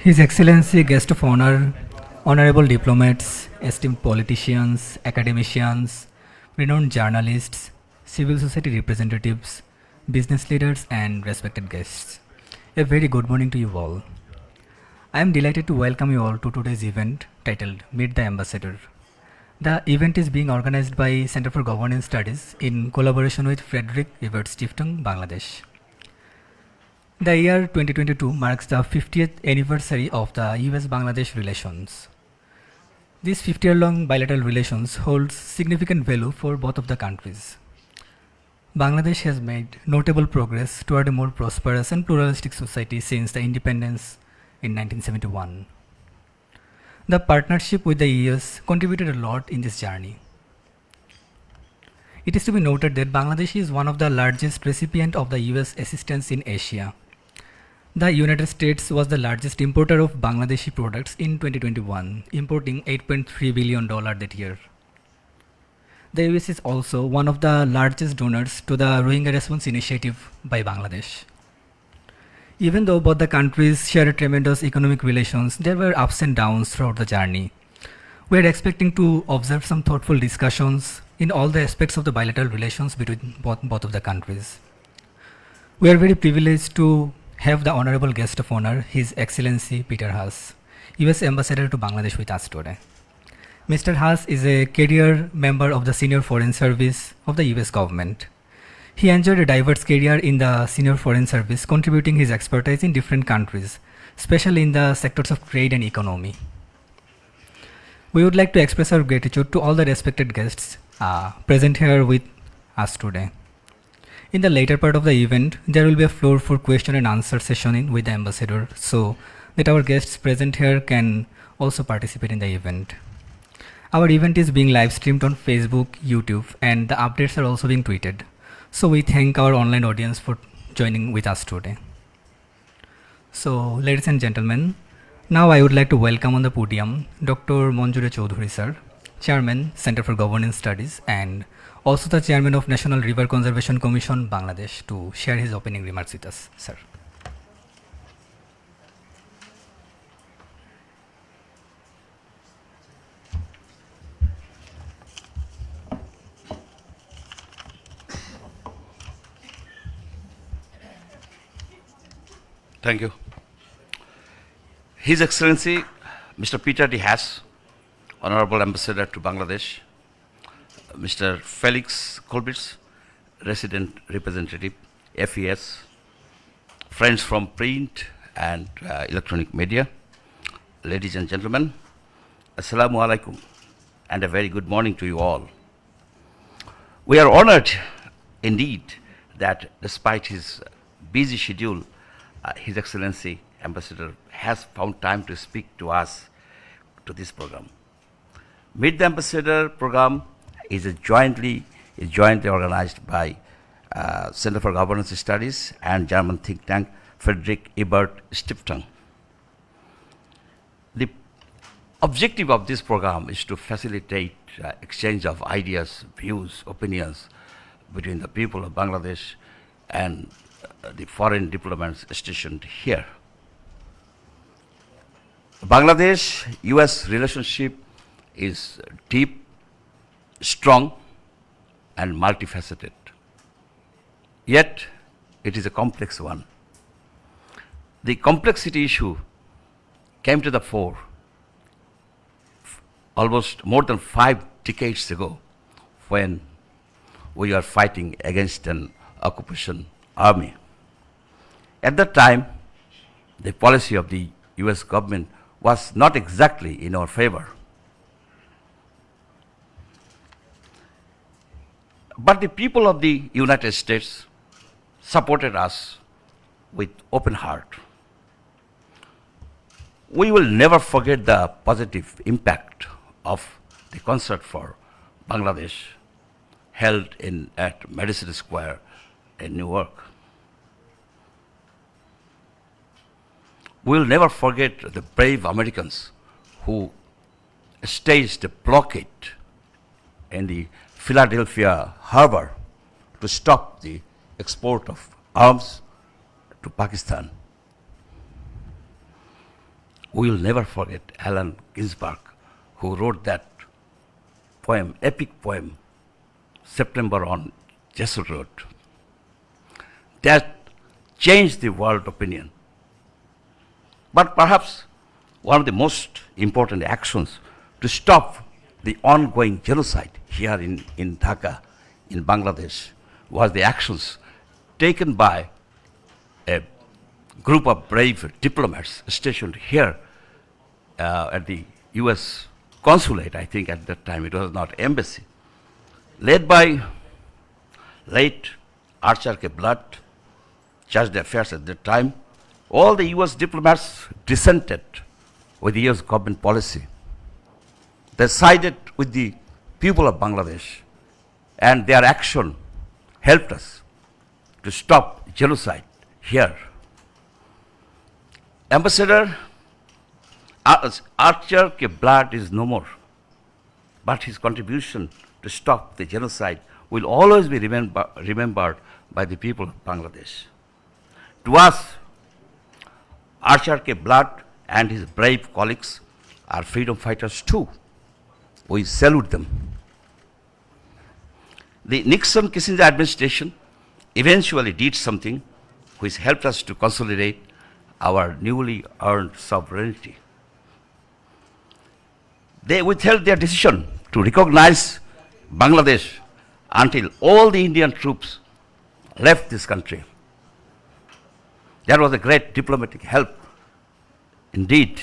His Excellency, guest of honor, honorable diplomats, esteemed politicians, academicians, renowned journalists, civil society representatives, business leaders, and respected guests. A very good morning to you all. I am delighted to welcome you all to today's event titled Meet the Ambassador. The event is being organized by Center for Governance Studies in collaboration with Friedrich-Ebert-Stiftung, Bangladesh. The year 2022 marks the 50th anniversary of the US-Bangladesh relations. These 50-year-long bilateral relations holds significant value for both of the countries. Bangladesh has made notable progress toward a more prosperous and pluralistic society since the independence in 1971. The partnership with the US contributed a lot in this journey. It is to be noted that Bangladesh is one of the largest recipients of the US assistance in Asia. The United States was the largest importer of Bangladeshi products in 2021, importing $8.3 billion that year. The US is also one of the largest donors to the Rohingya Response Initiative by Bangladesh. Even though both the countries share tremendous economic relations, there were ups and downs throughout the journey. We are expecting to observe some thoughtful discussions in all the aspects of the bilateral relations between both of the countries. We are very privileged to have the honorable guest of honor, His Excellency Peter Haas, US Ambassador to Bangladesh with us today. Mr. Haas is a career member of the Senior Foreign Service of the US government. He enjoyed a diverse career in the Senior Foreign Service, contributing his expertise in different countries, especially in the sectors of trade and economy. We would like to express our gratitude to all the respected guests present here with us today. In the later part of the event, there will be a floor for question and answer session with the ambassador so that our guests present here can also participate in the event. Our event is being live streamed on Facebook, YouTube, and the updates are also being tweeted. So we thank our online audience for joining with us today. So ladies and gentlemen, now I would like to welcome on the podium Dr. Manjure Choudhury sir, Chairman, Center for Governance Studies, and also the Chairman of National River Conservation Commission, Bangladesh, to share his opening remarks with us, sir. Thank you. His Excellency, Mr. Peter D. Haas, Honorable Ambassador to Bangladesh, Mr. Felix Kolbitz, Resident Representative, FES, friends from print and electronic media, ladies and gentlemen, Assalamu alaikum, and a very good morning to you all. We are honored indeed that despite his busy schedule, His Excellency Ambassador has found time to speak to us to this program. Meet the Ambassador program is jointly organized by Center for Governance Studies and German think tank Friedrich-Ebert-Stiftung. The objective of this program is to facilitate exchange of ideas, views, opinions between the people of Bangladesh and the foreign diplomats stationed here. Bangladesh-US relationship is deep, strong, and multifaceted. Yet, it is a complex one. The complexity issue came to the fore almost more than 5 decades ago when we were fighting against an occupation army. At that time, the policy of the US government was not exactly in our favor. But the people of the United States supported us with open heart. We will never forget the positive impact of the concert for Bangladesh held at Madison Square in Newark. We will never forget the brave Americans who staged a blockade in the Philadelphia harbor to stop the export of arms to Pakistan. We will never forget Allen Ginsberg, who wrote that poem, epic poem, September on Jessel Road. That changed the world opinion. But perhaps one of the most important actions to stop the ongoing genocide here in Dhaka, in Bangladesh, was the actions taken by a group of brave diplomats stationed here at the US consulate, I think at that time, it was not embassy, led by late Archbishop Judge the affairs at that time. All the US diplomats dissented with the US government policy. They sided with the people of Bangladesh, and their action helped us to stop genocide here. Ambassador Archbishop is no more, but his contribution to stop the genocide will always be remembered by the people of Bangladesh. To us, Archbishop and his brave colleagues are freedom fighters too. We salute them. The Nixon-Kissinger administration eventually did something which helped us to consolidate our newly earned sovereignty. They withheld their decision to recognize Bangladesh until all the Indian troops left this country. That was a great diplomatic help indeed.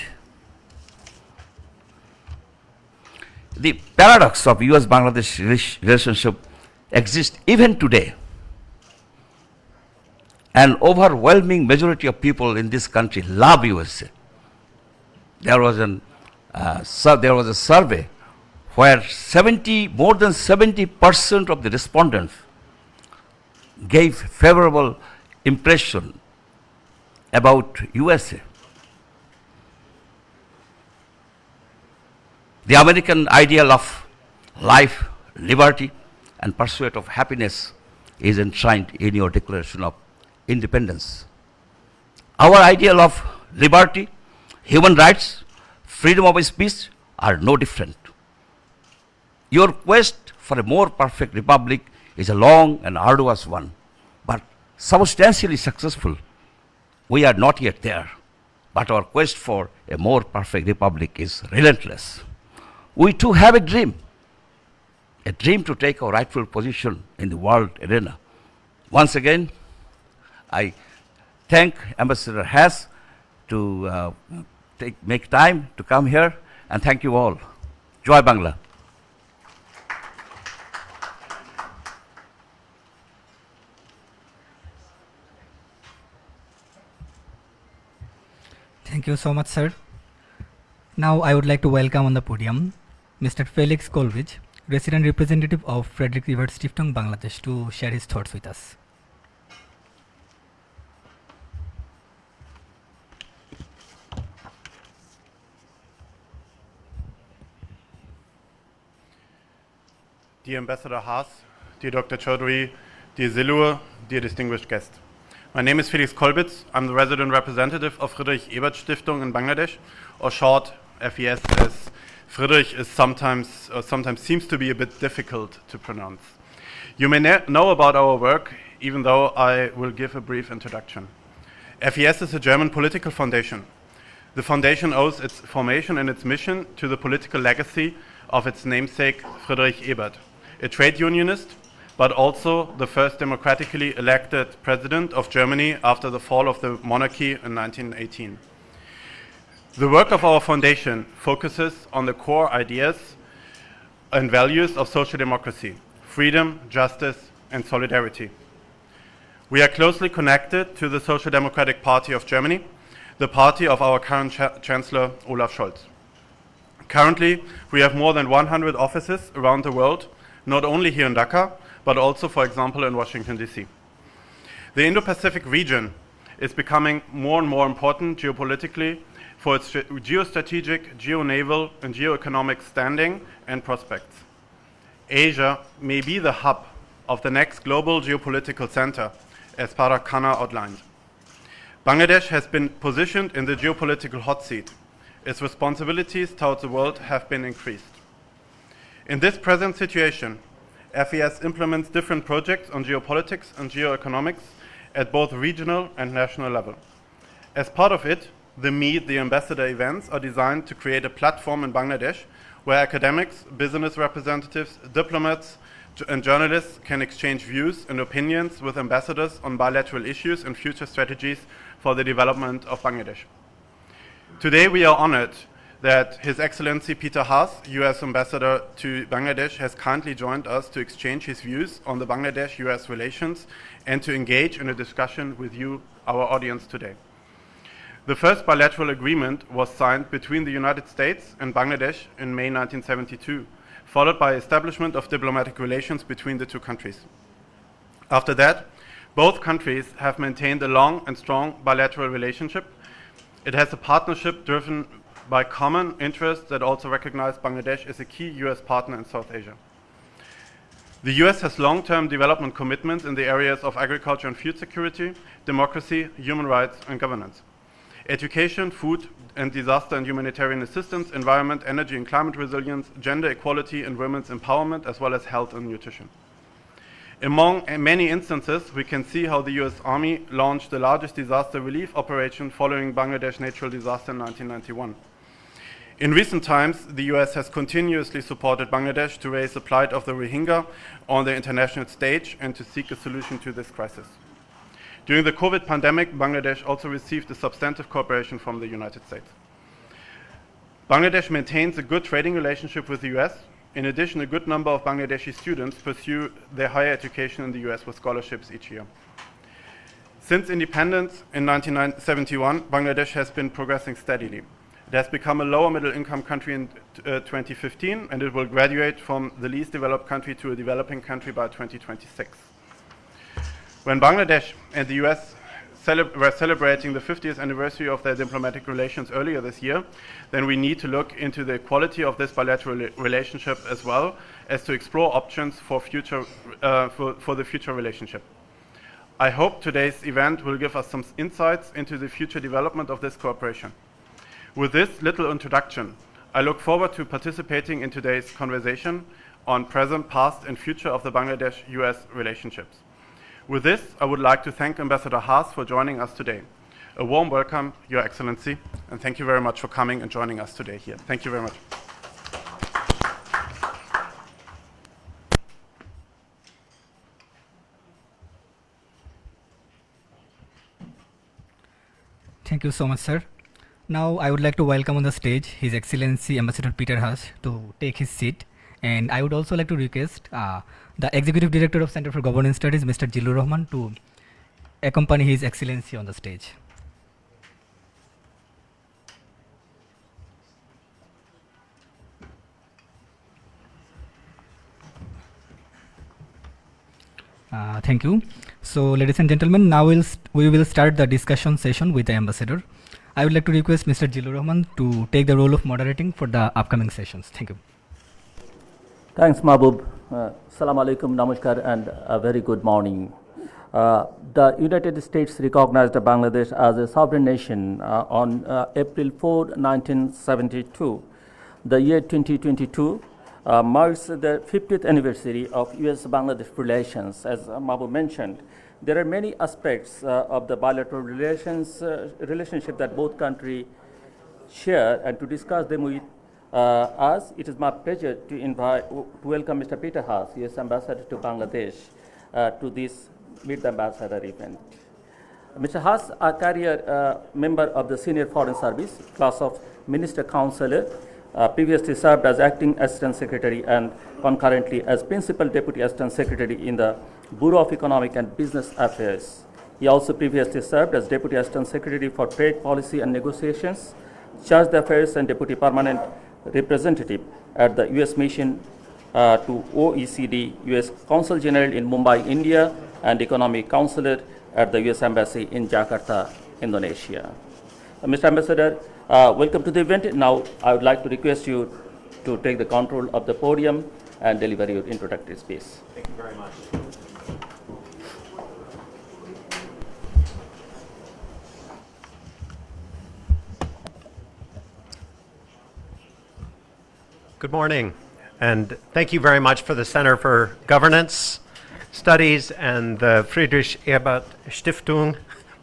The paradox of US-Bangladesh relationship exists even today. An overwhelming majority of people in this country love USA. There was a survey where more than 70% of the respondents gave favorable impression about USA. The American ideal of life, liberty, and pursuit of happiness is enshrined in your Declaration of Independence. Our ideal of liberty, human rights, freedom of speech are no different. Your quest for a more perfect republic is a long and arduous one, but substantially successful. We are not yet there, but our quest for a more perfect republic is relentless. We too have a dream to take our rightful position in the world arena. Once again, I thank Ambassador Haas to make time to come here, and thank you all. Joy Bangla. Thank you so much, sir. Now I would like to welcome on the podium Mr. Felix Kolbich, resident representative of Friedrich-Ebert-Stiftung, Bangladesh, to share his thoughts with us. Dear Ambassador Haas, dear Dr. Chaudhry, dear Zilur, dear distinguished guests. My name is Felix Kolbitz. I'm the resident representative of Friedrich-Ebert-Stiftung in Bangladesh, or short FES, as Friedrich is sometimes seems to be a bit difficult to pronounce. You may know about our work, even though I will give a brief introduction. FES is a German political foundation. The foundation owes its formation and its mission to the political legacy of its namesake, Friedrich Ebert, a trade unionist, but also the first democratically elected president of Germany after the fall of the monarchy in 1918. The work of our foundation focuses on the core ideas and values of social democracy: freedom, justice, and solidarity. We are closely connected to the Social Democratic Party of Germany, the party of our current Chancellor, Olaf Scholz. Currently, we have more than 100 offices around the world, not only here in Dhaka, but also, for example, in Washington, D.C. The Indo-Pacific region is becoming more and more important geopolitically for its geostrategic, geo-naval, and geo-economic standing and prospects. Asia may be the hub of the next global geopolitical center, as Parag Khanna outlined. Bangladesh has been positioned in the geopolitical hot seat. its responsibilities towards the world have been increased. In this present situation, FES implements different projects on geopolitics and geoeconomics at both regional and national level. As part of it, the Meet the Ambassador events are designed to create a platform in Bangladesh where academics, business representatives, diplomats, and journalists can exchange views and opinions with ambassadors on bilateral issues and future strategies for the development of Bangladesh. Today we are honored that His Excellency Peter Haas, US Ambassador to Bangladesh, has kindly joined us to exchange his views on the Bangladesh-US relations and to engage in a discussion with you, our audience today. The first bilateral agreement was signed between the United States and Bangladesh in May 1972, followed by establishment of diplomatic relations between the two countries. After that, both countries have maintained a long and strong bilateral relationship. It has a partnership driven by common interests that also recognize Bangladesh as a key US partner in South Asia. The US has long-term development commitments in the areas of agriculture and food security, democracy, human rights, and governance. Education, food and disaster and humanitarian assistance, environment, energy and climate resilience, gender equality and women's empowerment, as well as health and nutrition. Among many instances, we can see how the US Army launched the largest disaster relief operation following Bangladesh natural disaster in 1991. In recent times, the US has continuously supported Bangladesh to raise the plight of the Rohingya on the international stage and to seek a solution to this crisis. During the COVID pandemic, Bangladesh also received a substantive cooperation from the United States. Bangladesh maintains a good trading relationship with the US. In addition, a good number of Bangladeshi students pursue their higher education in the US with scholarships each year. Since independence in 1971, Bangladesh has been progressing steadily. It has become a lower middle income country in 2015, and it will graduate from the least developed country to a developing country by 2026. When Bangladesh and the US were celebrating the 50th anniversary of their diplomatic relations earlier this year, then we need to look into the quality of this bilateral relationship as well as to explore options for the future relationship. I hope today's event will give us some insights into the future development of this cooperation. With this little introduction, I look forward to participating in today's conversation on present, past, and future of the Bangladesh-US relationships. With this, I would like to thank Ambassador Haas for joining us today. A warm welcome, Your Excellency, and thank you very much for coming and joining us today here. Thank you very much. Thank you so much, sir. Now, I would like to welcome on the stage His Excellency Ambassador Peter Haas to take his seat. And I would also like to request the Executive Director of Center for Governance Studies, Mr. Jilur Rahman, to accompany His Excellency on the stage. Thank you. So, ladies and gentlemen, now we will start the discussion session with the Ambassador. I would like to request Mr. Jilur Rahman to take the role of moderating for the upcoming sessions. Thank you. Thanks, Mahbub. Assalamu alaikum, namaskar, and a very good morning. The United States recognized Bangladesh as a sovereign nation on April 4, 1972. The year 2022 marks the 50th anniversary of US-Bangladesh relations. As Mahbub mentioned, there are many aspects of the bilateral relationship that both countries share, and to discuss them with us, it is my pleasure to welcome Mr. Peter Haas, US Ambassador to Bangladesh, to this Meet the Ambassador event. Mr. Haas, a career member of the Senior Foreign Service, class of Minister Counselor, previously served as Acting Assistant Secretary and concurrently as Principal Deputy Assistant Secretary in the Bureau of Economic and Business Affairs. He also previously served as Deputy Assistant Secretary for Trade Policy and Negotiations, Chargé d'Affaires and Deputy Permanent Representative at the US Mission to OECD, US Consul General in Mumbai, India, and Economic Counselor at the US Embassy in Jakarta, Indonesia. Mr. Ambassador, welcome to the event. Now, I would like to request you to take the control of the podium and deliver your introductory speech. Thank you very much. Good morning, and thank you very much for the Center for Governance Studies and the Friedrich-Ebert-Stiftung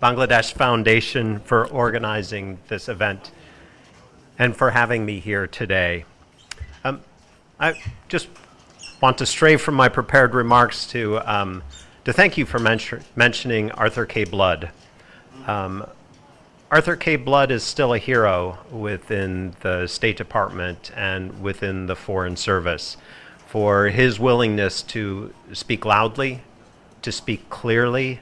Bangladesh Foundation for organizing this event and for having me here today. I just want to stray from my prepared remarks to thank you for mentioning Arthur K. Blood. Arthur K. Blood is still a hero within the State Department and within the Foreign Service for his willingness to speak loudly, to speak clearly,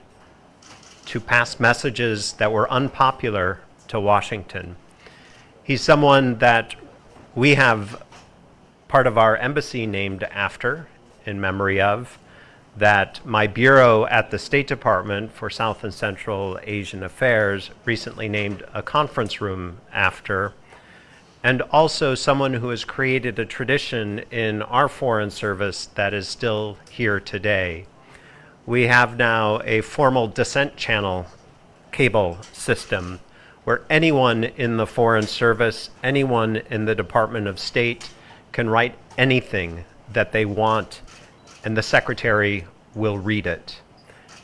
to pass messages that were unpopular to Washington. He's someone that we have part of our embassy named after, in memory of, that my bureau at the State Department for South and Central Asian Affairs recently named a conference room after, and also someone who has created a tradition in our Foreign Service that is still here today. We have now a formal descent channel cable system where anyone in the Foreign Service, anyone in the Department of State can write anything that they want, and the Secretary will read it.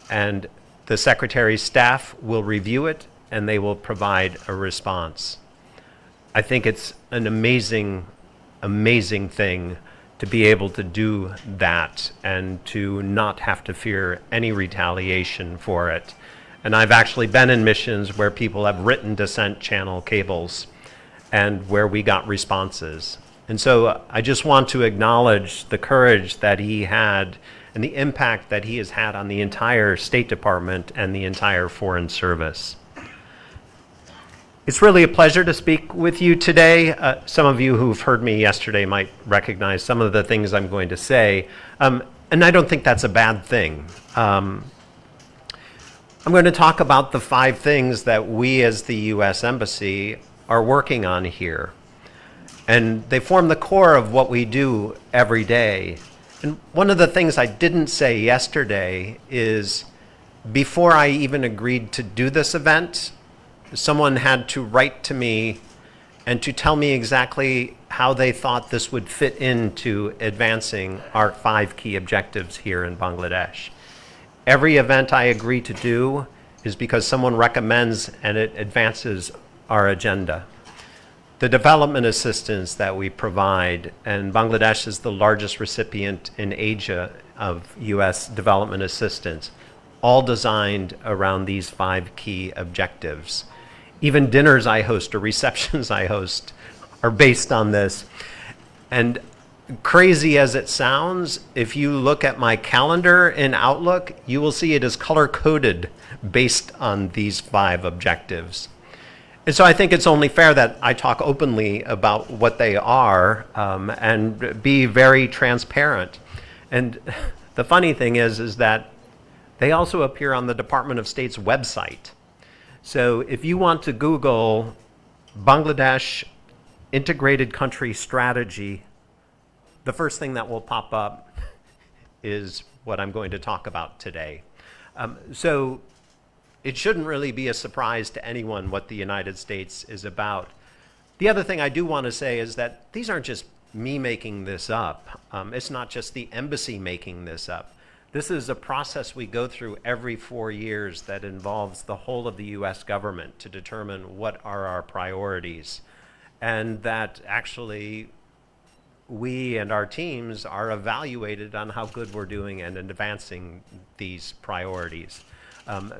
And the Secretary's staff will review it, and they will provide a response. I think it's an amazing, amazing thing to be able to do that and to not have to fear any retaliation for it. And I've actually been in missions where people have written descent channel cables and where we got responses. And so I just want to acknowledge the courage that he had and the impact that he has had on the entire State Department and the entire Foreign Service. It's really a pleasure to speak with you today. Some of you who've heard me yesterday might recognize some of the things I'm going to say, and I don't think that's a bad thing. I'm going to talk about the 5 things that we as the U.S. Embassy are working on here. And they form the core of what we do every day. And one of the things I didn't say yesterday is before I even agreed to do this event, someone had to write to me and to tell me exactly how they thought this would fit into advancing our 5 key objectives here in Bangladesh. Every event I agree to do is because someone recommends and it advances our agenda. The development assistance that we provide, and Bangladesh is the largest recipient in Asia of U.S. development assistance, all designed around these 5 key objectives. Even dinners I host or receptions I host are based on this. And crazy as it sounds, if you look at my calendar in Outlook, you will see it is color-coded based on these 5 objectives. And so I think it's only fair that I talk openly about what they are and be very transparent. And the funny thing is that they also appear on the Department of State's website. So if you want to Google Bangladesh Integrated Country Strategy, the first thing that will pop up is what I'm going to talk about today. So it shouldn't really be a surprise to anyone what the United States is about. The other thing I do want to say is that these aren't just me making this up. It's not just the embassy making this up. This is a process we go through every 4 years that involves the whole of the US government to determine what are our priorities. And that actually we and our teams are evaluated on how good we're doing and in advancing these priorities.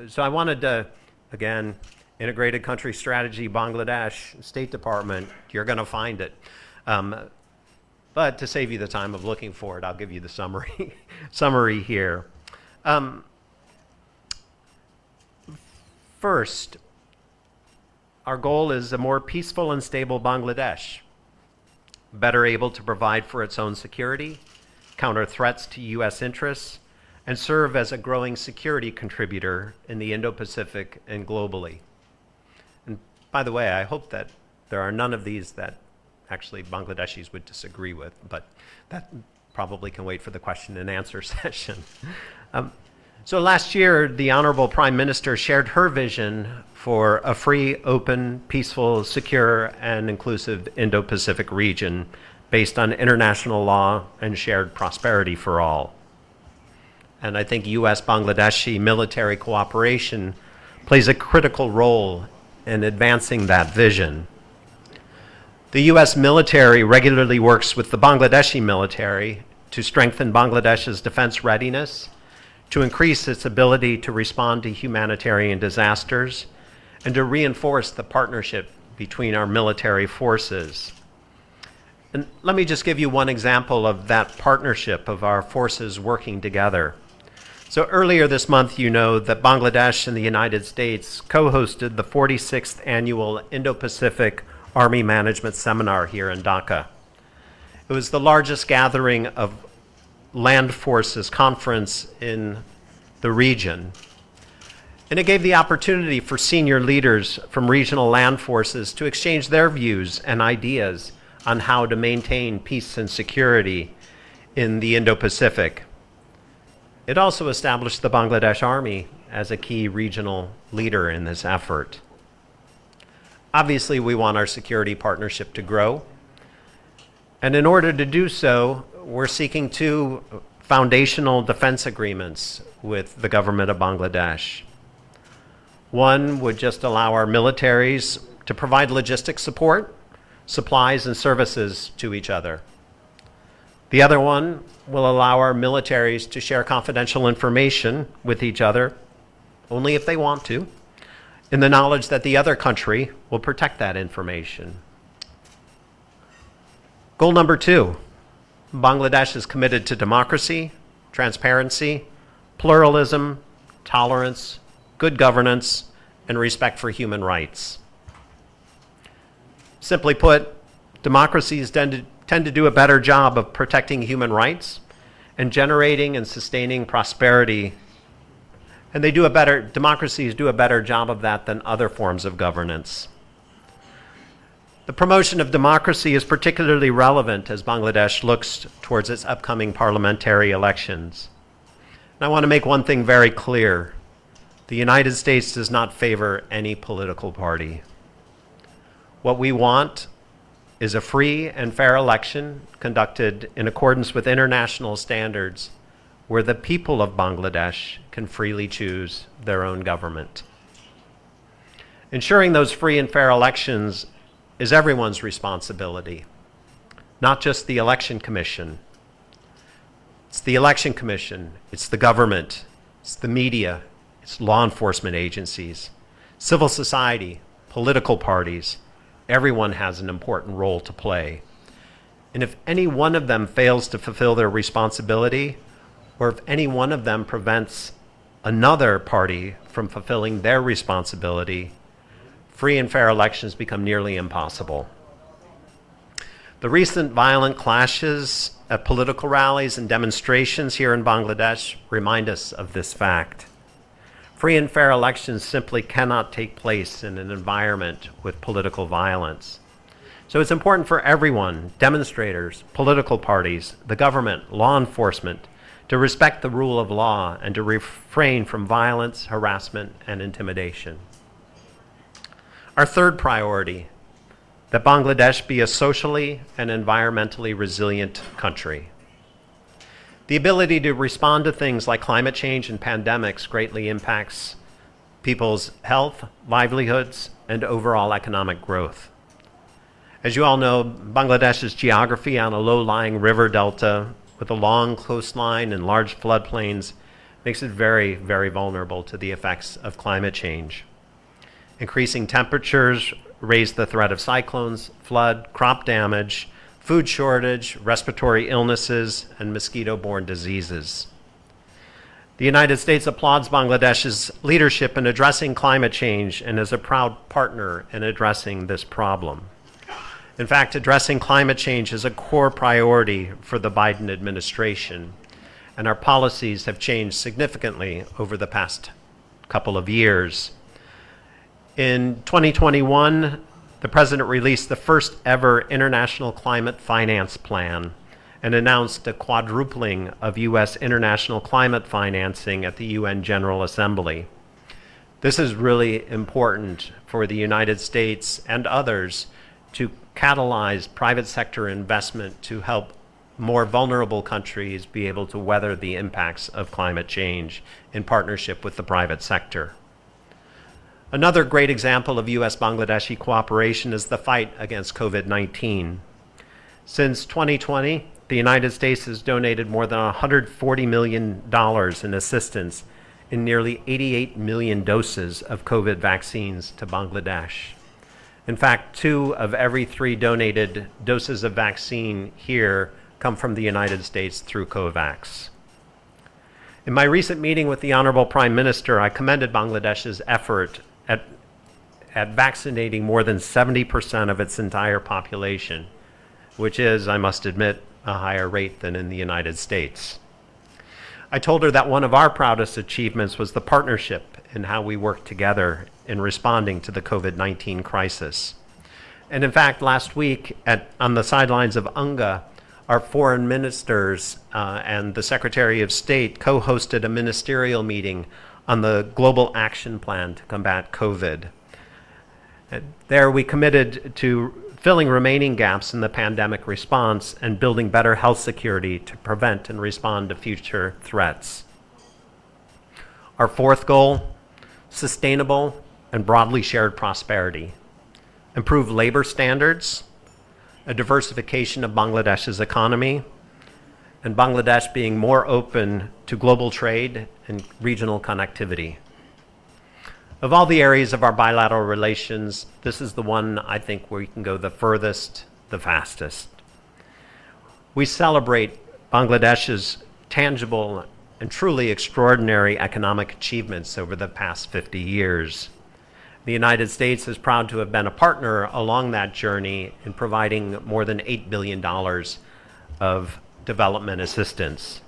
So I wanted to, again, Integrated Country Strategy, Bangladesh, State Department, you're going to find it. But to save you the time of looking for it, I'll give you the summary here. First, our goal is a more peaceful and stable Bangladesh, better able to provide for its own security, counter threats to U.S. interests, and serve as a growing security contributor in the Indo-Pacific and globally. And by the way, I hope that there are none of these that actually Bangladeshis would disagree with, but that probably can wait for the question and answer session. So last year, the Honorable Prime Minister shared her vision for a free, open, peaceful, secure, and inclusive Indo-Pacific region based on international law and shared prosperity for all. And I think U.S.-Bangladeshi military cooperation plays a critical role in advancing that vision. The U.S. military regularly works with the Bangladeshi military to strengthen Bangladesh's defense readiness, to increase its ability to respond to humanitarian disasters, and to reinforce the partnership between our military forces. And let me just give you one example of that partnership of our forces working together. So earlier this month, you know that Bangladesh and the United States co-hosted the 46th annual Indo-Pacific Army Management Seminar here in Dhaka. It was the largest gathering of land forces conference in the region. And it gave the opportunity for senior leaders from regional land forces to exchange their views and ideas on how to maintain peace and security in the Indo-Pacific. It also established the Bangladesh Army as a key regional leader in this effort. Obviously, we want our security partnership to grow. And in order to do so, we're seeking 2 foundational defense agreements with the government of Bangladesh. One would just allow our militaries to provide logistic support, supplies, and services to each other. The other one will allow our militaries to share confidential information with each other, only if they want to, in the knowledge that the other country will protect that information. Goal number 2, Bangladesh is committed to democracy, transparency, pluralism, tolerance, good governance, and respect for human rights. Simply put, democracies tend to do a better job of protecting human rights and generating and sustaining prosperity. And democracies do a better job of that than other forms of governance. The promotion of democracy is particularly relevant as Bangladesh looks towards its upcoming parliamentary elections. And I want to make one thing very clear. The United States does not favor any political party. What we want is a free and fair election conducted in accordance with international standards where the people of Bangladesh can freely choose their own government. Ensuring those free and fair elections is everyone's responsibility, not just the election commission. It's the election commission, it's the government, it's the media, it's law enforcement agencies, civil society, political parties. Everyone has an important role to play. And if any one of them fails to fulfill their responsibility, or if any one of them prevents another party from fulfilling their responsibility, free and fair elections become nearly impossible. The recent violent clashes at political rallies and demonstrations here in Bangladesh remind us of this fact. Free and fair elections simply cannot take place in an environment with political violence. So it's important for everyone, demonstrators, political parties, the government, law enforcement, to respect the rule of law and to refrain from violence, harassment, and intimidation. Our third priority, that Bangladesh be a socially and environmentally resilient country. The ability to respond to things like climate change and pandemics greatly impacts people's health, livelihoods, and overall economic growth. As you all know, Bangladesh's geography on a low-lying river delta with a long coastline and large floodplains makes it very, very vulnerable to the effects of climate change. Increasing temperatures raise the threat of cyclones, flood, crop damage, food shortage, respiratory illnesses, and mosquito-borne diseases. The United States applauds Bangladesh's leadership in addressing climate change and is a proud partner in addressing this problem. In fact, addressing climate change is a core priority for the Biden administration, and our policies have changed significantly over the past couple of years. In 2021, the President released the first ever International Climate Finance Plan and announced a quadrupling of U.S. international climate financing at the UN General Assembly. This is really important for the United States and others to catalyze private sector investment to help more vulnerable countries be able to weather the impacts of climate change in partnership with the private sector. Another great example of U.S.-Bangladeshi cooperation is the fight against COVID-19. Since 2020, the United States has donated more than $140 million in assistance in nearly 88 million doses of COVID vaccines to Bangladesh. In fact, 2 of every 3 donated doses of vaccine here come from the United States through COVAX. In my recent meeting with the Honorable Prime Minister, I commended Bangladesh's effort at vaccinating more than 70% of its entire population, which is, I must admit, a higher rate than in the United States. I told her that one of our proudest achievements was the partnership in how we work together in responding to the COVID-19 crisis. And in fact, last week on the sidelines of UNGA, our foreign ministers and the Secretary of State co-hosted a ministerial meeting on the global action plan to combat COVID. There we committed to filling remaining gaps in the pandemic response and building better health security to prevent and respond to future threats. Our 4th goal, sustainable and broadly shared prosperity. Improve labor standards, a diversification of Bangladesh's economy, and Bangladesh being more open to global trade and regional connectivity. Of all the areas of our bilateral relations, this is the one I think where we can go the furthest, the fastest. We celebrate Bangladesh's tangible and truly extraordinary economic achievements over the past 50 years. The United States is proud to have been a partner along that journey in providing more than $8 billion of development assistance.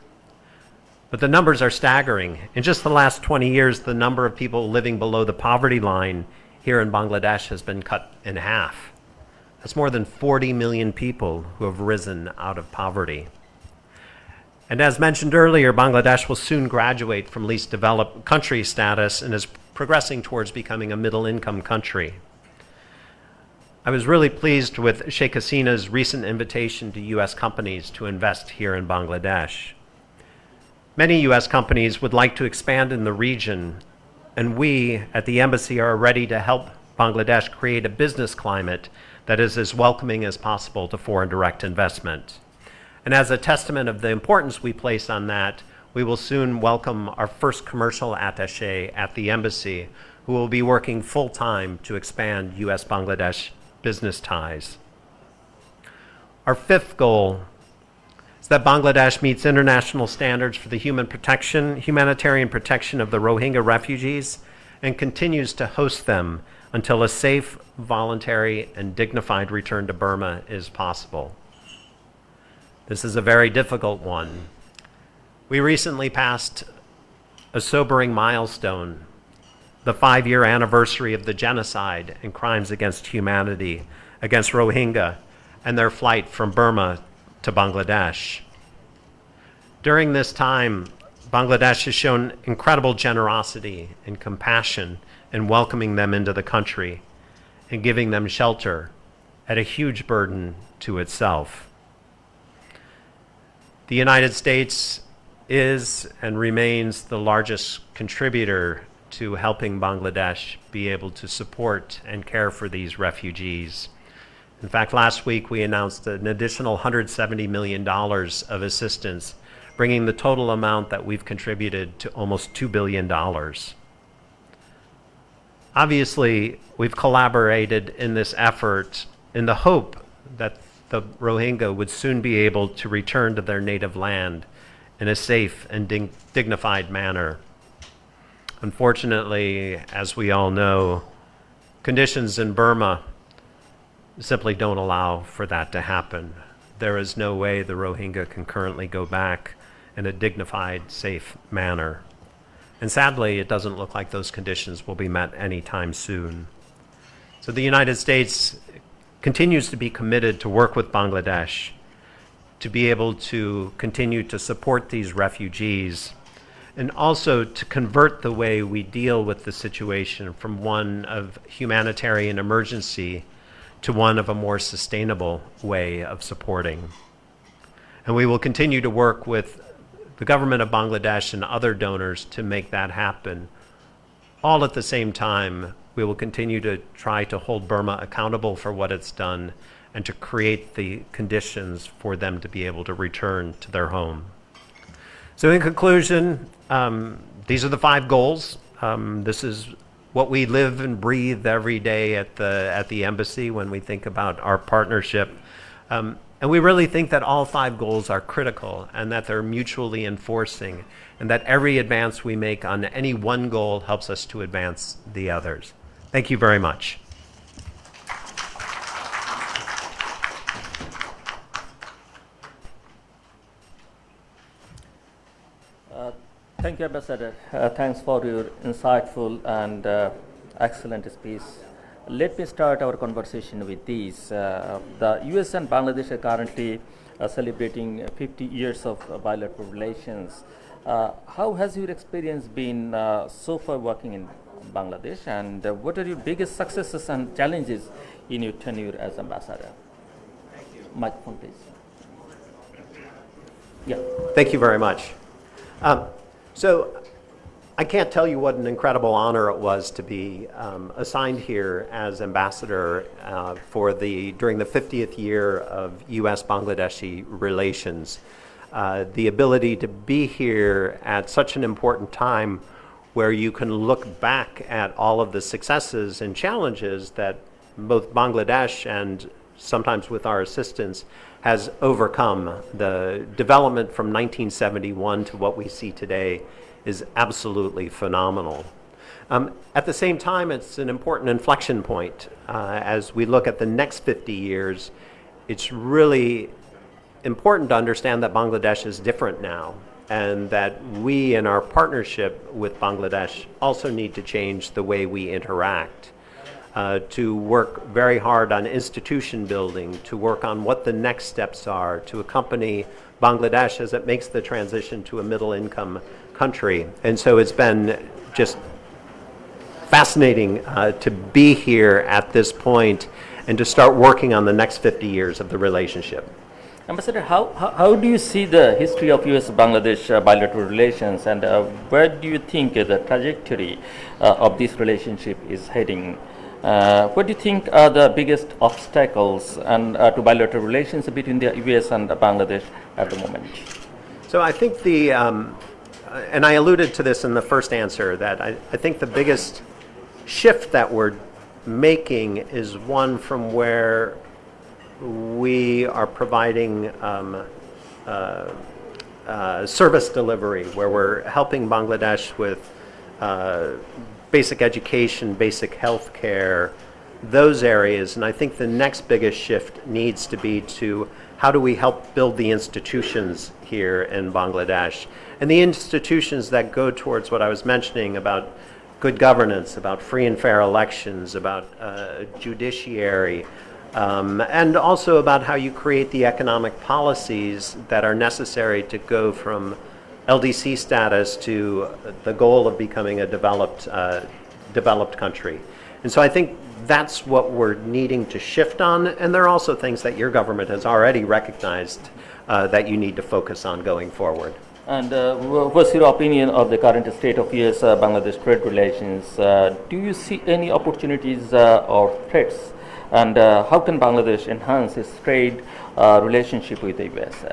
But the numbers are staggering. In just the last 20 years, the number of people living below the poverty line here in Bangladesh has been cut in half. That's more than 40 million people who have risen out of poverty. And as mentioned earlier, Bangladesh will soon graduate from least developed country status and is progressing towards becoming a middle-income country. I was really pleased with Sheikh Hasina's recent invitation to U.S. companies to invest here in Bangladesh. Many U.S. companies would like to expand in the region, and we at the embassy are ready to help Bangladesh create a business climate that is as welcoming as possible to foreign direct investment. And as a testament of the importance we place on that, we will soon welcome our first commercial attaché at the embassy, who will be working full-time to expand U.S.-Bangladesh business ties. Our 5th goal is that Bangladesh meets international standards for the humanitarian protection of the Rohingya refugees and continues to host them until a safe, voluntary, and dignified return to Burma is possible. This is a very difficult one. We recently passed a sobering milestone, the 5-year anniversary of the genocide and crimes against humanity against Rohingya and their flight from Burma to Bangladesh. During this time, Bangladesh has shown incredible generosity and compassion in welcoming them into the country and giving them shelter at a huge burden to itself. The United States is and remains the largest contributor to helping Bangladesh be able to support and care for these refugees. In fact, last week we announced an additional $170 million of assistance, bringing the total amount that we've contributed to almost $2 billion. Obviously, we've collaborated in this effort in the hope that the Rohingya would soon be able to return to their native land in a safe and dignified manner. Unfortunately, as we all know, conditions in Burma simply don't allow for that to happen. There is no way the Rohingya can currently go back in a dignified, safe manner. And sadly, it doesn't look like those conditions will be met anytime soon. So the United States continues to be committed to work with Bangladesh to be able to continue to support these refugees and also to convert the way we deal with the situation from one of humanitarian emergency to one of a more sustainable way of supporting. And we will continue to work with the government of Bangladesh and other donors to make that happen. All at the same time, we will continue to try to hold Burma accountable for what it's done and to create the conditions for them to be able to return to their home. So in conclusion, these are the 5 goals. This is what we live and breathe every day at the embassy when we think about our partnership. And we really think that all 5 goals are critical and that they're mutually enforcing and that every advance we make on any one goal helps us to advance the others. Thank you very much. Thank you, Ambassador. Thanks for your insightful and excellent speech. Let me start our conversation with this. The US and Bangladesh are currently celebrating 50 years of bilateral relations. How has your experience been so far working in Bangladesh, and what are your biggest successes and challenges in your tenure as ambassador? Thank you. Microphone, please. Yeah. Thank you very much. So I can't tell you what an incredible honor it was to be assigned here as ambassador during the 50th year of U.S.-Bangladeshi relations. The ability to be here at such an important time where you can look back at all of the successes and challenges that both Bangladesh and sometimes with our assistance has overcome. The development from 1971 to what we see today is absolutely phenomenal. At the same time, it's an important inflection point. As we look at the next 50 years, it's really important to understand that Bangladesh is different now, and that we in our partnership with Bangladesh also need to change the way we interact. To work very hard on institution building, to work on what the next steps are, to accompany Bangladesh as it makes the transition to a middle income country. And so it's been just fascinating to be here at this point and to start working on the next 50 years of the relationship. Ambassador, how do you see the history of US-Bangladesh bilateral relations, and where do you think the trajectory of this relationship is heading? What do you think are the biggest obstacles to bilateral relations between the US and Bangladesh at the moment? So I think and I alluded to this in the first answer, that I think the biggest shift that we're making is one from where we are providing service delivery, where we're helping Bangladesh with basic education, basic health care, those areas. And I think the next biggest shift needs to be to how do we help build the institutions here in Bangladesh, and the institutions that go towards what I was mentioning about good governance, about free and fair elections, about judiciary, and also about how you create the economic policies that are necessary to go from LDC status to the goal of becoming a developed country. And so I think that's what we're needing to shift on, and there are also things that your government has already recognized that you need to focus on going forward. And what's your opinion of the current state of US-Bangladesh trade relations? Do you see any opportunities or threats? And how can Bangladesh enhance its trade relationship with the US?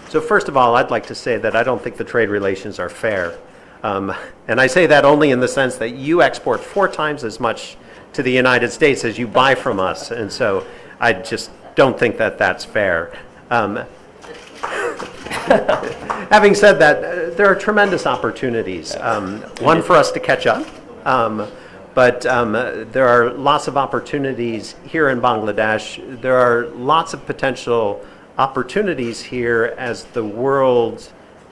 So first of all, I'd like to say that I don't think the trade relations are fair. And I say that only in the sense that you export 4 times as much to the United States as you buy from us. And so I just don't think that that's fair. Having said that, there are tremendous opportunities. One, for us to catch up. But there are lots of opportunities here in Bangladesh. There are lots of potential opportunities here as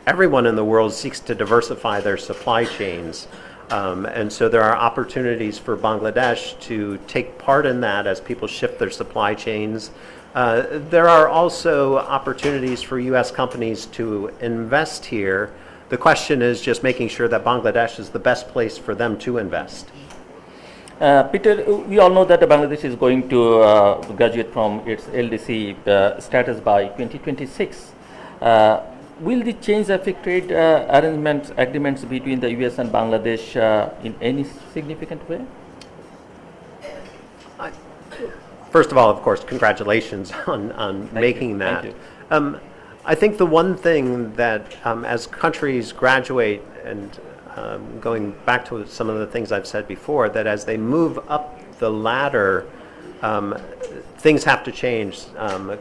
everyone in the world seeks to diversify their supply chains. And so there are opportunities for Bangladesh to take part in that as people shift their supply chains. There are also opportunities for U.S. companies to invest here. The question is just making sure that Bangladesh is the best place for them to invest. Peter, we all know that Bangladesh is going to graduate from its LDC status by 2026. Will the change affect trade agreements between the US and Bangladesh in any significant way? First of all, of course, congratulations on making that. Thank you. I think the one thing that as countries graduate, and going back to some of the things I've said before, that as they move up the ladder, things have to change.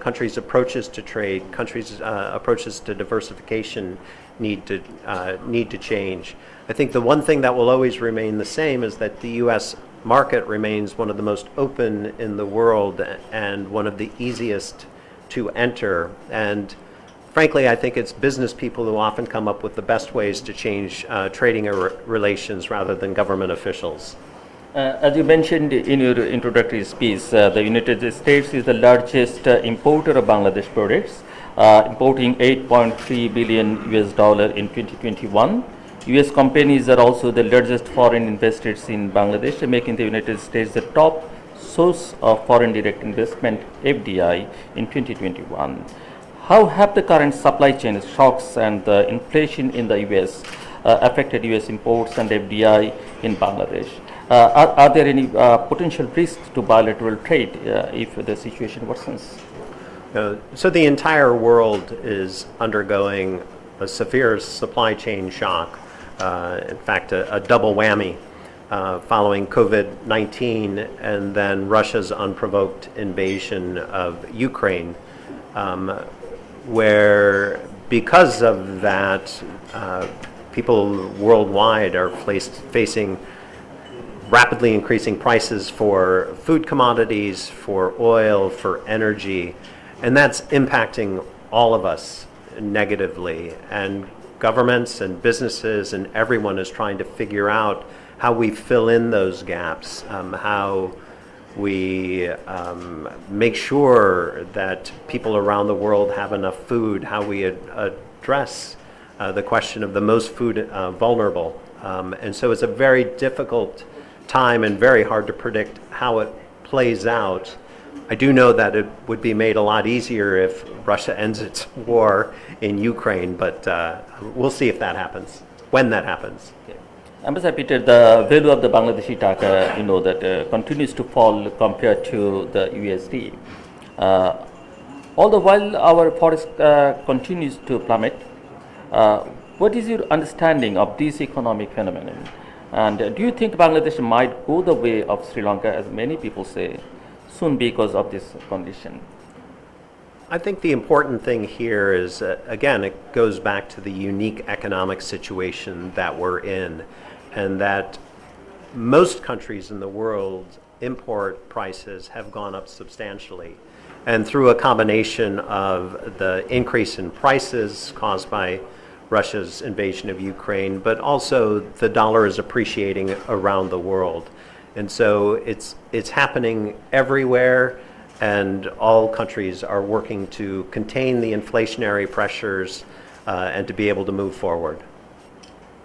Countries' approaches to trade, countries' approaches to diversification need to change. I think the one thing that will always remain the same is that the U.S. market remains one of the most open in the world and one of the easiest to enter. And frankly, I think it's business people who often come up with the best ways to change trading relations rather than government officials. As you mentioned in your introductory speech, the United States is the largest importer of Bangladesh products, importing $8.3 billion in 2021. US companies are also the largest foreign investors in Bangladesh, making the United States the top source of foreign direct investment, FDI, in 2021. How have the current supply chain shocks and the inflation in the US affected US imports and FDI in Bangladesh? Are there any potential risks to bilateral trade if the situation worsens? So the entire world is undergoing a severe supply chain shock. In fact, a double whammy following COVID-19 and then Russia's unprovoked invasion of Ukraine, where because of that, people worldwide are facing rapidly increasing prices for food commodities, for oil, for energy, and that's impacting all of us negatively. And governments and businesses and everyone is trying to figure out how we fill in those gaps, how we make sure that people around the world have enough food, how we address the question of the most food vulnerable. And so it's a very difficult time and very hard to predict how it plays out. I do know that it would be made a lot easier if Russia ends its war in Ukraine, but we'll see if that happens, when that happens. Ambassador Peter, the value of the Bangladeshi Dhaka, you know, that continues to fall compared to the USD. All the while our forest continues to plummet. What is your understanding of this economic phenomenon? And do you think Bangladesh might go the way of Sri Lanka, as many people say, soon because of this condition? I think the important thing here is, again, it goes back to the unique economic situation that we're in, and that most countries in the world, import prices have gone up substantially. And through a combination of the increase in prices caused by Russia's invasion of Ukraine, but also the dollar is appreciating around the world. And so it's happening everywhere, and all countries are working to contain the inflationary pressures and to be able to move forward.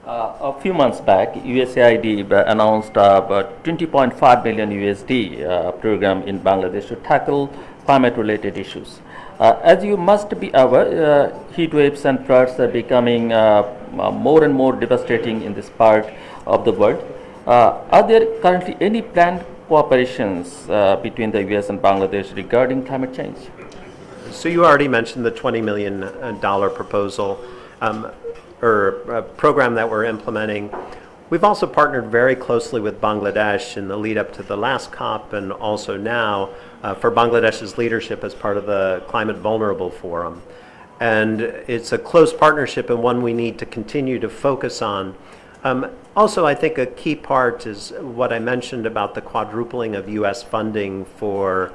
A few months back, USAID announced a $20.5 million USD program in Bangladesh to tackle climate-related issues. As you must be aware, heat waves and floods are becoming more and more devastating in this part of the world. Are there currently any planned cooperations between the US and Bangladesh regarding climate change? So you already mentioned the $20 million proposal or program that we're implementing. We've also partnered very closely with Bangladesh in the lead up to the last COP and also now for Bangladesh's leadership as part of the Climate Vulnerable Forum. And it's a close partnership and one we need to continue to focus on. Also, I think a key part is what I mentioned about the quadrupling of U.S. funding for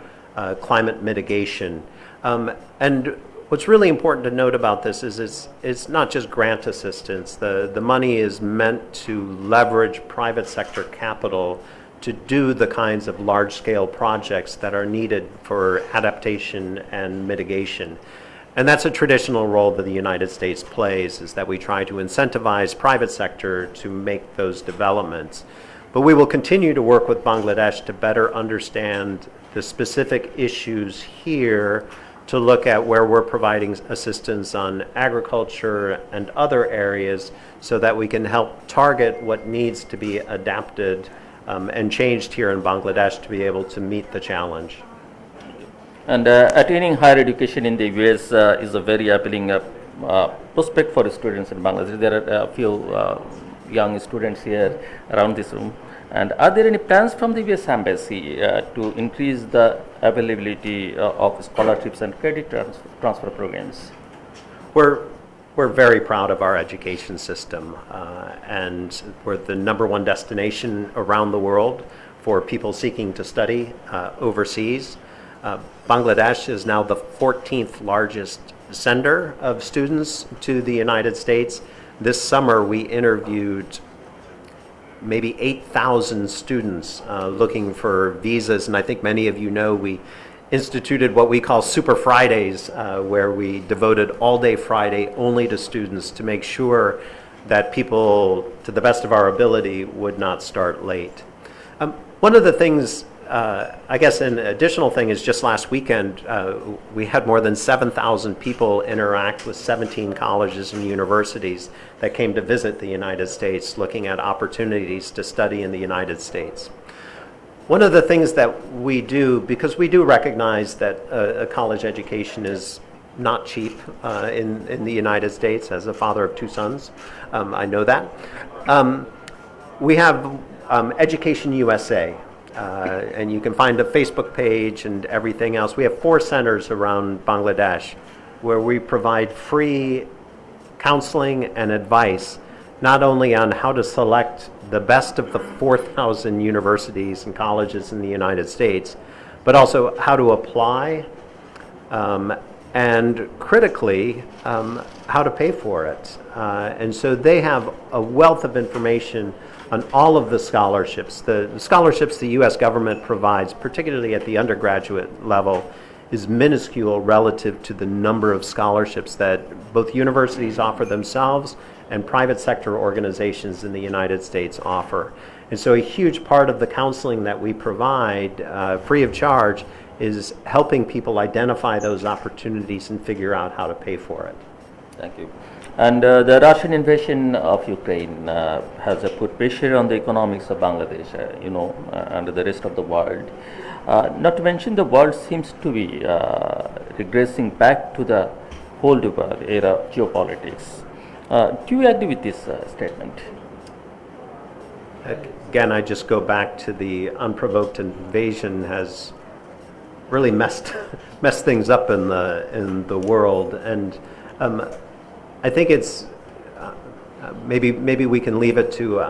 climate mitigation. And what's really important to note about this is it's not just grant assistance. The money is meant to leverage private sector capital to do the kinds of large-scale projects that are needed for adaptation and mitigation. And that's a traditional role that the United States plays, is that we try to incentivize private sector to make those developments. But we will continue to work with Bangladesh to better understand the specific issues here, to look at where we're providing assistance on agriculture and other areas so that we can help target what needs to be adapted and changed here in Bangladesh to be able to meet the challenge. And attaining higher education in the US is a very appealing prospect for students in Bangladesh. There are a few young students here around this room. And are there any plans from the US Embassy to increase the availability of scholarships and credit transfer programs? We're very proud of our education system, and we're the #1 destination around the world for people seeking to study overseas. Bangladesh is now the 14th largest sender of students to the United States. This summer we interviewed maybe 8,000 students looking for visas, and I think many of you know we instituted what we call Super Fridays, where we devoted all-day Friday only to students to make sure that people, to the best of our ability, would not start late. One of the things, I guess an additional thing, is just last weekend we had more than 7,000 people interact with 17 colleges and universities that came to visit the United States looking at opportunities to study in the United States. One of the things that we do, because we do recognize that a college education is not cheap in the United States, as a father of 2 sons, I know that. We have Education USA, and you can find a Facebook page and everything else. We have 4 centers around Bangladesh where we provide free counseling and advice, not only on how to select the best of the 4,000 universities and colleges in the United States, but also how to apply, and critically, how to pay for it. And so they have a wealth of information on all of the scholarships. The scholarships the U.S. government provides, particularly at the undergraduate level, is minuscule relative to the number of scholarships that both universities offer themselves and private sector organizations in the United States offer. And so a huge part of the counseling that we provide, free of charge, is helping people identify those opportunities and figure out how to pay for it. Thank you. And the Russian invasion of Ukraine has put pressure on the economics of Bangladesh, and the rest of the world. Not to mention, the world seems to be regressing back to the Cold War era geopolitics. Do you agree with this statement? Again, I just go back to the unprovoked invasion has really messed things up in the world, and I think it's maybe we can leave it to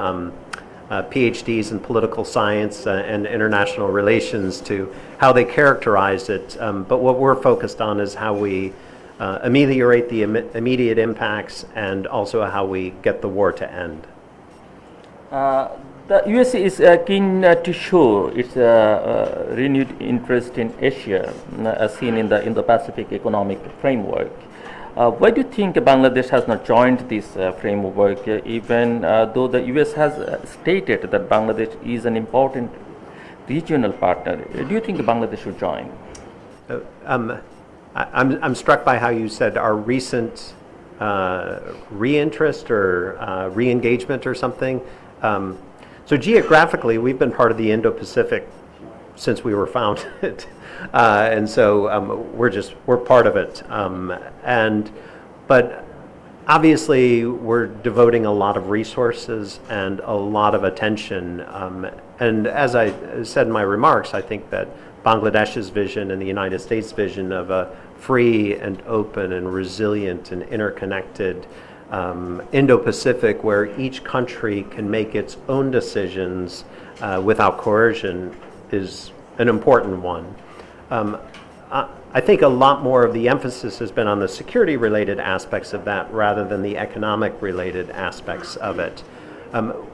PhDs in political science and international relations to how they characterize it. But what we're focused on is how we ameliorate the immediate impacts and also how we get the war to end. The US is keen to show its renewed interest in Asia, as seen in the Pacific Economic Framework. Why do you think Bangladesh has not joined this framework, even though the US has stated that Bangladesh is an important regional partner? Do you think Bangladesh should join? I'm struck by how you said our recent reinterest or re-engagement or something. So geographically, we've been part of the Indo-Pacific since we were founded. And so we're part of it. But obviously we're devoting a lot of resources and a lot of attention. And as I said in my remarks, I think that Bangladesh's vision and the United States' vision of a free and open and resilient and interconnected Indo-Pacific, where each country can make its own decisions without coercion, is an important one. I think a lot more of the emphasis has been on the security-related aspects of that rather than the economic-related aspects of it.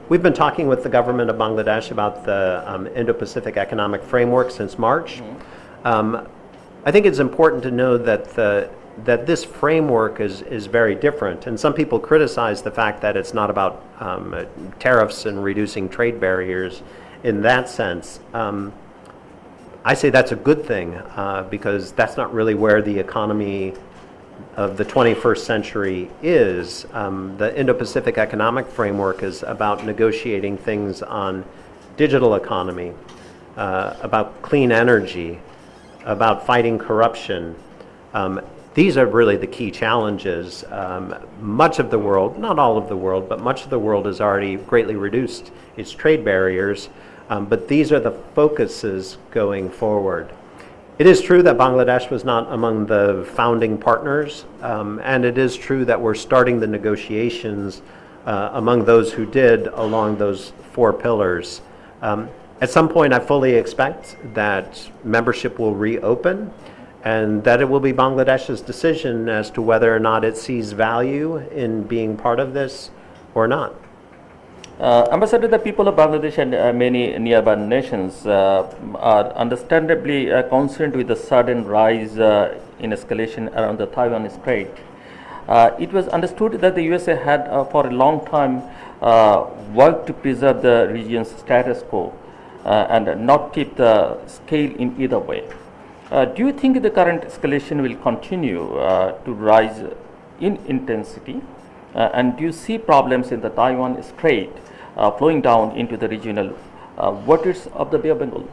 We've been talking with the government of Bangladesh about the Indo-Pacific Economic Framework since March. I think it's important to know that the that this framework is very different. And some people criticize the fact that it's not about tariffs and reducing trade barriers in that sense. I say that's a good thing because that's not really where the economy of the 21st century is. The Indo-Pacific Economic Framework is about negotiating things on digital economy, about clean energy, about fighting corruption. These are really the key challenges. Much of the world, not all of the world, but much of the world has already greatly reduced its trade barriers, but these are the focuses going forward. It is true that Bangladesh was not among the founding partners, and it is true that we're starting the negotiations among those who did along those four pillars. At some point, I fully expect that membership will reopen and that it will be Bangladesh's decision as to whether or not it sees value in being part of this or not. Ambassador, the people of Bangladesh and many nearby nations are understandably concerned with the sudden rise in escalation around the Taiwan Strait. It was understood that the USA had for a long time worked to preserve the region's status quo and not tip the scale in either way. Do you think the current escalation will continue to rise in intensity? And do you see problems in the Taiwan Strait flowing down into the regional waters of the Bay of Bengal?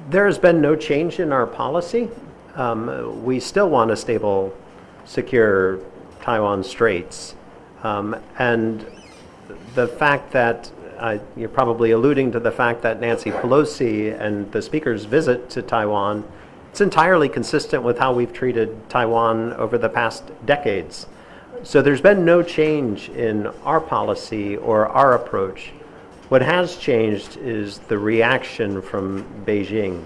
There has been no change in our policy. We still want a stable, secure Taiwan Straits. And the fact that you're probably alluding to the fact that Nancy Pelosi and the Speaker's visit to Taiwan, it's entirely consistent with how we've treated Taiwan over the past decades. So there's been no change in our policy or our approach. What has changed is the reaction from Beijing.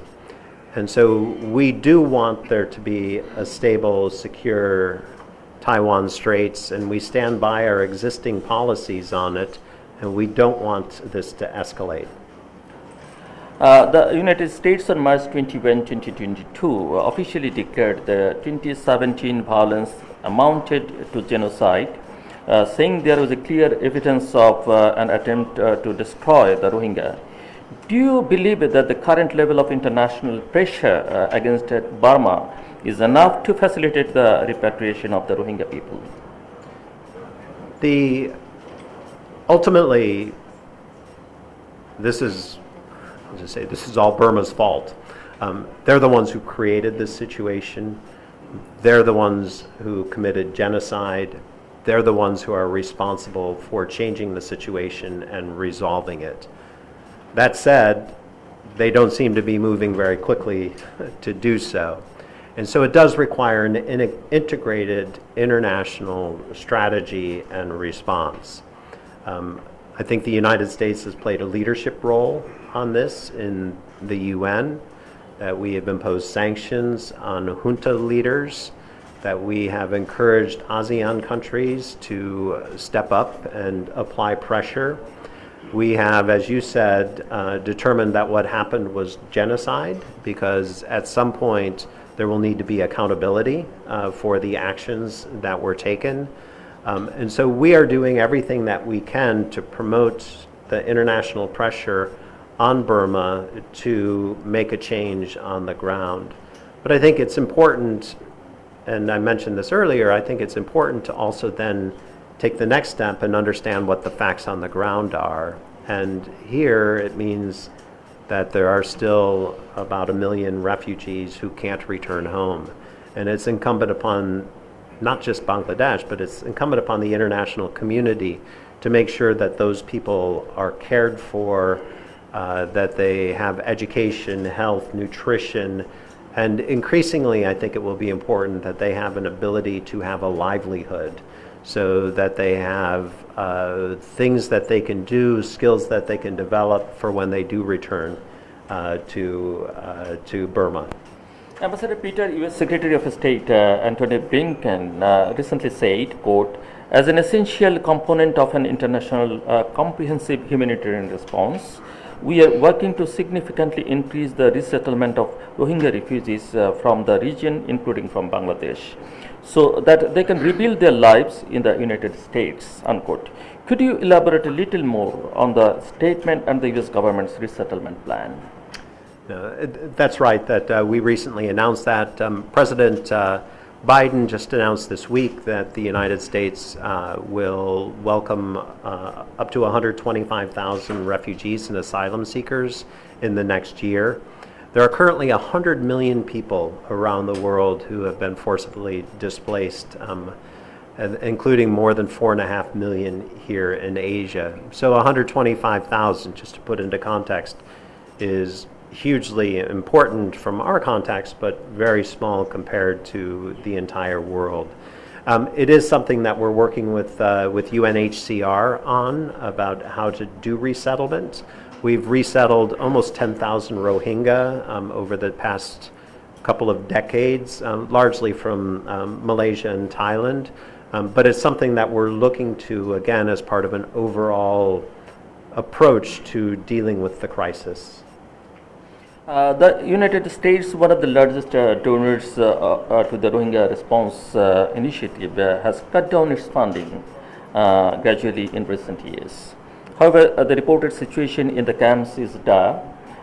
And so we do want there to be a stable, secure Taiwan Straits, and we stand by our existing policies on it, and we don't want this to escalate. The United States on March 21, 2022 officially declared the 2017 violence amounted to genocide, saying there was a clear evidence of an attempt to destroy the Rohingya. Do you believe that the current level of international pressure against Burma is enough to facilitate the repatriation of the Rohingya people? Ultimately, this is all Burma's fault. They're the ones who created this situation. They're the ones who committed genocide. They're the ones who are responsible for changing the situation and resolving it. That said, they don't seem to be moving very quickly to do so. And so it does require an integrated international strategy and response. I think the United States has played a leadership role on this in the UN, that we have imposed sanctions on junta leaders, that we have encouraged ASEAN countries to step up and apply pressure. We have, as you said, determined that what happened was genocide, because at some point there will need to be accountability for the actions that were taken. And so we are doing everything that we can to promote the international pressure on Burma to make a change on the ground. But I think it's important, and I mentioned this earlier, I think it's important to also then take the next step and understand what the facts on the ground are. And here it means that there are still about 1 million refugees who can't return home. And it's incumbent upon not just Bangladesh, but it's incumbent upon the international community to make sure that those people are cared for, that they have education, health, nutrition, and increasingly I think it will be important that they have an ability to have a livelihood, so that they have things that they can do, skills that they can develop for when they do return to Burma. Ambassador Peter, U.S. Secretary of State Antony Blinken recently said, quote, as an essential component of an international comprehensive humanitarian response, we are working to significantly increase the resettlement of Rohingya refugees from the region, including from Bangladesh, so that they can rebuild their lives in the United States, unquote. Could you elaborate a little more on the statement and the US government's resettlement plan? That's right, that we recently announced that. President Biden just announced this week that the United States will welcome up to 125,000 refugees and asylum seekers in the next year. There are currently 100 million people around the world who have been forcibly displaced, including more than 4.5 million here in Asia. So 125,000, just to put into context, is hugely important from our context, but very small compared to the entire world. It is something that we're working with UNHCR on, about how to do resettlement. We've resettled almost 10,000 Rohingya over the past couple of decades, largely from Malaysia and Thailand. But it's something that we're looking to, again, as part of an overall approach to dealing with the crisis. The United States, one of the largest donors to the Rohingya Response Initiative, has cut down its funding gradually in recent years. However, the reported situation in the camps is dire.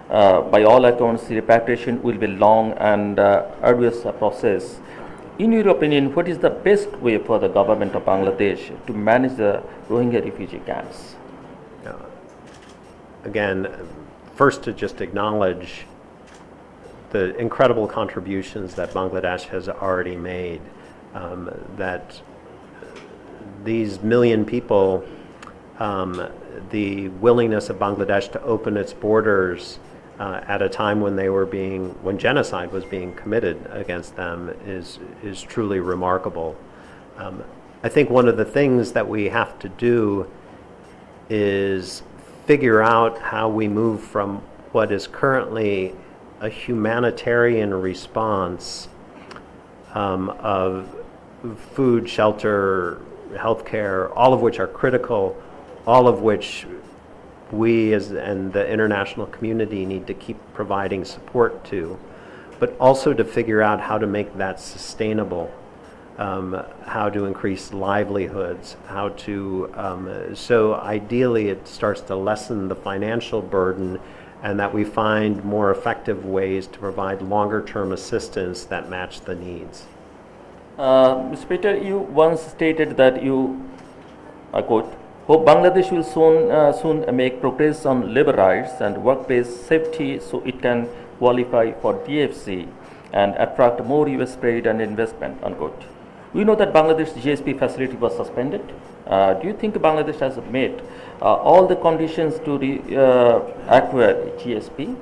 By all accounts, the repatriation will be long and arduous process. In your opinion, what is the best way for the government of Bangladesh to manage the Rohingya refugee camps? Again, first to just acknowledge the incredible contributions that Bangladesh has already made, that these million people, the willingness of Bangladesh to open its borders at a time when when genocide was being committed against them is truly remarkable. I think one of the things that we have to do is figure out how we move from what is currently a humanitarian response of food, shelter, healthcare, all of which are critical, all of which we and the international community need to keep providing support to, but also to figure out how to make that sustainable, how to increase livelihoods, how to, so ideally it starts to lessen the financial burden, and that we find more effective ways to provide longer-term assistance that match the needs. Mr. Peter, you once stated that you, I quote, hope Bangladesh will soon make progress on labor rights and workplace safety so it can qualify for DFC and attract more US trade and investment, unquote. We know that Bangladesh GSP facility was suspended. Do you think Bangladesh has met all the conditions to acquire GSP?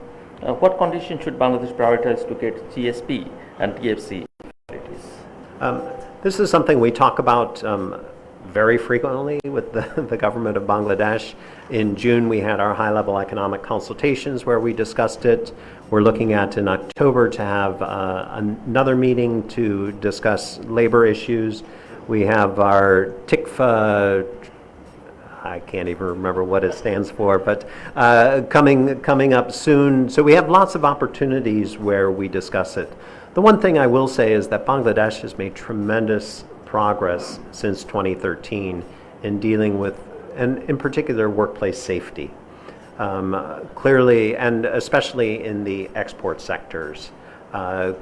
What conditions should Bangladesh prioritize to get GSP and DFC facilities? This is something we talk about very frequently with the government of Bangladesh. In June, we had our high-level economic consultations where we discussed it. We're looking at in October to have another meeting to discuss labor issues. We have our TICFA, I can't even remember what it stands for, but coming up soon. So we have lots of opportunities where we discuss it. The one thing I will say is that Bangladesh has made tremendous progress since 2013 in dealing with, and in particular, workplace safety. Clearly, and especially in the export sectors,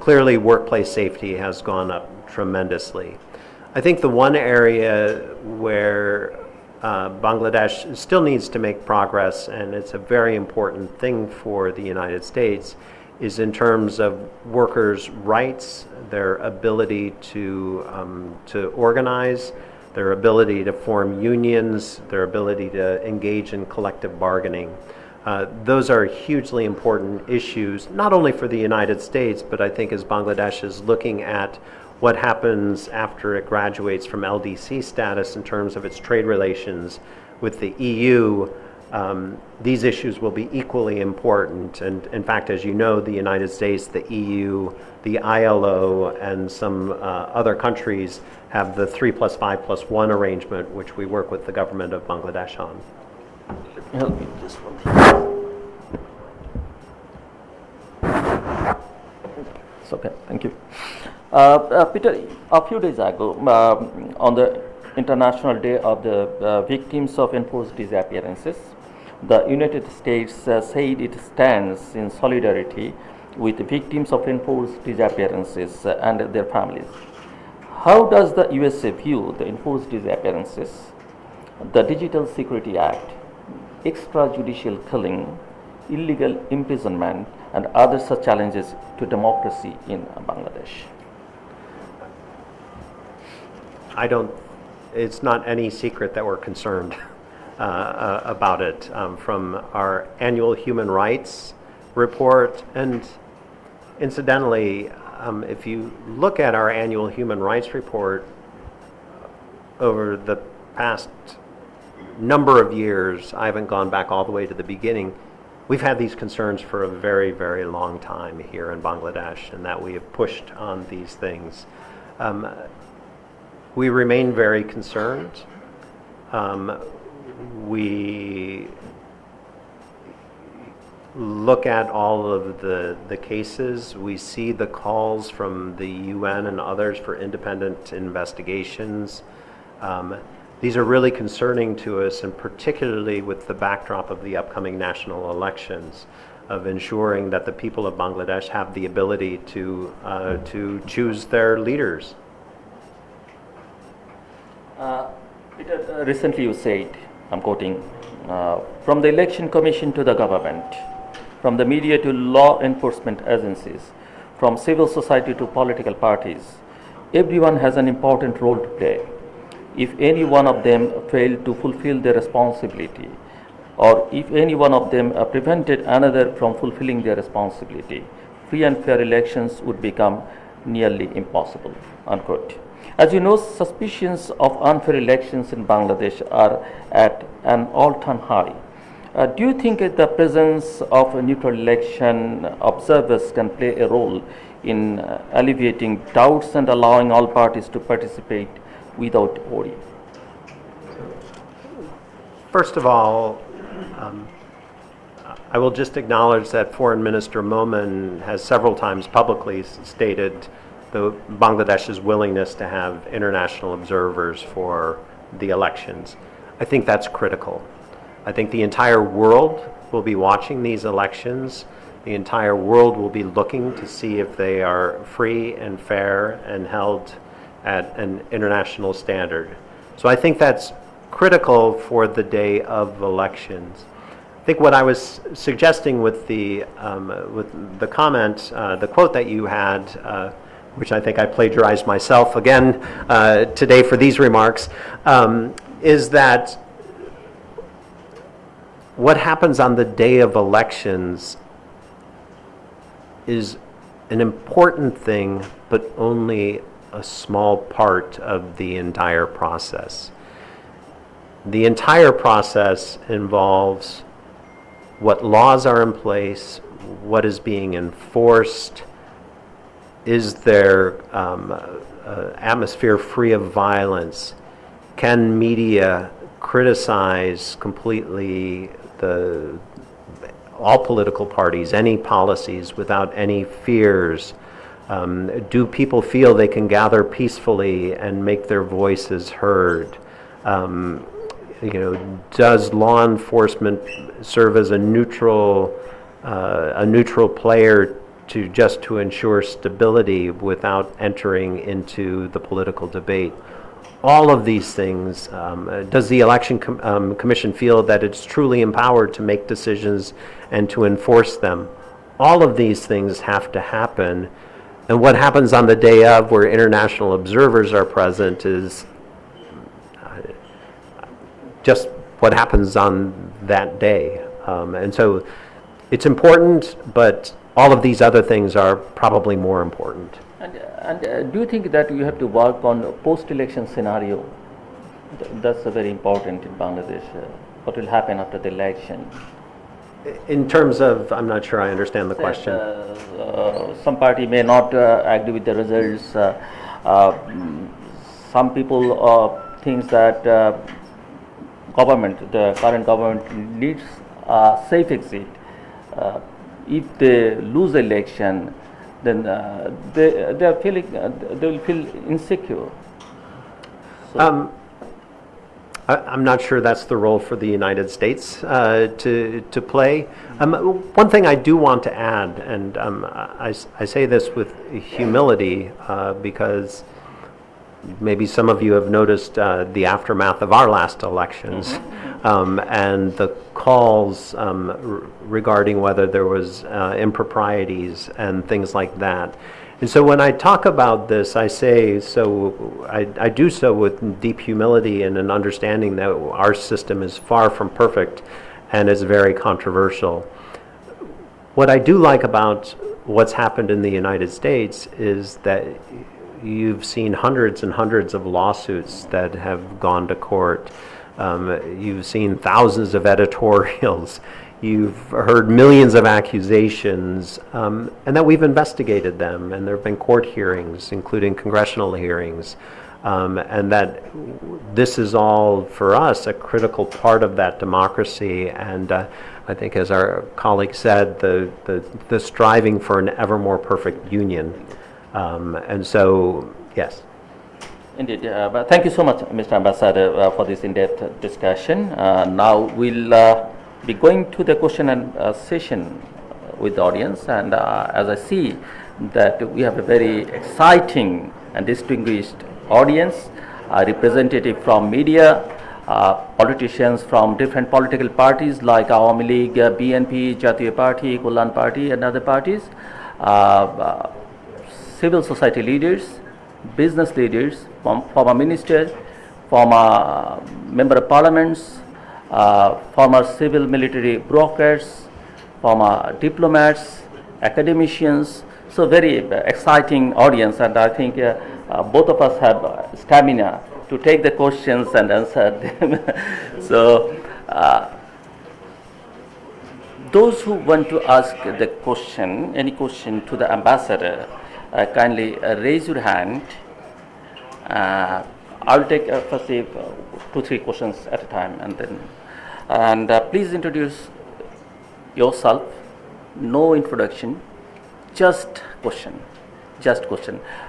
clearly workplace safety has gone up tremendously. I think the one area where Bangladesh still needs to make progress, and it's a very important thing for the United States, is in terms of workers' rights, their ability to organize, their ability to form unions, their ability to engage in collective bargaining. Those are hugely important issues, not only for the United States, but I think as Bangladesh is looking at what happens after it graduates from LDC status in terms of its trade relations with the EU, these issues will be equally important. And in fact, as you know, the United States, the EU, the ILO, and some other countries have the 3+5+1 arrangement, which we work with the government of Bangladesh on. Help me with this one. It's okay, thank you. Peter, a few days ago, on the International Day of the Victims of Enforced Disappearances, the United States said it stands in solidarity with victims of enforced disappearances and their families. How does the USA view the enforced disappearances, the Digital Security Act, extrajudicial killing, illegal imprisonment, and other such challenges to democracy in Bangladesh? It's not any secret that we're concerned about it. From our annual human rights report, and incidentally, if you look at our annual human rights report over the past number of years, I haven't gone back all the way to the beginning, we've had these concerns for a very, very long time here in Bangladesh, and that we have pushed on these things. We remain very concerned. We look at all of the cases. We see the calls from the UN and others for independent investigations. These are really concerning to us, and particularly with the backdrop of the upcoming national elections, of ensuring that the people of Bangladesh have the ability to choose their leaders. Peter, recently you said, I'm quoting, from the Election Commission to the government, from the media to law enforcement agencies, from civil society to political parties, everyone has an important role to play. If any one of them failed to fulfill their responsibility, or if any one of them prevented another from fulfilling their responsibility, free and fair elections would become nearly impossible, unquote. As you know, suspicions of unfair elections in Bangladesh are at an all-time high. Do you think that the presence of neutral election observers can play a role in alleviating doubts and allowing all parties to participate without worry? First of all, I will just acknowledge that Foreign Minister Momen has several times publicly stated Bangladesh's willingness to have international observers for the elections. I think that's critical. I think the entire world will be watching these elections. The entire world will be looking to see if they are free and fair and held at an international standard. So I think that's critical for the day of elections. I think what I was suggesting with the comment, the quote that you had, which I think I plagiarized myself again today for these remarks, is that what happens on the day of elections is an important thing, but only a small part of the entire process. The entire process involves what laws are in place, what is being enforced, is there atmosphere free of violence, can media criticize completely all political parties, any policies without any fears? Do people feel they can gather peacefully and make their voices heard? Does law enforcement serve as a neutral player to ensure stability without entering into the political debate? All of these things. Does the Election Commission feel that it's truly empowered to make decisions and to enforce them? All of these things have to happen. And what happens on the day of, where international observers are present, is just what happens on that day. And so it's important, but all of these other things are probably more important. And do you think that you have to work on a post-election scenario? That's very important in Bangladesh. What will happen after the election? In terms of, I'm not sure I understand the question. Some party may not agree with the results. Some people think that the current government needs a safe exit. If they lose election, then they are feeling they will feel insecure. So, I'm not sure that's the role for the United States to play. One thing I do want to add, and I say this with humility because maybe some of you have noticed the aftermath of our last elections and the calls regarding whether there was improprieties and things like that. And so when I talk about this, I say so. I do so with deep humility and an understanding that our system is far from perfect and is very controversial. What I do like about what's happened in the United States is that you've seen hundreds and hundreds of lawsuits that have gone to court. You've seen thousands of editorials. You've heard millions of accusations, and that we've investigated them, and there have been court hearings, including congressional hearings, and that this is all, for us, a critical part of that democracy. And I think, as our colleague said, the striving for an ever more perfect union. And so, yes. Indeed. But thank you so much, Mr. Ambassador, for this in-depth discussion. Now we'll be going to the question and session with the audience, and as I see that we have a very exciting and distinguished audience, representative from media, politicians from different political parties like Awami League, BNP, Jatiya Party, Kullan Party and other parties, civil society leaders, business leaders, former ministers, former member of parliaments, former civil military brokers, former diplomats, academicians. So very exciting audience, and I think both of us have stamina to take the questions and answer them. So those who want to ask the question, any question to the ambassador, kindly raise your hand. I will take firstly 2-3 questions at a time, and please introduce yourself. No introduction, just question.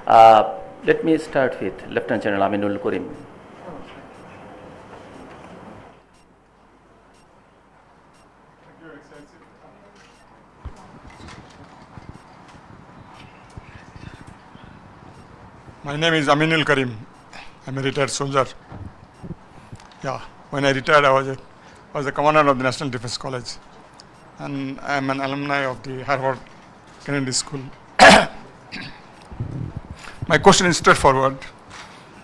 Let me start with Lieutenant General Aminul Karim. My name is Aminul Karim. I'm a retired soldier. Yeah, when I retired, I was a commander of the National Defense College, and I'm an alumni of the Harvard Kennedy School. My question is straightforward.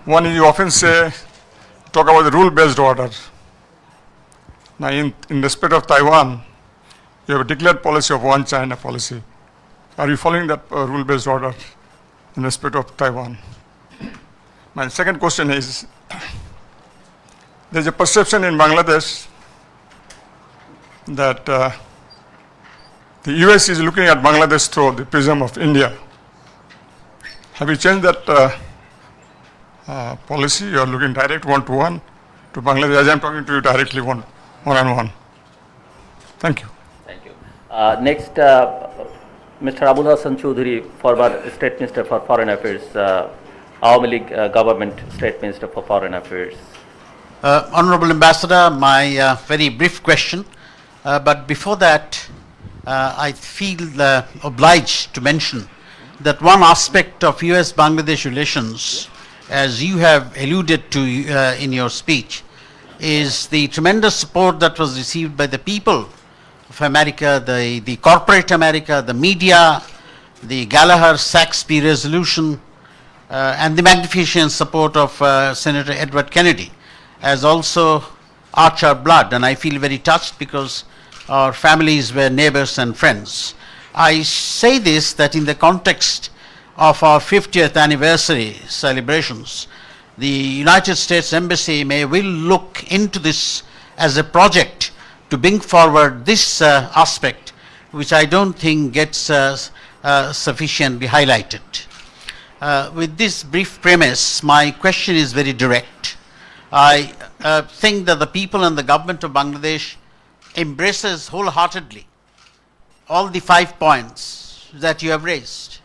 One is, you often talk about the rule-based order. Now, in respect of Taiwan, you have a declared policy of one China policy. Are you following that rule-based order in respect of Taiwan? My second question is, there's a perception in Bangladesh that the US is looking at Bangladesh through the prism of India. Have you changed that policy? You are looking direct one-to-one to Bangladesh, as I'm talking to you directly one-on-one. Thank you. Thank you. Next, Mr. Abul Hassan Choudhury, former State Minister for Foreign Affairs, Awami League government State Minister for Foreign Affairs. Honorable Ambassador, my very brief question, but before that, I feel obliged to mention that one aspect of US-Bangladesh relations, as you have alluded to in your speech, is the tremendous support that was received by the people of America, the corporate America, the media, the Gallagher-Saxby resolution, and the magnificent support of Senator Edward Kennedy, as also arch our blood, and I feel very touched because our families were neighbors and friends. I say this that in the context of our 50th anniversary celebrations, the United States Embassy will look into this as a project to bring forward this aspect, which I don't think gets sufficiently highlighted. With this brief premise, my question is very direct. I think that the people and the government of Bangladesh embraces wholeheartedly all the 5 points that you have raised.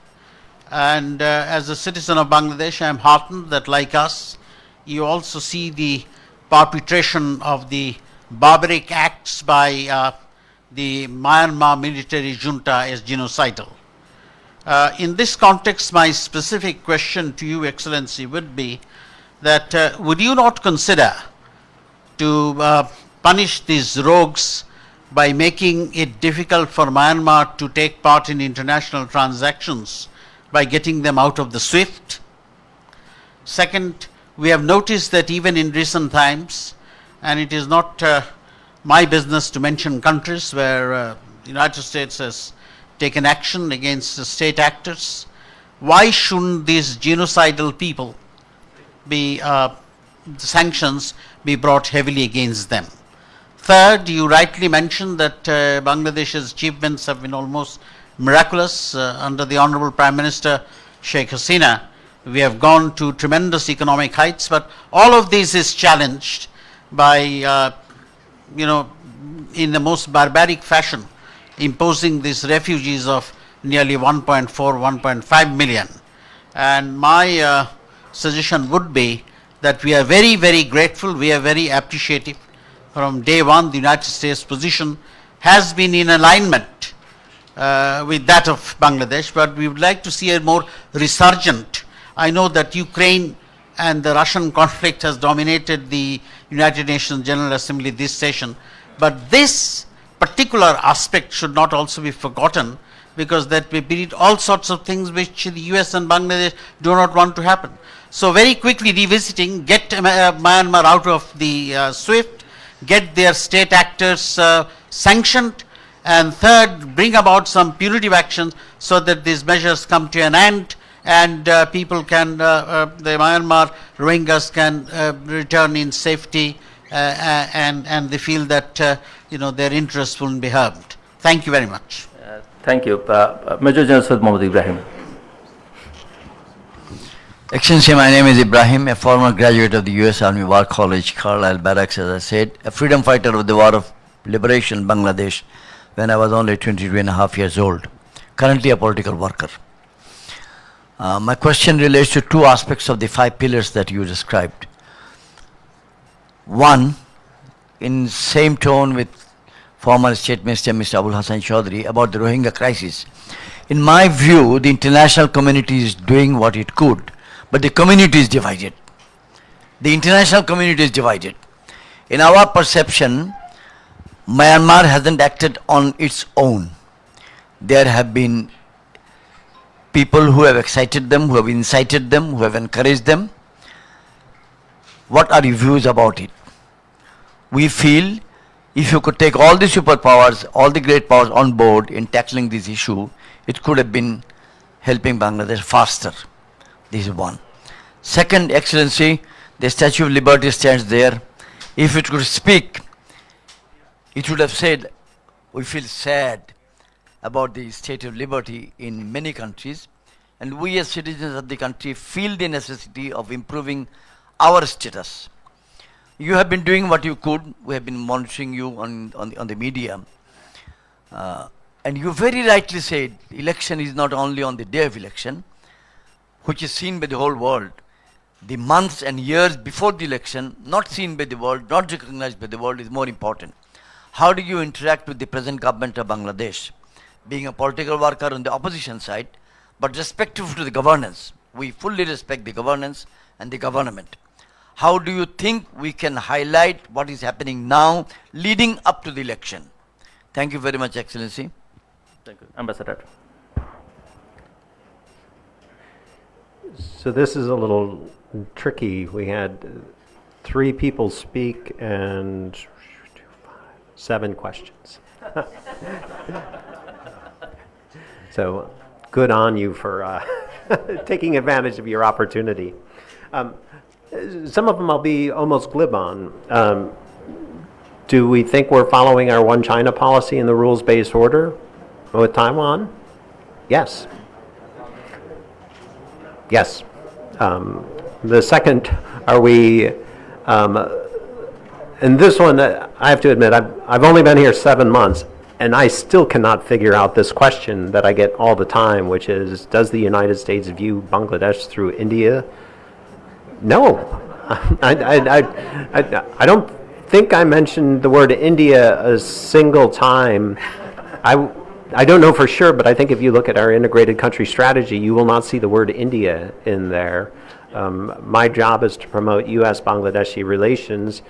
And as a citizen of Bangladesh, I am heartened that, like us, you also see the perpetration of the barbaric acts by the Myanmar military junta as genocidal. In this context, my specific question to you, Excellency, would be that would you not consider to punish these rogues by making it difficult for Myanmar to take part in international transactions by getting them out of the SWIFT? Second, we have noticed that even in recent times, and it is not my business to mention countries where the United States has taken action against the state actors, why shouldn't these genocidal people be sanctions be brought heavily against them? Third, you rightly mentioned that Bangladesh's achievements have been almost miraculous. Under the Honorable Prime Minister Sheikh Hasina, we have gone to tremendous economic heights, but all of this is challenged by, in the most barbaric fashion, imposing these refugees of nearly 1.4, 1.5 million. And my suggestion would be that we are very, very grateful, we are very appreciative. From day one, the United States position has been in alignment with that of Bangladesh, but we would like to see a more resurgent. I know that Ukraine and the Russian conflict has dominated the United Nations General Assembly this session, but this particular aspect should not also be forgotten, because that may breed all sorts of things which the US and Bangladesh do not want to happen. So very quickly revisiting, get Myanmar out of the SWIFT, get their state actors sanctioned, and third, bring about some punitive actions so that these measures come to an end and people can, the Myanmar Rohingyas can return in safety and they feel that their interests won't be harmed. Thank you very much. Thank you. Major General Said Mohammad Ibrahim. Excellency, my name is Ibrahim, a former graduate of the U.S. Army War College, Carlisle Barracks, as I said, a freedom fighter of the War of Liberation, Bangladesh, when I was only 22.5 years old, currently a political worker. My question relates to two aspects of the 5 pillars that you described. One, in same tone with former State Minister Mr. Abul Hassan Chaudhry about the Rohingya crisis. In my view, the international community is doing what it could, but the community is divided. The international community is divided. In our perception, Myanmar hasn't acted on its own. There have been people who have excited them, who have incited them, who have encouraged them. What are your views about it? We feel if you could take all the superpowers, all the great powers on board in tackling this issue, it could have been helping Bangladesh faster. This is one. Second, Excellency, the Statue of Liberty stands there. If it could speak, it would have said, we feel sad about the state of liberty in many countries, and we as citizens of the country feel the necessity of improving our status. You have been doing what you could. We have been monitoring you on the media. And you very rightly said, election is not only on the day of election, which is seen by the whole world. The months and years before the election, not seen by the world, not recognized by the world, is more important. How do you interact with the present government of Bangladesh? Being a political worker on the opposition side, but respectful to the governance. We fully respect the governance and the government. How do you think we can highlight what is happening now leading up to the election? Thank you very much, Excellency. Thank you. Ambassador. So this is a little tricky. We had 3 people speak and 7 questions. So good on you for taking advantage of your opportunity. Some of them I'll be almost glib on. Do we think we're following our one China policy in the rules-based order with Taiwan? Yes. Yes. The second, are we, and this one, I have to admit, I've only been here 7 months. and I still cannot figure out this question that I get all the time, which is, does the United States view Bangladesh through India? No. I don't think I mentioned the word India a single time. I don't know for sure, but I think if you look at our integrated country strategy, you will not see the word India in there. My job is to promote U.S.-Bangladeshi relations.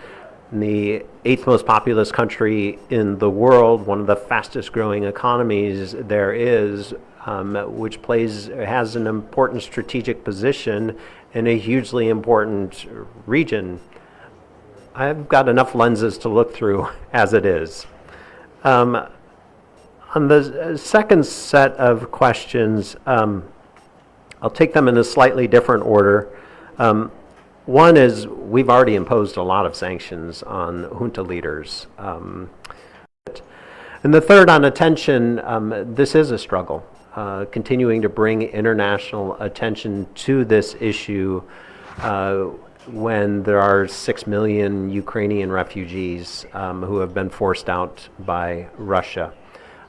In the 8th most populous country in the world, one of the fastest growing economies there is, which has an important strategic position in a hugely important region. I've got enough lenses to look through as it is. On the second set of questions, I'll take them in a slightly different order. One is we've already imposed a lot of sanctions on junta leaders. And the third on attention, this is a struggle. Continuing to bring international attention to this issue when there are 6 million Ukrainian refugees who have been forced out by Russia.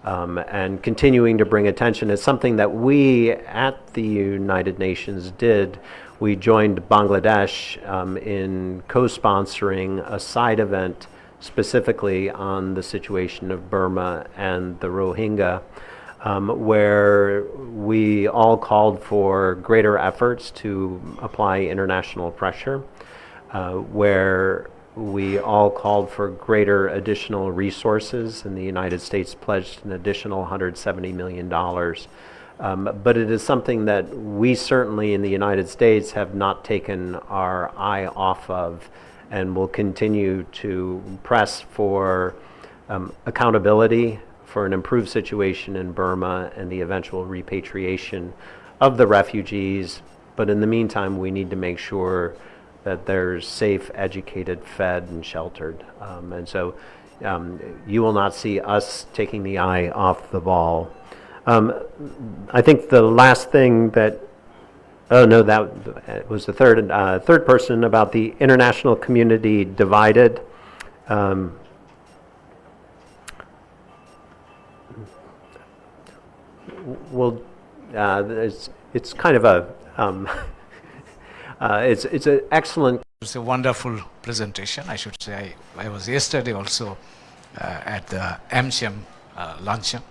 And continuing to bring attention is something that we at the United Nations did. We joined Bangladesh in co-sponsoring a side event specifically on the situation of Burma and the Rohingya, where we all called for greater efforts to apply international pressure, where we all called for greater additional resources, and the United States pledged an additional $170 million. But it is something that we certainly in the United States have not taken our eye off of, and will continue to press for accountability for an improved situation in Burma and the eventual repatriation of the refugees. But in the meantime, we need to make sure that they're safe, educated, fed, and sheltered. And so you will not see us taking the eye off the ball. I think the last thing that, oh no, that was the third person about the international community divided. Well, it's kind of a, it's an excellent. It's a wonderful presentation, I should say. I was yesterday also at the AmCham luncheon.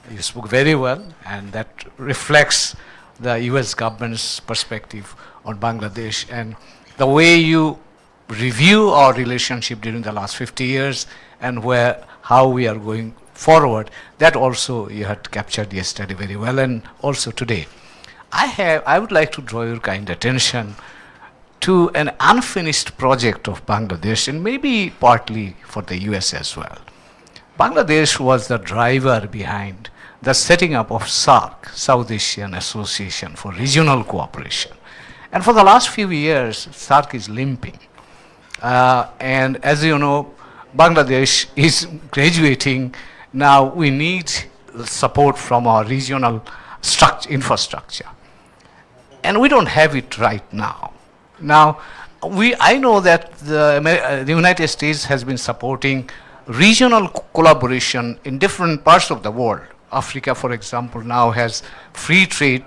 You spoke very well, and that reflects the US government's perspective on Bangladesh and the way you review our relationship during the last 50 years and how we are going forward. That also you had captured yesterday very well, and also today. I would like to draw your kind attention to an unfinished project of Bangladesh, and maybe partly for the US as well. Bangladesh was the driver behind the setting up of SAARC, South Asian Association for Regional Cooperation. And for the last few years, SAARC is limping. And as you know, Bangladesh is graduating. Now we need support from our regional infrastructure. And we don't have it right now. Now, I know that the United States has been supporting regional collaboration in different parts of the world. Africa, for example, now has free trade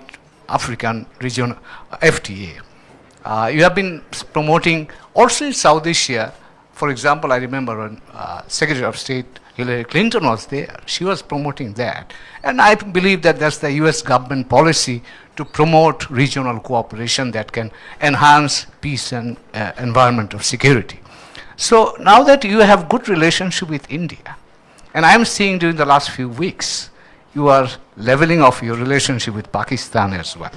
African region FTA. You have been promoting also in South Asia. For example, I remember when Secretary of State Hillary Clinton was there, she was promoting that. And I believe that that's the US government policy to promote regional cooperation that can enhance peace and environment of security. So now that you have good relationship with India, and I'm seeing during the last few weeks, you are leveling off your relationship with Pakistan as well.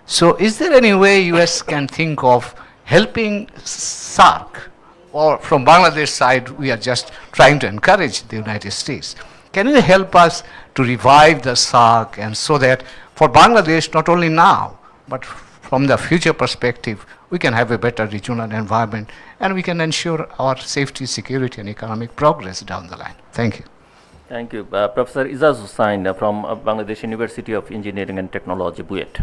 So is there any way US can think of helping SAARC, or from Bangladesh side, we are just trying to encourage the United States. Can you help us to revive the SAARC, and so that for Bangladesh, not only now, but from the future perspective, we can have a better regional environment and we can ensure our safety, security, and economic progress down the line. Thank you. Thank you. Professor Izaz Hussain from Bangladesh University of Engineering and Technology, BUET.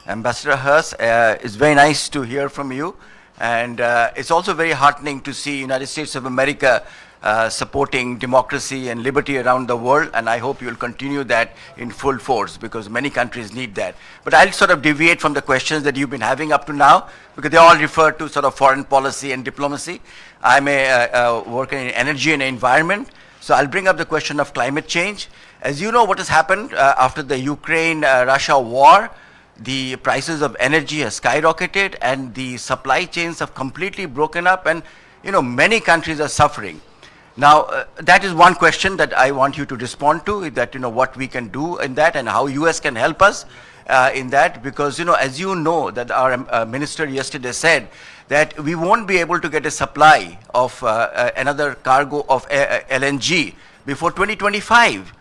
Ambassador Haas, it's very nice to hear from you, and it's also very heartening to see United States of America supporting democracy and liberty around the world, and I hope you'll continue that in full force because many countries need that. But I'll sort of deviate from the questions that you've been having up to now because they all refer to sort of foreign policy and diplomacy. I'm working in energy and environment, so I'll bring up the question of climate change. As you know, what has happened after the Ukraine-Russia war, the prices of energy have skyrocketed and the supply chains have completely broken up, and many countries are suffering. Now, that is one question that I want you to respond to, that what we can do in that and how US can help us in that, because as you know that our minister yesterday said that we won't be able to get a supply of another cargo of LNG before 2025.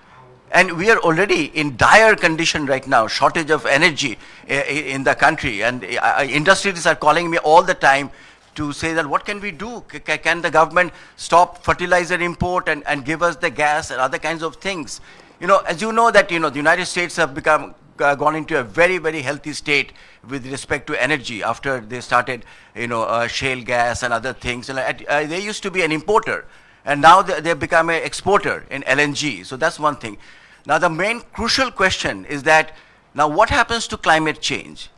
And we are already in dire condition right now, shortage of energy in the country. And industries are calling me all the time to say that what can we do? Can the government stop fertilizer import and give us the gas and other kinds of things? As you know that the United States have gone into a very, very healthy state with respect to energy after they started shale gas and other things. And they used to be an importer, and now they've become an exporter in LNG. So that's one thing. Now the main crucial question is that now what happens to climate change?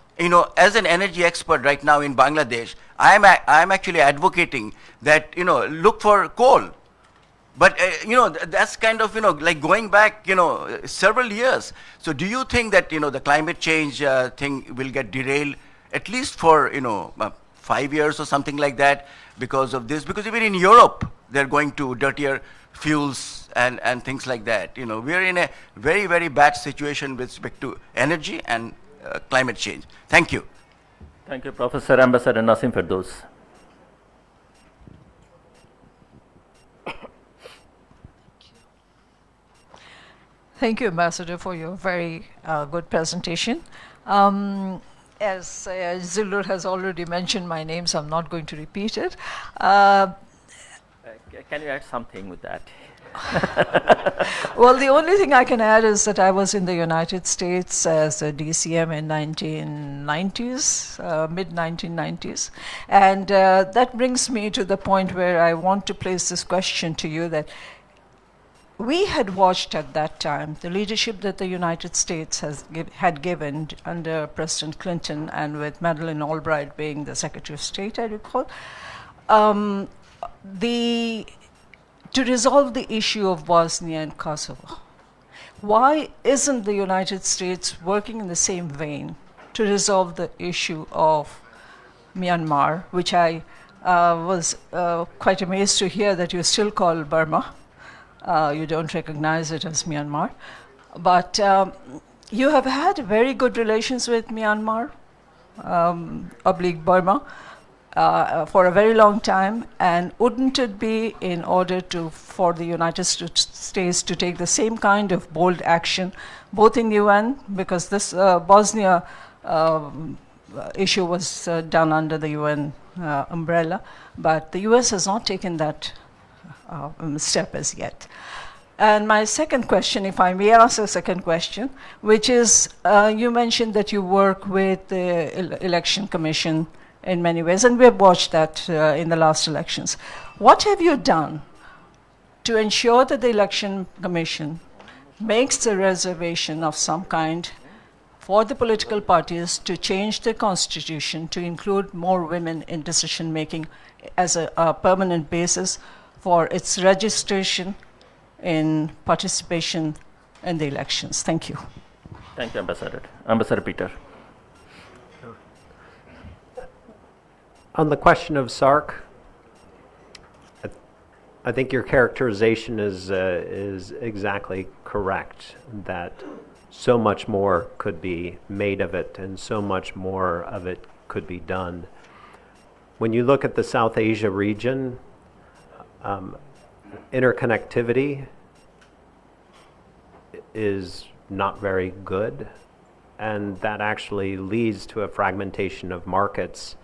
As an energy expert right now in Bangladesh, I'm actually advocating that look for coal. But that's kind of like going back several years. So do you think that the climate change thing will get derailed at least for 5 years or something like that because of this? Because even in Europe they're going to dirtier fuels and things like that. We are in a very, very bad situation with respect to energy and climate change. Thank you. Thank you, Professor. Ambassador Nasim Firdaus. Thank you, Ambassador, for your very good presentation. As Zillur has already mentioned my name, so I'm not going to repeat it. Can you add something with that? Well, the only thing I can add is that I was in the United States as a DCM in 1990s, mid-1990s. And that brings me to the point where I want to place this question to you, that we had watched at that time the leadership that the United States had given under President Clinton, and with Madeleine Albright being the Secretary of State, I recall, to resolve the issue of Bosnia and Kosovo. Why isn't the United States working in the same vein to resolve the issue of Myanmar, which I was quite amazed to hear that you still call Burma. You don't recognize it as Myanmar. But you have had very good relations with Myanmar, oblique Burma, for a very long time, and wouldn't it be in order for the United States to take the same kind of bold action, both in the UN, because this Bosnia issue was done under the UN umbrella, but the US has not taken that step as yet. And my second question, if I may ask a second question, which is, you mentioned that you work with the Election Commission in many ways, and we have watched that in the last elections. What have you done to ensure that the Election Commission makes a reservation of some kind for the political parties to change the constitution to include more women in decision-making as a permanent basis for its registration in participation in the elections? Thank you. Thank you, Ambassador. Ambassador Peter. On the question of SARC, I think your characterization is exactly correct, that so much more could be made of it and so much more of it could be done. When you look at the South Asia region, interconnectivity is not very good, and that actually leads to a fragmentation of markets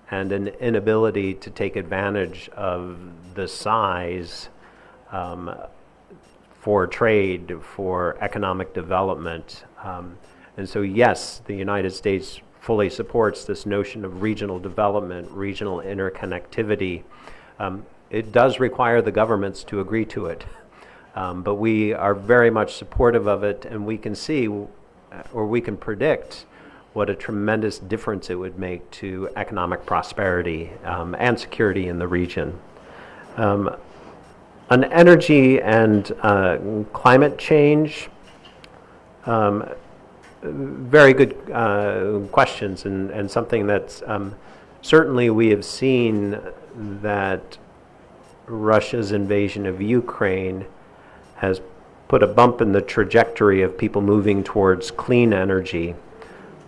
and an inability to take advantage of the size for trade, for economic development. And so yes, the United States fully supports this notion of regional development, regional interconnectivity. it does require the governments to agree to it. But we are very much supportive of it, and we can see, or we can predict, what a tremendous difference it would make to economic prosperity and security in the region. On energy and climate change, very good questions, and something that's certainly we have seen that Russia's invasion of Ukraine has put a bump in the trajectory of people moving towards clean energy,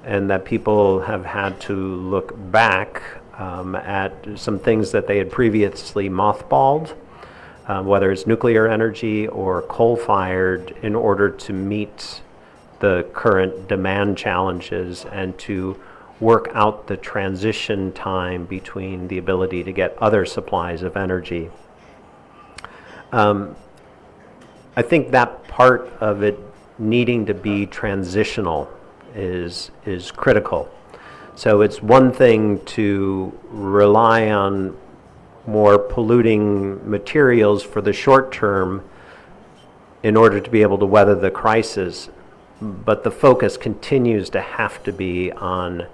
and that people have had to look back at some things that they had previously mothballed, whether it's nuclear energy or coal-fired, in order to meet the current demand challenges and to work out the transition time between the ability to get other supplies of energy. I think that part of it needing to be transitional is critical. So it's one thing to rely on more polluting materials for the short term in order to be able to weather the crisis, but the focus continues to have to be on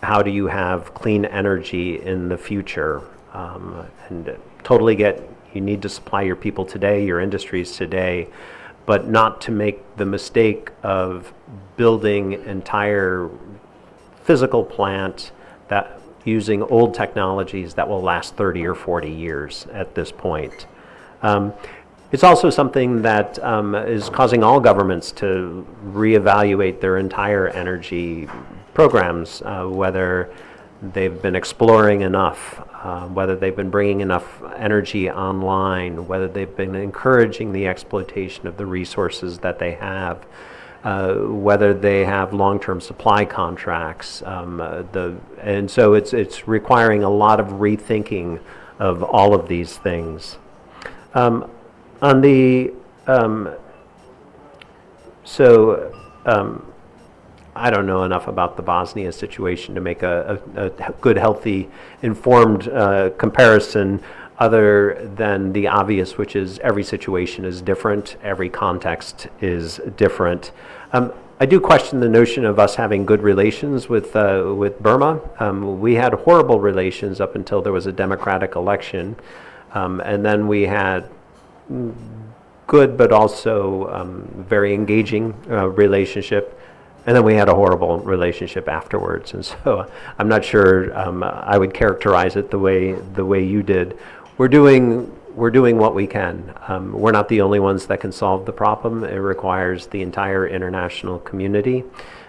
how do you have clean energy in the future. And totally get, you need to supply your people today, your industries today, but not to make the mistake of building entire physical plant that using old technologies that will last 30 or 40 years at this point. It's also something that is causing all governments to reevaluate their entire energy programs, whether they've been exploring enough, whether they've been bringing enough energy online, whether they've been encouraging the exploitation of the resources that they have, whether they have long-term supply contracts. And so it's requiring a lot of rethinking of all of these things. On the, I don't know enough about the Bosnia situation to make a good, healthy, informed comparison, other than the obvious, which is every situation is different, every context is different. I do question the notion of us having good relations with Burma. We had horrible relations up until there was a democratic election, and then we had good but also very engaging relationship, and then we had a horrible relationship afterwards. And so I'm not sure I would characterize it the way you did. We're doing what we can. We're not the only ones that can solve the problem. It requires the entire international community.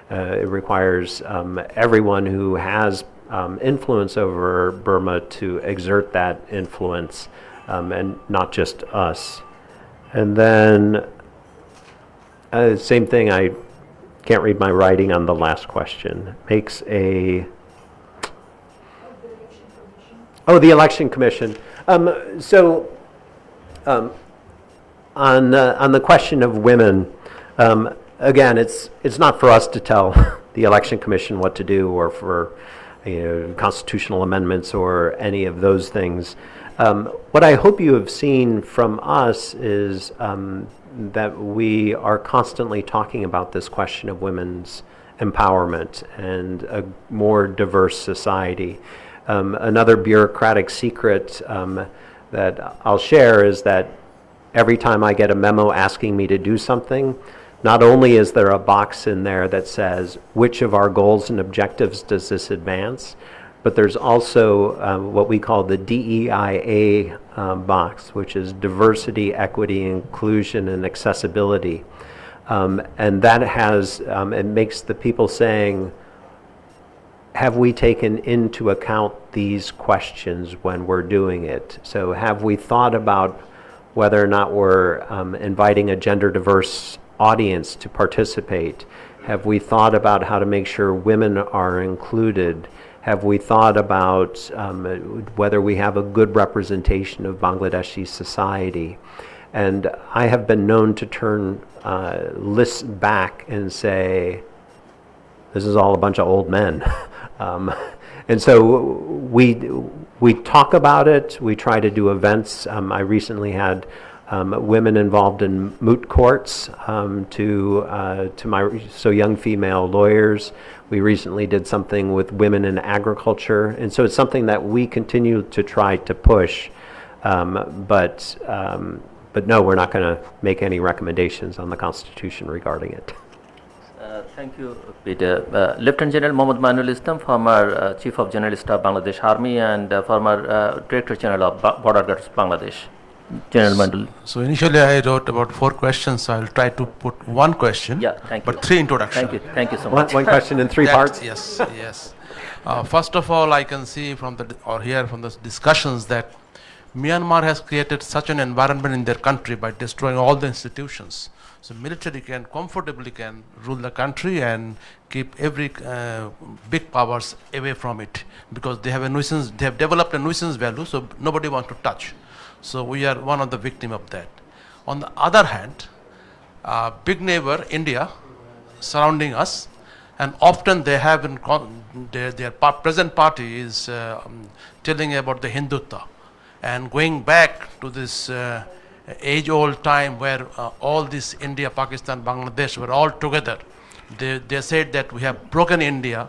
It requires everyone who has influence over Burma to exert that influence, and not just us. And then, same thing, I can't read my writing on the last question. Makes a... Oh, the Election Commission. On the question of women, again, it's not for us to tell the Election Commission what to do, or for constitutional amendments or any of those things. What I hope you have seen from us is that we are constantly talking about this question of women's empowerment and a more diverse society. Another bureaucratic secret that I'll share is that every time I get a memo asking me to do something, not only is there a box in there that says which of our goals and objectives does this advance, but there's also what we call the DEIA box, which is diversity, equity, inclusion, and accessibility. And that has, it makes the people saying, have we taken into account these questions when we're doing it? So have we thought about whether or not we're inviting a gender diverse audience to participate? Have we thought about how to make sure women are included? Have we thought about whether we have a good representation of Bangladeshi society? And I have been known to turn lists back and say, this is all a bunch of old men. And so we talk about it, we try to do events. I recently had women involved in moot courts so young female lawyers. We recently did something with women in agriculture, and so it's something that we continue to try to push. But no, we're not going to make any recommendations on the Constitution regarding it. Thank you, Peter. Lieutenant General Mohammad Mainul Islam, former Chief of General Staff, Bangladesh Army, and former Director General of Border Guards, Bangladesh. General Mainul. So initially I wrote about 4 questions, so I'll try to put one question, Yeah, thank you. but 3 introductions. Thank you so much. One question in 3 parts? Yes, yes. First of all, I can see from hear from the discussions that Myanmar has created such an environment in their country by destroying all the institutions. So military can comfortably rule the country and keep every big powers away from it, because they have developed a nuisance value, so nobody wants to touch. So we are one of the victims of that. On the other hand, big neighbor India surrounding us, and often they have their present party is telling about the Hindutva and going back to this age-old time where all this India, Pakistan, Bangladesh were all together. They said that we have broken India,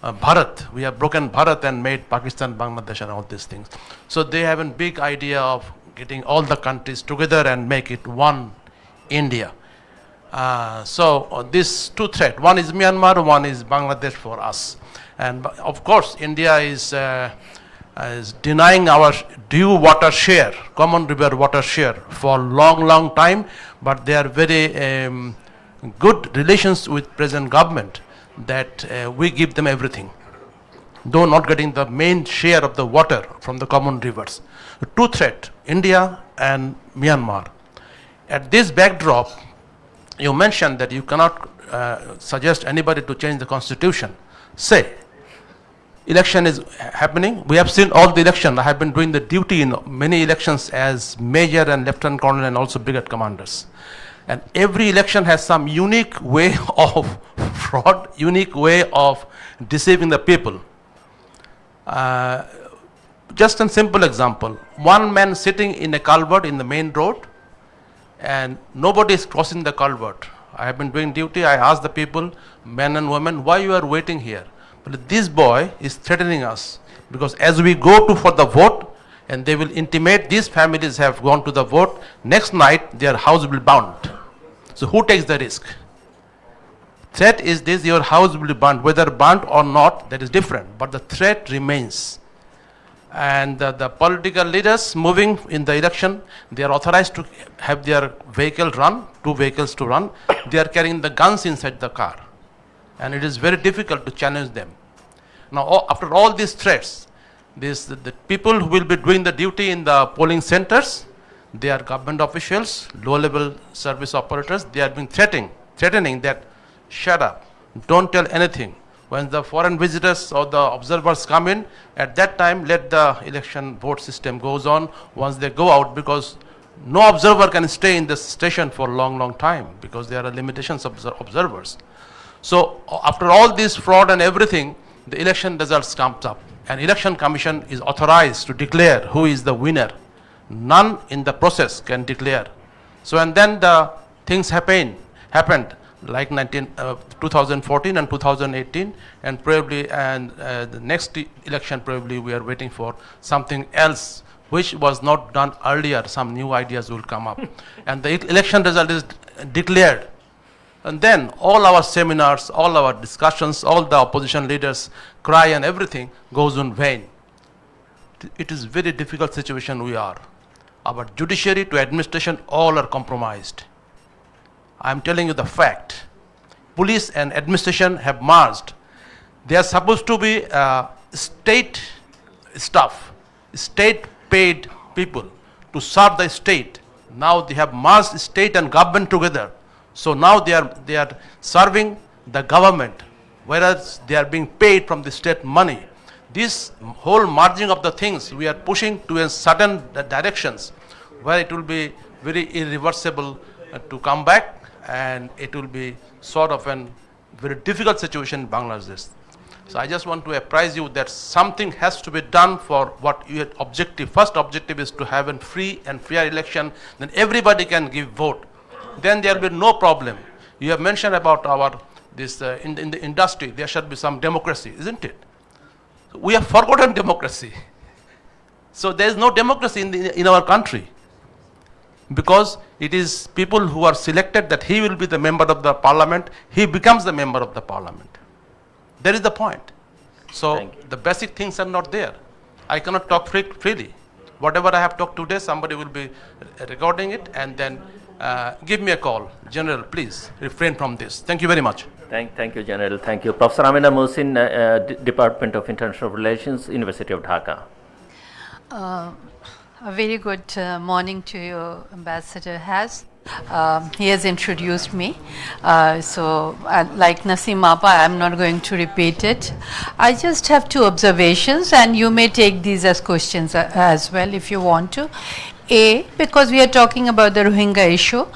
Bharat, we have broken Bharat and made Pakistan, Bangladesh and all these things. So they have a big idea of getting all the countries together and make it one India. So these 2 threats, one is Myanmar, one is Bangladesh for us. And of course, India is denying our due water share, common river water share for long time, but they are very good relations with present government that we give them everything, though not getting the main share of the water from the common rivers. 2 threats, India and Myanmar. At this backdrop, you mentioned that you cannot suggest anybody to change the constitution. Say, election is happening. We have seen all the election. I have been doing the duty in many elections as major and lieutenant colonel and also brigade commanders. And every election has some unique way of fraud, unique way of deceiving the people. Just a simple example. One man sitting in a culvert in the main road and nobody is crossing the culvert. I have been doing duty. I asked the people, men and women, why you are waiting here? But this boy is threatening us, because as we go for the vote, and they will intimate these families have gone to the vote, next night their house will be burned. So who takes the risk? Threat is this, your house will be burned. Whether burnt or not, that is different, but the threat remains. And the political leaders moving in the election, they are authorized to have their vehicle run, 2 vehicles to run. They are carrying the guns inside the car. And it is very difficult to challenge them. Now, after all these threats, the people who will be doing the duty in the polling centers, they are government officials, low-level service operators. They are being threatening that, shut up, don't tell anything. When the foreign visitors or the observers come in, at that time, let the election vote system goes on once they go out, because no observer can stay in the station for a long time, because there are limitations of observers. So after all this fraud and everything, the election results comes up, and election commission is authorized to declare who is the winner. None in the process can declare. So and then the things happened like 2014 and 2018, and probably the next election probably we are waiting for something else which was not done earlier. Some new ideas will come up, and the election result is declared. And then all our seminars, all our discussions, all the opposition leaders cry and everything goes in vain. It is very difficult situation we are. Our judiciary to administration all are compromised. I am telling you the fact. Police and administration have merged. They are supposed to be state staff, state paid people to serve the state. Now they have merged state and government together. So now they are serving the government, whereas they are being paid from the state money. This whole merging of the things we are pushing to a certain directions where it will be very irreversible to come back, and it will be sort of a very difficult situation in Bangladesh. So I just want to apprise you that something has to be done for what your objective. First objective is to have a free and fair election. Then everybody can give vote. Then there will be no problem. You have mentioned about our in the industry there should be some democracy, isn't it? We have forgotten democracy. So there is no democracy in our country, because it is people who are selected that he will be the member of the parliament, he becomes the member of the parliament. That is the point. So the basic things are not there. I cannot talk freely. Whatever I have talked today, somebody will be recording it, and then give me a call. General, please refrain from this. Thank you very much. Thank you, General. Thank you. Professor Amina Mohsin, Department of International Relations, University of Dhaka. A very good morning to you, Ambassador Haas. He has introduced me. Like Naseem Appa, I'm not going to repeat it. I just have two observations, and you may take these as questions as well if you want to. A, because we are talking about the Rohingya issue.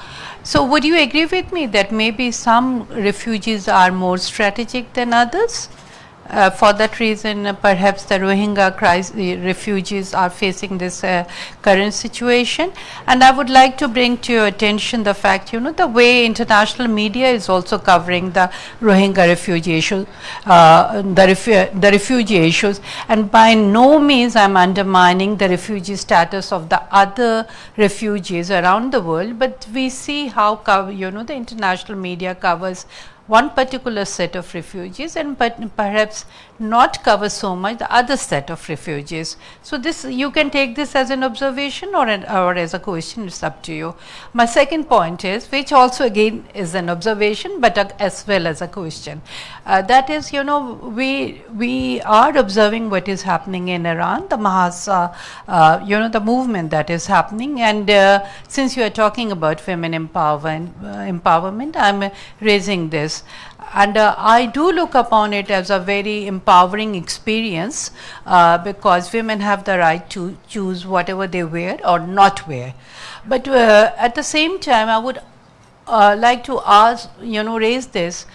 So would you agree with me that maybe some refugees are more strategic than others? For that reason, perhaps the Rohingya refugees are facing this current situation. And I would like to bring to your attention the fact, the way international media is also covering the Rohingya refugee issue, the refugee issues. And by no means I'm undermining the refugee status of the other refugees around the world, but we see how, the international media covers one particular set of refugees and perhaps not cover so much the other set of refugees. So this, you can take this as an observation or as a question, it's up to you. My second point is, which also again is an observation but as well as a question. That is, we are observing what is happening in Iran, the Haas, the movement that is happening, and since you are talking about women empowerment, I'm raising this. And I do look upon it as a very empowering experience because women have the right to choose whatever they wear or not wear. But at the same time, I would like to ask, raise this,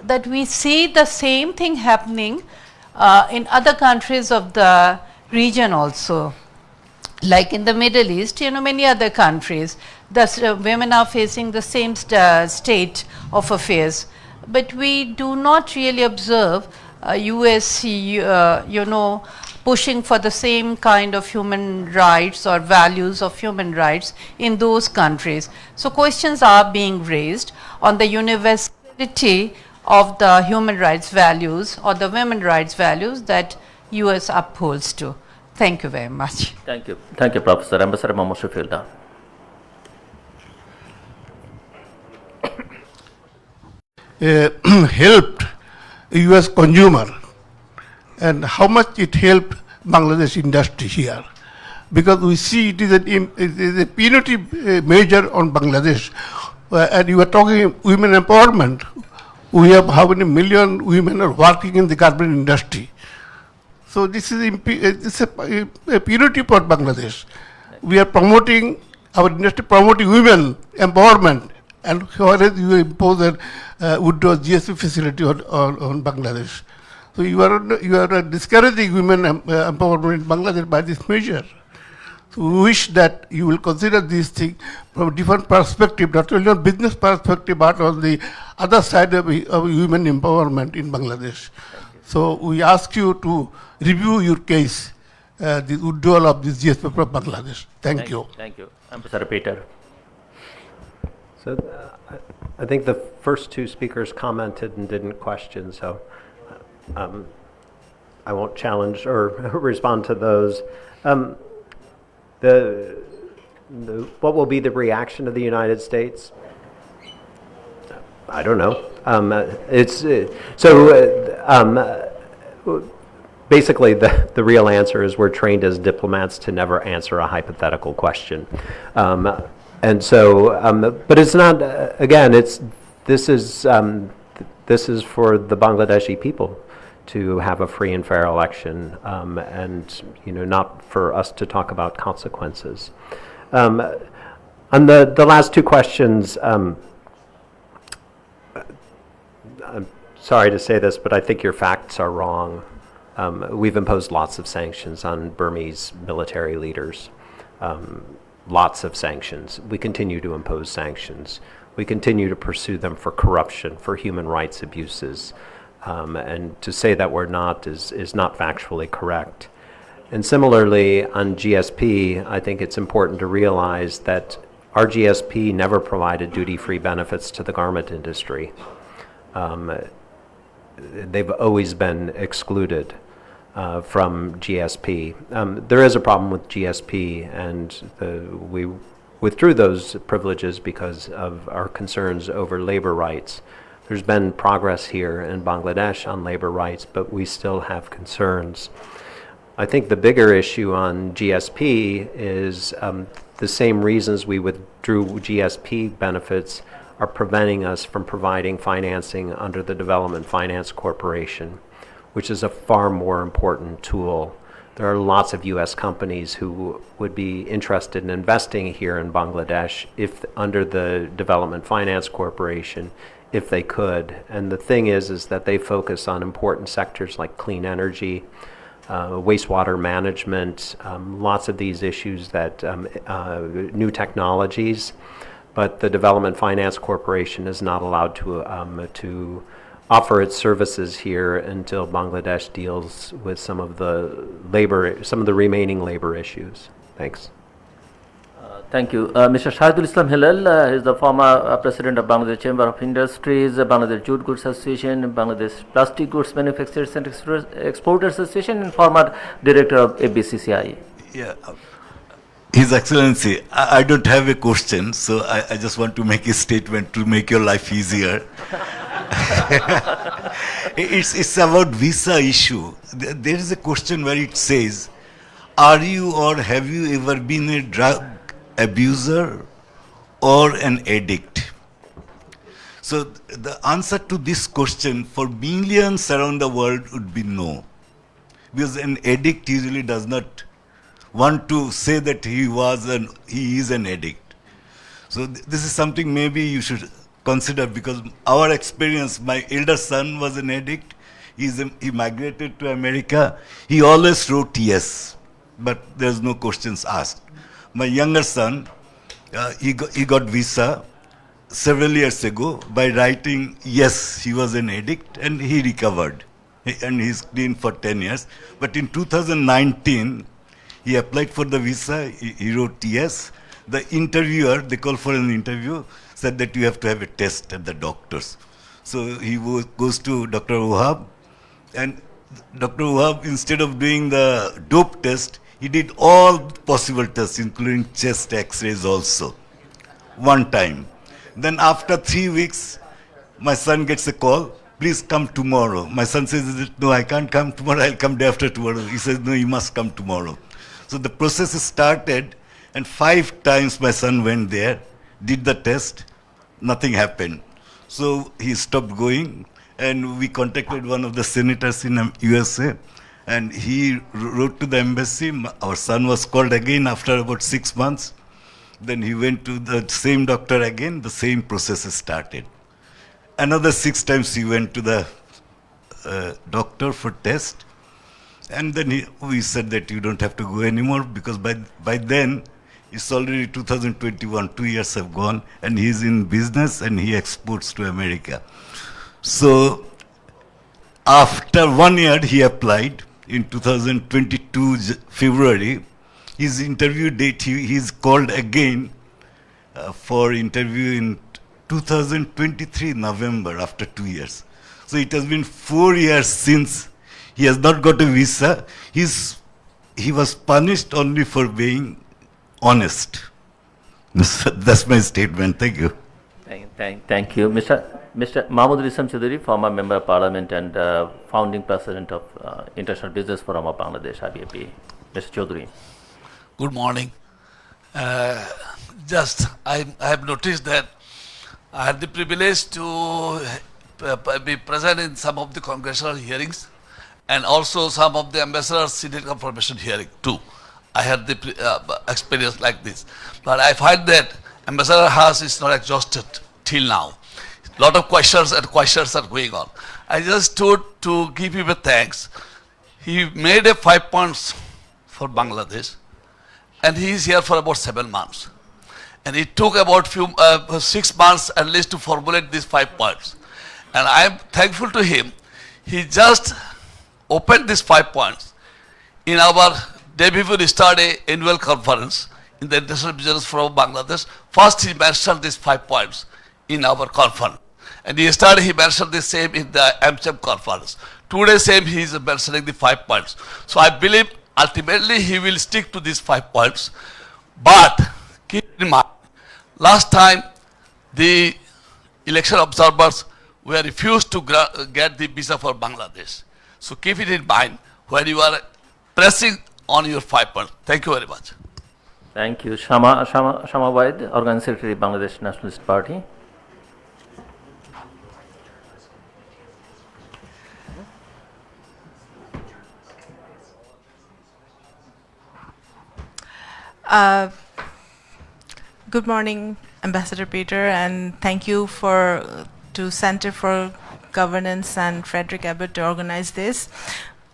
that we see the same thing happening in other countries of the region also. Like in the Middle East, many other countries, the women are facing the same state of affairs. But we do not really observe US, pushing for the same kind of human rights or values of human rights in those countries. So questions are being raised on the universality of the human rights values or the women rights values that US upholds to. Thank you very much. Thank you. Thank you, Professor. Ambassador Mohammad Shafiullah. Helped US consumer, and how much it helped Bangladesh industry here, because we see it is a punitive measure on Bangladesh. And you are talking women empowerment. We have how many million women are working in the garment industry. So this is a punitive for Bangladesh. We are promoting our industry, promoting women empowerment. And whereas you impose a withdraw GSP facility on Bangladesh. So you are discouraging women empowerment in Bangladesh by this measure. So we wish that you will consider these things from a different perspective, not only on business perspective, but on the other side of women empowerment in Bangladesh. So we ask you to review your case, the withdrawal of this GSP from Bangladesh. Thank you. Thank you. Ambassador Peter. So I think the first two speakers commented and didn't question, so I won't challenge or respond to those. What will be the reaction of the United States? I don't know. Basically, the real answer is we're trained as diplomats to never answer a hypothetical question. And so, but it's not. Again, this is for the Bangladeshi people to have a free and fair election, and not for us to talk about consequences. On the last two questions, I'm sorry to say this, but I think your facts are wrong. We've imposed lots of sanctions on Burmese military leaders. Lots of sanctions. We continue to impose sanctions. We continue to pursue them for corruption, for human rights abuses. And to say that we're not is not factually correct. And similarly, on GSP, I think it's important to realize that our GSP never provided duty-free benefits to the garment industry. They've always been excluded from GSP. There is a problem with GSP, and we withdrew those privileges because of our concerns over labor rights. There's been progress here in Bangladesh on labor rights, but we still have concerns. I think the bigger issue on GSP is the same reasons we withdrew GSP benefits are preventing us from providing financing under the Development Finance Corporation, which is a far more important tool. There are lots of U.S. companies who would be interested in investing here in Bangladesh if under the Development Finance Corporation, if they could. And the thing is that they focus on important sectors like clean energy, wastewater management, lots of these issues that new technologies, but the Development Finance Corporation is not allowed to offer its services here until Bangladesh deals with some of the remaining labor issues. Thanks. Thank you. Mr. Shahidul Islam Hilal is the former president of Bangladesh Chamber of Industries, Bangladesh Jute Goods Association, Bangladesh Plastic Goods Manufacturers and Exporters Association, and former director of ABCCI. Yeah. His Excellency, I don't have a question, so I just want to make a statement to make your life easier. It's about visa issue. There is a question where it says, are you or have you ever been a drug abuser or an addict? So the answer to this question for millions around the world would be no. Because an addict usually does not want to say that he is an addict. So this is something maybe you should consider, because our experience, my elder son was an addict. He migrated to America. He always wrote yes, but there's no questions asked. My younger son, he got visa several years ago by writing yes, he was an addict, and he recovered. And he's clean for 10 years. But in 2019, he applied for the visa, he wrote yes. The interviewer, they called for an interview, said that you have to have a test at the doctor's. So he goes to Dr. Wahab, and Dr. Wahab, instead of doing the dope test, he did all possible tests, including chest x-rays also, one time. Then after 3 weeks, my son gets a call, please come tomorrow. My son says, no, I can't come tomorrow, I'll come day after tomorrow. He says, no, you must come tomorrow. So the process started, and 5 times my son went there, did the test, nothing happened. So he stopped going, and we contacted one of the senators in USA, and he wrote to the embassy. Our son was called again after about 6 months. Then he went to the same doctor again, the same process started. Another 6 times he went to the doctor for test. And then we said that you don't have to go anymore, because by then, it's already 2021, 2 years have gone, and he's in business and he exports to America. So after 1 year, he applied in 2022 February. His interview date, he's called again for interview in 2023 November, after 2 years. So it has been 4 years since he has not got a visa. He was punished only for being honest. That's my statement. Thank you. Thank you. Mr. Mahmood Islam Chaudhary, former Member of Parliament and founding President of International Business Forum of Bangladesh, IBFP. Mr. Chaudhary. Good morning. I have noticed that I had the privilege to be present in some of the congressional hearings and also some of the ambassadors' seated confirmation hearing too. I had the experience like this. But I find that Ambassador Haas is not exhausted till now. lot of questions and questions are going on. I just stood to give him a thanks. He made a 5 points for Bangladesh, and he is here for about 7 months. And it took about 6 months at least to formulate these 5 points. And I am thankful to him. He just opened these 5 points in our day before we started annual conference in the International Business Forum of Bangladesh. First he mentioned these 5 points in our conference. And yesterday he mentioned the same in the AmCham conference. Today same he is mentioning the 5 points. So I believe ultimately he will stick to these 5 points. But keep in mind, last time the election observers were refused to get the visa for Bangladesh. So keep it in mind when you are pressing on your 5 points. Thank you very much. Thank you. Shama Waid, Organizing Secretary, Bangladesh Nationalist Party. Good morning, Ambassador Peter, and thank you to Center for Governance and Friedrich-Ebert to organize this.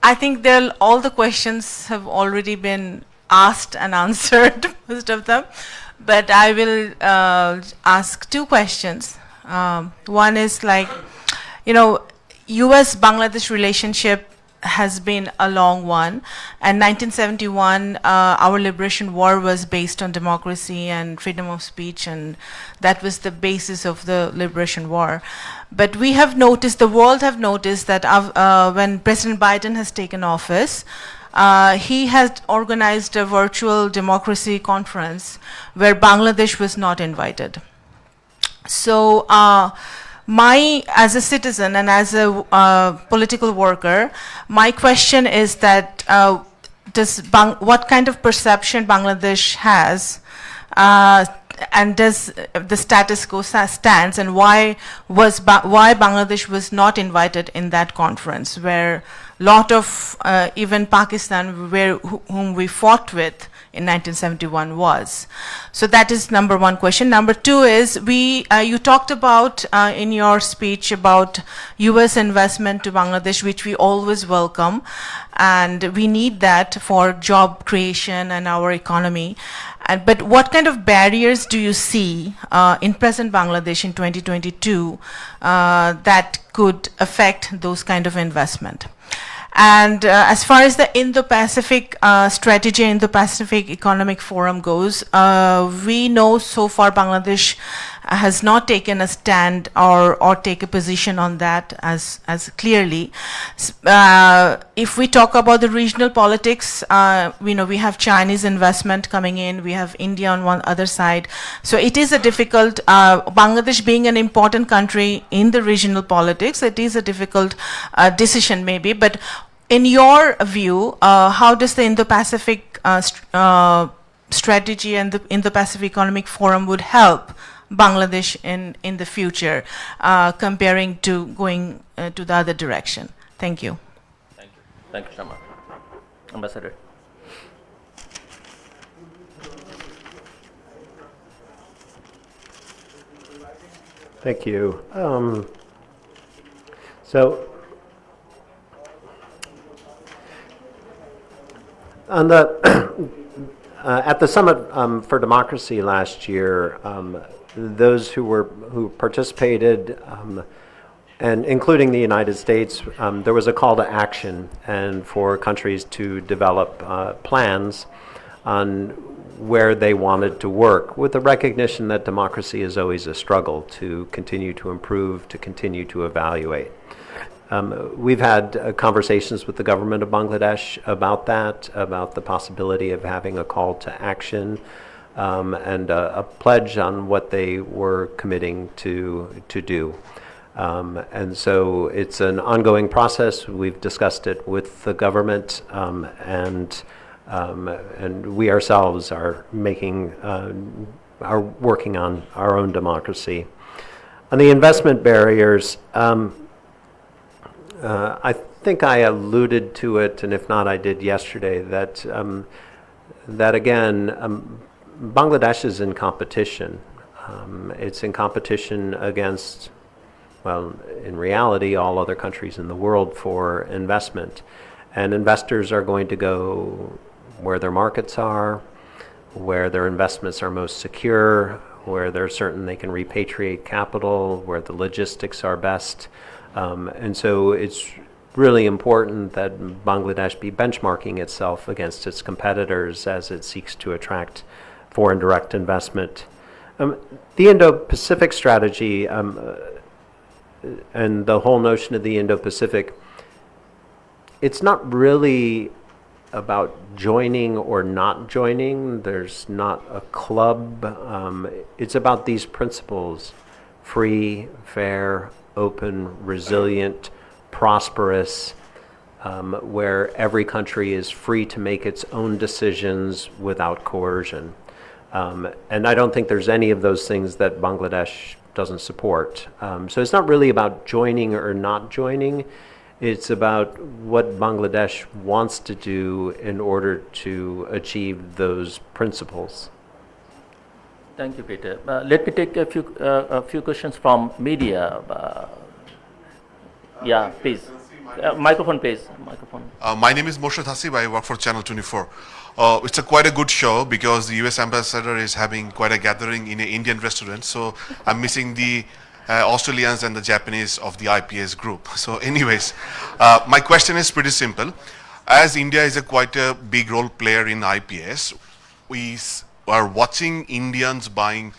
I think all the questions have already been asked and answered, most of them, but I will ask 2 questions. One is US-Bangladesh relationship has been a long one, and 1971 our liberation war was based on democracy and freedom of speech, and that was the basis of the liberation war. But we have noticed, the world have noticed that when President Biden has taken office, he has organized a virtual democracy conference where Bangladesh was not invited. So as a citizen and as a political worker, my question is that what kind of perception Bangladesh has, and does the status quo stands, and why Bangladesh was not invited in that conference, where a lot of even Pakistan, whom we fought with in 1971 was. So that is number 1 question. Number 2 is, you talked about in your speech about US investment to Bangladesh, which we always welcome, and we need that for job creation and our economy. But what kind of barriers do you see in present Bangladesh in 2022 that could affect those kind of investment? And as far as the Indo-Pacific strategy, Indo-Pacific Economic Forum goes, we know so far Bangladesh has not taken a stand or take a position on that as clearly. If we talk about the regional politics, we have Chinese investment coming in, we have India on one other side. So it is a difficult, Bangladesh being an important country in the regional politics, it is a difficult decision maybe. But in your view, how does the Indo-Pacific strategy and the Indo-Pacific Economic Forum would help Bangladesh in the future, comparing to going to the other direction? Thank you. Thank you. Thank you, Shama. Ambassador. Thank you. On at the Summit for Democracy last year, those who participated, and including the United States, there was a call to action and for countries to develop plans on where they wanted to work, with the recognition that democracy is always a struggle to continue to improve, to continue to evaluate. We've had conversations with the government of Bangladesh about that, about the possibility of having a call to action and a pledge on what they were committing to do. And so it's an ongoing process. We've discussed it with the government, and we ourselves are working on our own democracy. On the investment barriers, I think I alluded to it, and if not, I did yesterday, that again, Bangladesh is in competition. It's in competition against well, in reality, all other countries in the world for investment. And investors are going to go where their markets are, where their investments are most secure, where they're certain they can repatriate capital, where the logistics are best. And so it's really important that Bangladesh be benchmarking itself against its competitors as it seeks to attract foreign direct investment. The Indo-Pacific strategy and the whole notion of the Indo-Pacific, it's not really about joining or not joining. There's not a club. It's about these principles: free, fair, open, resilient, prosperous, where every country is free to make its own decisions without coercion. And I don't think there's any of those things that Bangladesh doesn't support. So it's not really about joining or not joining. It's about what Bangladesh wants to do in order to achieve those principles. Thank you, Peter. Let me take a few questions from media. Yeah, please. Microphone, please. Microphone. My name is Moshad Hasib. I work for Channel 24. It's quite a good show because the US ambassador is having quite a gathering in an Indian restaurant. So I'm missing the Australians and the Japanese of the IPS group. So anyways, my question is pretty simple. As India is quite a big role player in IPS, we are watching Indians buying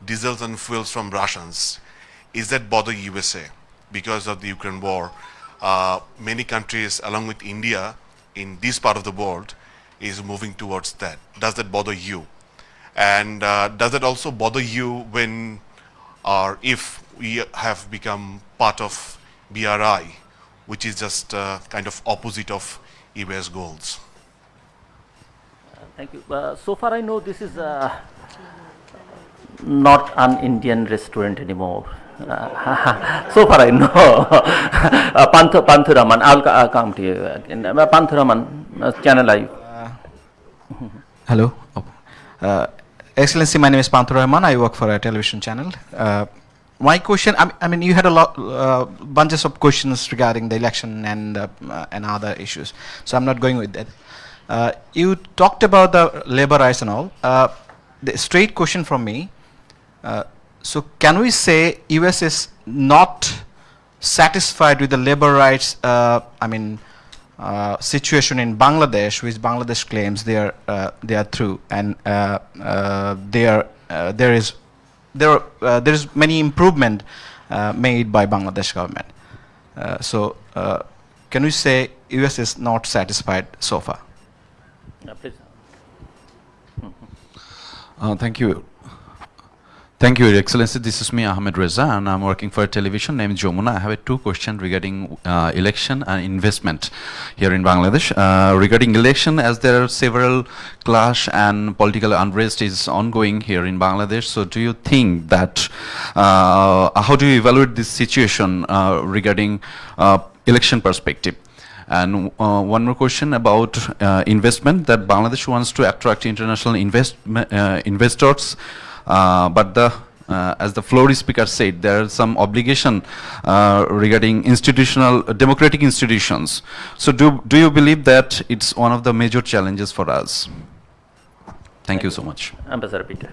diesels and fuels from Russians. Is that bother USA? Because of the Ukraine war, many countries along with India in this part of the world is moving towards that. Does that bother you? And does it also bother you when or if we have become part of BRI, which is just kind of opposite of US goals? Thank you. So far I know this is not an Indian restaurant anymore. So far I know. Panthuraman, I'll come to you again. Panthuraman, Channel Live. Hello. Excellency, my name is Panthuraman. I work for a television channel. My question, I mean, you had a lot, bunches of questions regarding the election and other issues. So I'm not going with that. You talked about the labor rights and all. The straight question from me. So can we say US is not satisfied with the labor rights situation in Bangladesh, which Bangladesh claims they are through, and there is many improvement made by Bangladesh government. So can we say US is not satisfied so far? Please. Thank you. Thank you, Your Excellency. This is me, Ahmed Reza, and I'm working for a television named Jomuna. I have two questions regarding election and investment here in Bangladesh. Regarding election, as there are several clash and political unrest is ongoing here in Bangladesh, so do you think that, how do you evaluate this situation regarding election perspective? And one more question about investment, that Bangladesh wants to attract international investors, but as the floor speaker said, there are some obligation regarding democratic institutions. So do you believe that it's one of the major challenges for us? Thank you so much. Ambassador Peter.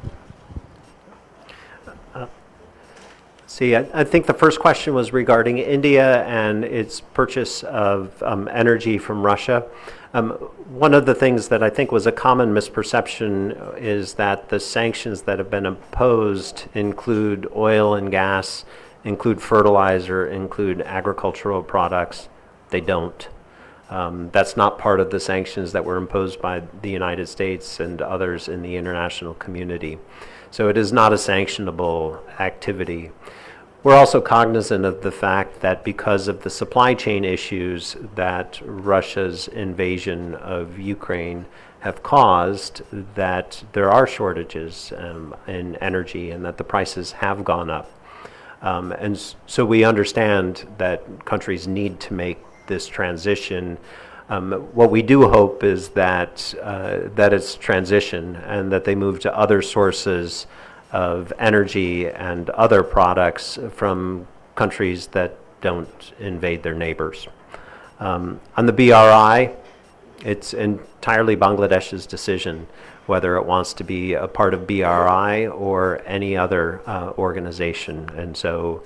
See, I think the first question was regarding India and its purchase of energy from Russia. One of the things that I think was a common misperception is that the sanctions that have been imposed include oil and gas, include fertilizer, include agricultural products. They don't. That's not part of the sanctions that were imposed by the United States and others in the international community. So it is not a sanctionable activity. We're also cognizant of the fact that because of the supply chain issues that Russia's invasion of Ukraine have caused, that there are shortages in energy and that the prices have gone up. And so we understand that countries need to make this transition. What we do hope is that it's transition and that they move to other sources of energy and other products from countries that don't invade their neighbors. On the BRI, it's entirely Bangladesh's decision whether it wants to be a part of BRI or any other organization. And so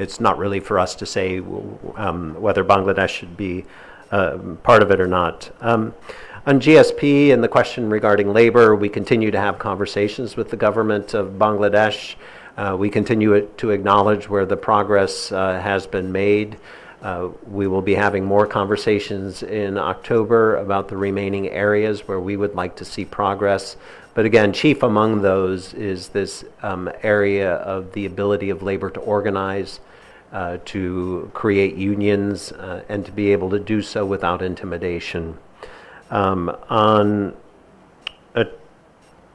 it's not really for us to say whether Bangladesh should be part of it or not. On GSP and the question regarding labor, we continue to have conversations with the government of Bangladesh. We continue to acknowledge where the progress has been made. We will be having more conversations in October about the remaining areas where we would like to see progress. But again, chief among those is this area of the ability of labor to organize, to create unions, and to be able to do so without intimidation. On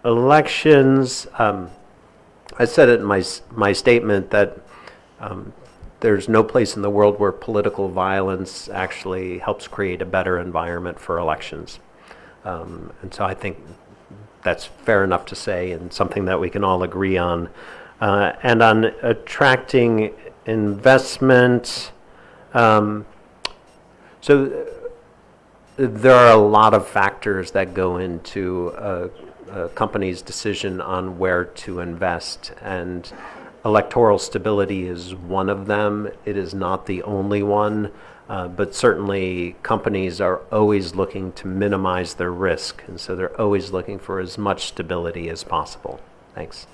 elections, I said it in my statement that there's no place in the world where political violence actually helps create a better environment for elections. And so I think that's fair enough to say and something that we can all agree on. And on attracting investment, so there are a lot of factors that go into a company's decision on where to invest, and electoral stability is one of them. It is not the only one, but certainly companies are always looking to minimize their risk, and so they're always looking for as much stability as possible. Thanks.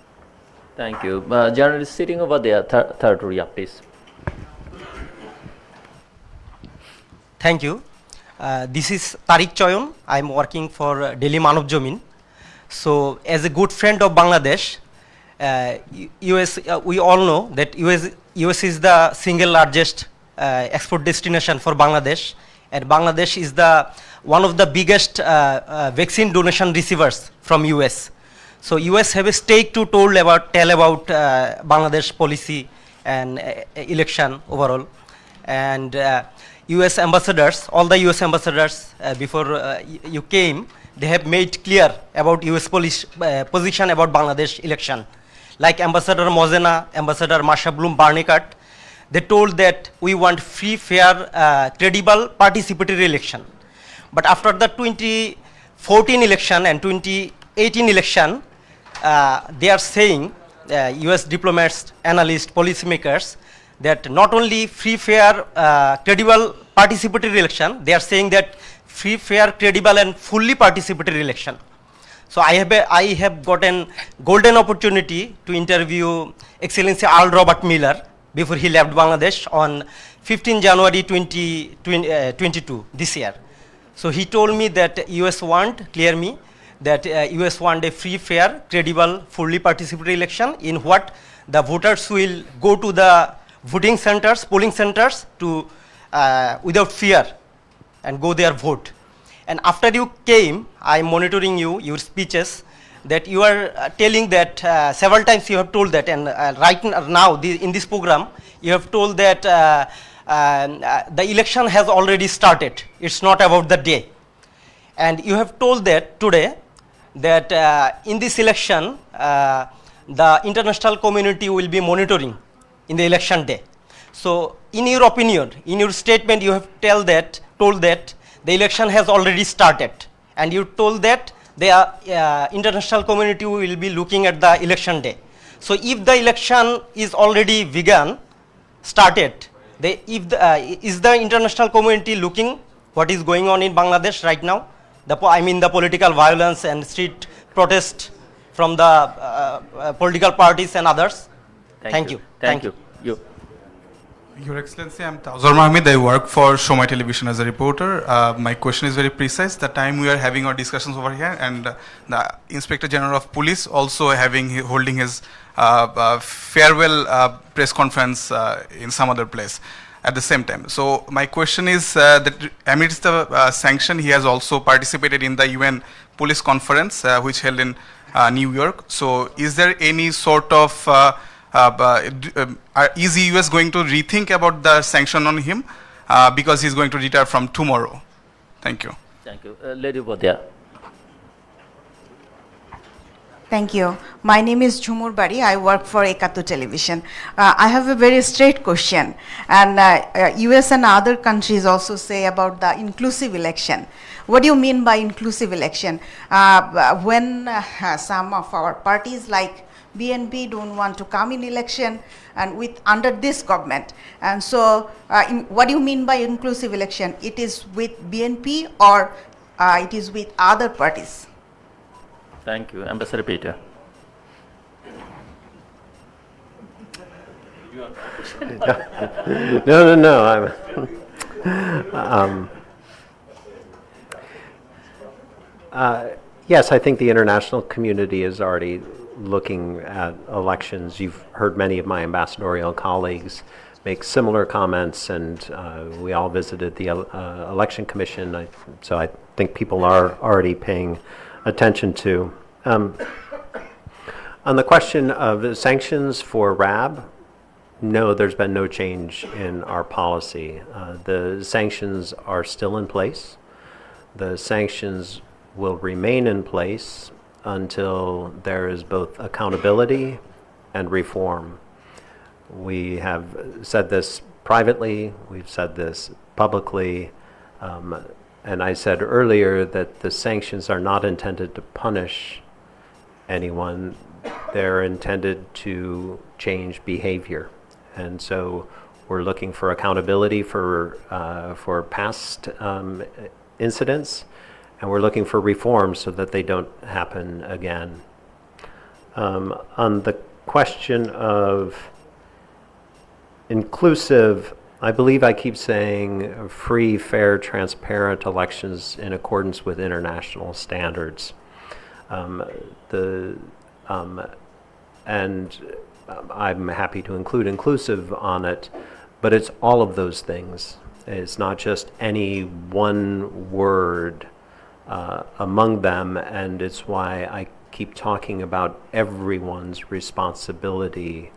Thank you. Journalist sitting over there, third row, please. Thank you. This is Tariq Choyon. I'm working for Delhi Manav Jamin. So, as a good friend of Bangladesh, US, we all know that US is the single largest export destination for Bangladesh, and Bangladesh is one of the biggest vaccine donation receivers from US. So US have a stake to tell about Bangladesh policy and election overall, and US ambassadors, all the US ambassadors before you came, they have made clear about US position about Bangladesh election. Like Ambassador Mozena, Ambassador Masha Bloom Barnikat, they told that we want free, fair, credible, participatory election. But after the 2014 election and 2018 election, they are saying, US diplomats, analysts, policymakers, that not only free, fair, credible, participatory election, they are saying that free, fair, credible, and fully participatory election. So I have gotten golden opportunity to interview Excellency Earl Robert Miller before he left Bangladesh on 15 January 2022 this year. So he told me that US want, clear me, that US want a free, fair, credible, fully participatory election in what the voters will go to the voting centers, polling centers to without fear and go there vote. And after you came, I am monitoring your speeches, that you are telling that several times you have told that, and right now in this program, you have told that the election has already started. It's not about the day. And you have told that today, that in this election, the international community will be monitoring in the election day. So in your opinion, in your statement, you have told that the election has already started, and you told that the international community will be looking at the election day. So if the election is already started, is the international community looking what is going on in Bangladesh right now? I mean the political violence and street protest from the political parties and others. Thank you. Thank you. Your Excellency, I'm Tawzar Mahmoud. I work for Shomai Television as a reporter. My question is very precise. The time we are having our discussions over here, and the Inspector General of Police also holding his farewell press conference in some other place at the same time. So my question is that amidst the sanction, he has also participated in the UN Police Conference, which held in New York. So is there any sort of is the US going to rethink about the sanction on him because he's going to retire from tomorrow? Thank you. Thank you. Lady over there. Thank you. My name is Jhumur Bari. I work for Ekatu Television. I have a very straight question. And US and other countries also say about the inclusive election. What do you mean by inclusive election? When some of our parties like BNP don't want to come in election and under this government. And so what do you mean by inclusive election? It is with BNP or it is with other parties? Thank you. Ambassador Peter. No. Yes, I think the international community is already looking at elections. You've heard many of my ambassadorial colleagues make similar comments, and we all visited the election commission. So I think people are already paying attention to. On the question of sanctions for RAB, no, there's been no change in our policy. The sanctions are still in place. The sanctions will remain in place until there is both accountability and reform. We have said this privately, we've said this publicly, and I said earlier that the sanctions are not intended to punish anyone, they're intended to change behavior. And so we're looking for accountability for past incidents, and we're looking for reform so that they don't happen again. On the question of inclusive, I believe I keep saying free, fair, transparent elections in accordance with international standards. And I'm happy to include inclusive on it, but it's all of those things. It's not just any one word among them, and it's why I keep talking about everyone's responsibility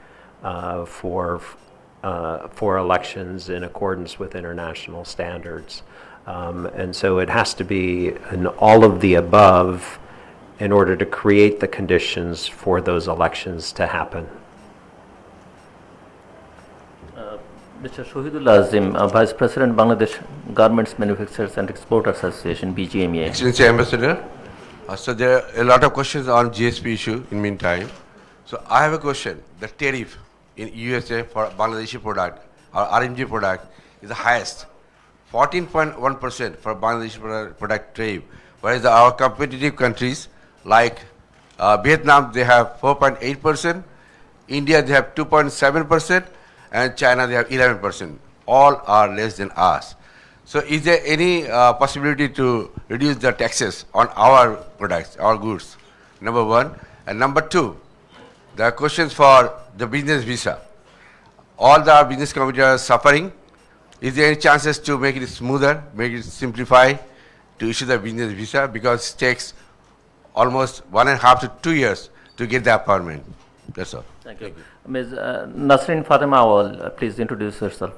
for elections in accordance with international standards. And so it has to be an all of the above in order to create the conditions for those elections to happen. Mr. Shohidullah Azim, Vice President, Bangladesh Garments Manufacturers and Exporters Association, BGMA. Excellency Ambassador, so there are a lot of questions on GSP issue in meantime. So I have a question. The tariff in USA for Bangladeshi product or RMG product is the highest, 14.1% for Bangladeshi product tariff, whereas our competitive countries like Vietnam, they have 4.8%, India, they have 2.7%, and China, they have 11%. All are less than us. So is there any possibility to reduce the taxes on our products, our goods? Number one. And number two, the questions for the business visa. All the business communities are suffering. Is there any chances to make it smoother, make it simplify to issue the business visa, because it takes almost 1.5 to 2 years to get the appointment. That's all. Thank you. Ms. Nasreen Fatima Awal, please introduce yourself.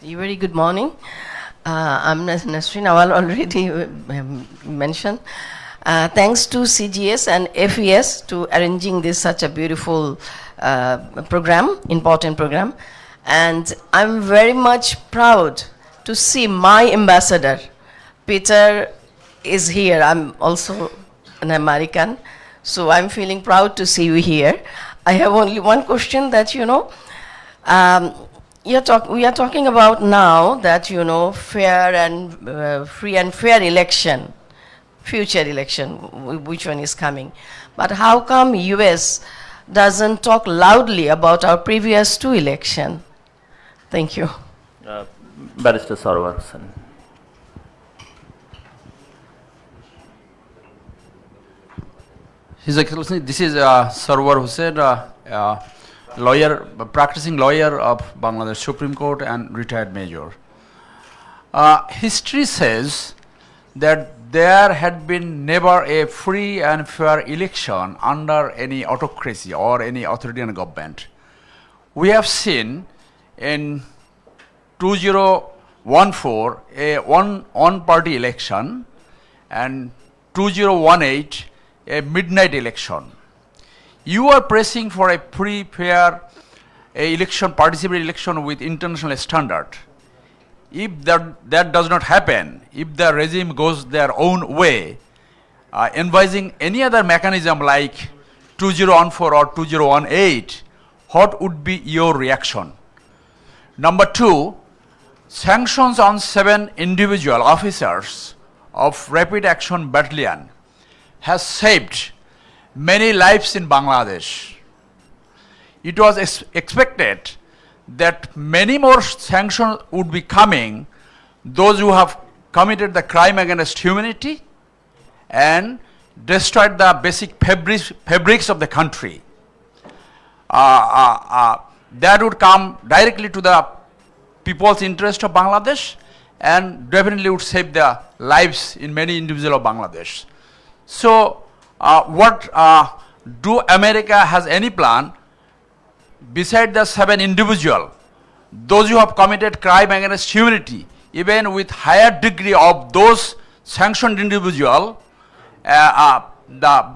Very good morning. I'm Nasreen Awal, already mentioned. Thanks to CGS and FES to arranging this such a beautiful program, important program. And I'm very much proud to see my ambassador. Peter is here. I'm also an American, so I'm feeling proud to see you here. I have only one question that, we are talking about now that, fair and free and fair election, future election, which one is coming. But how come US doesn't talk loudly about our previous 2 elections? Thank you. Barrister Sarwarson. His Excellency, this is Sarwar Hussain, lawyer, practicing lawyer of Bangladesh Supreme Court and retired major. History says that there had been never a free and fair election under any autocracy or any authoritarian government. We have seen in 2014 a one-party election, and 2018 a midnight election. You are pressing for a free, fair election, participatory election with international standard. If that does not happen, if the regime goes their own way, advising any other mechanism like 2014 or 2018, what would be your reaction? Number two, sanctions on 7 individual officers of Rapid Action Battalion has saved many lives in Bangladesh. It was expected that many more sanctions would be coming, those who have committed the crime against humanity and destroyed the basic fabrics of the country. That would come directly to the people's interest of Bangladesh and definitely would save the lives in many individuals of Bangladesh. So, do America has any plan beside the 7 individuals, those who have committed crime against humanity, even with higher degree of those sanctioned individuals, the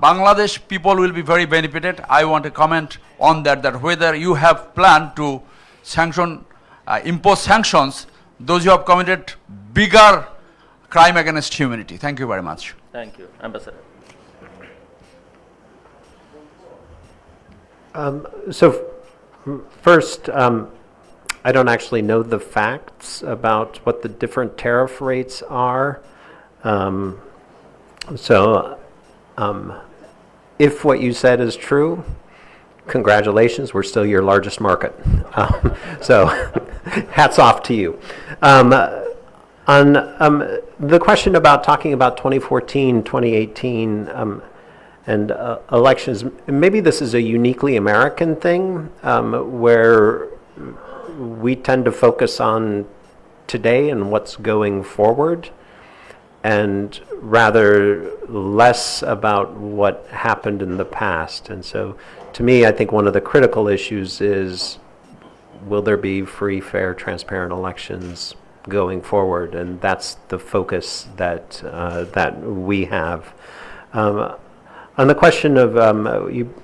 Bangladesh people will be very benefited. I want to comment on that whether you have planned to impose sanctions those who have committed bigger crime against humanity. Thank you very much. Thank you. Ambassador. First, I don't actually know the facts about what the different tariff rates are. If what you said is true, congratulations, we're still your largest market. So hats off to you. On the question about talking about 2014, 2018, and elections, maybe this is a uniquely American thing, where we tend to focus on today and what's going forward, and rather less about what happened in the past. And so, to me, I think one of the critical issues is, will there be free, fair, transparent elections going forward? And that's the focus that we have. On the question of,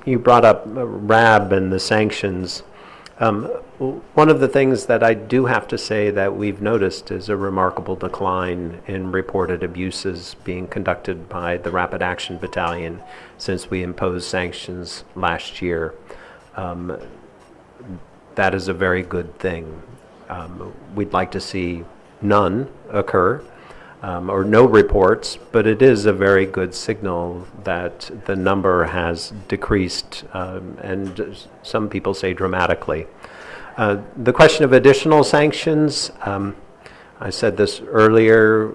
you brought up RAB and the sanctions. One of the things that I do have to say that we've noticed is a remarkable decline in reported abuses being conducted by the Rapid Action Battalion since we imposed sanctions last year. That is a very good thing. We'd like to see none occur, or no reports, but it is a very good signal that the number has decreased, and some people say dramatically. The question of additional sanctions, I said this earlier,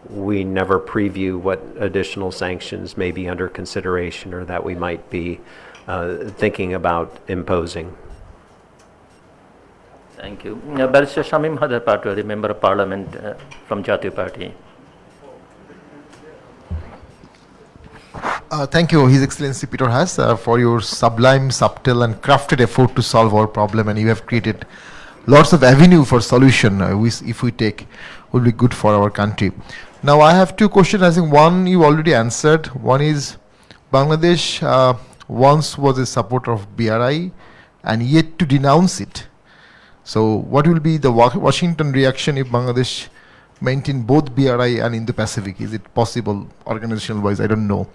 we never preview what additional sanctions may be under consideration or that we might be thinking about imposing. Thank you. Barrister Shamim Hadar Patwari, Member of Parliament from Jatiya Party. Thank you, His Excellency Peter Haas, for your sublime, subtle and crafted effort to solve our problem, and you have created lots of avenue for solution, which if we take will be good for our country. Now I have two questions. I think one you already answered. One is Bangladesh once was a supporter of BRI and yet to denounce it. So what will be the Washington reaction if Bangladesh maintain both BRI and Indo-Pacific? Is it possible organizational wise? I don't know.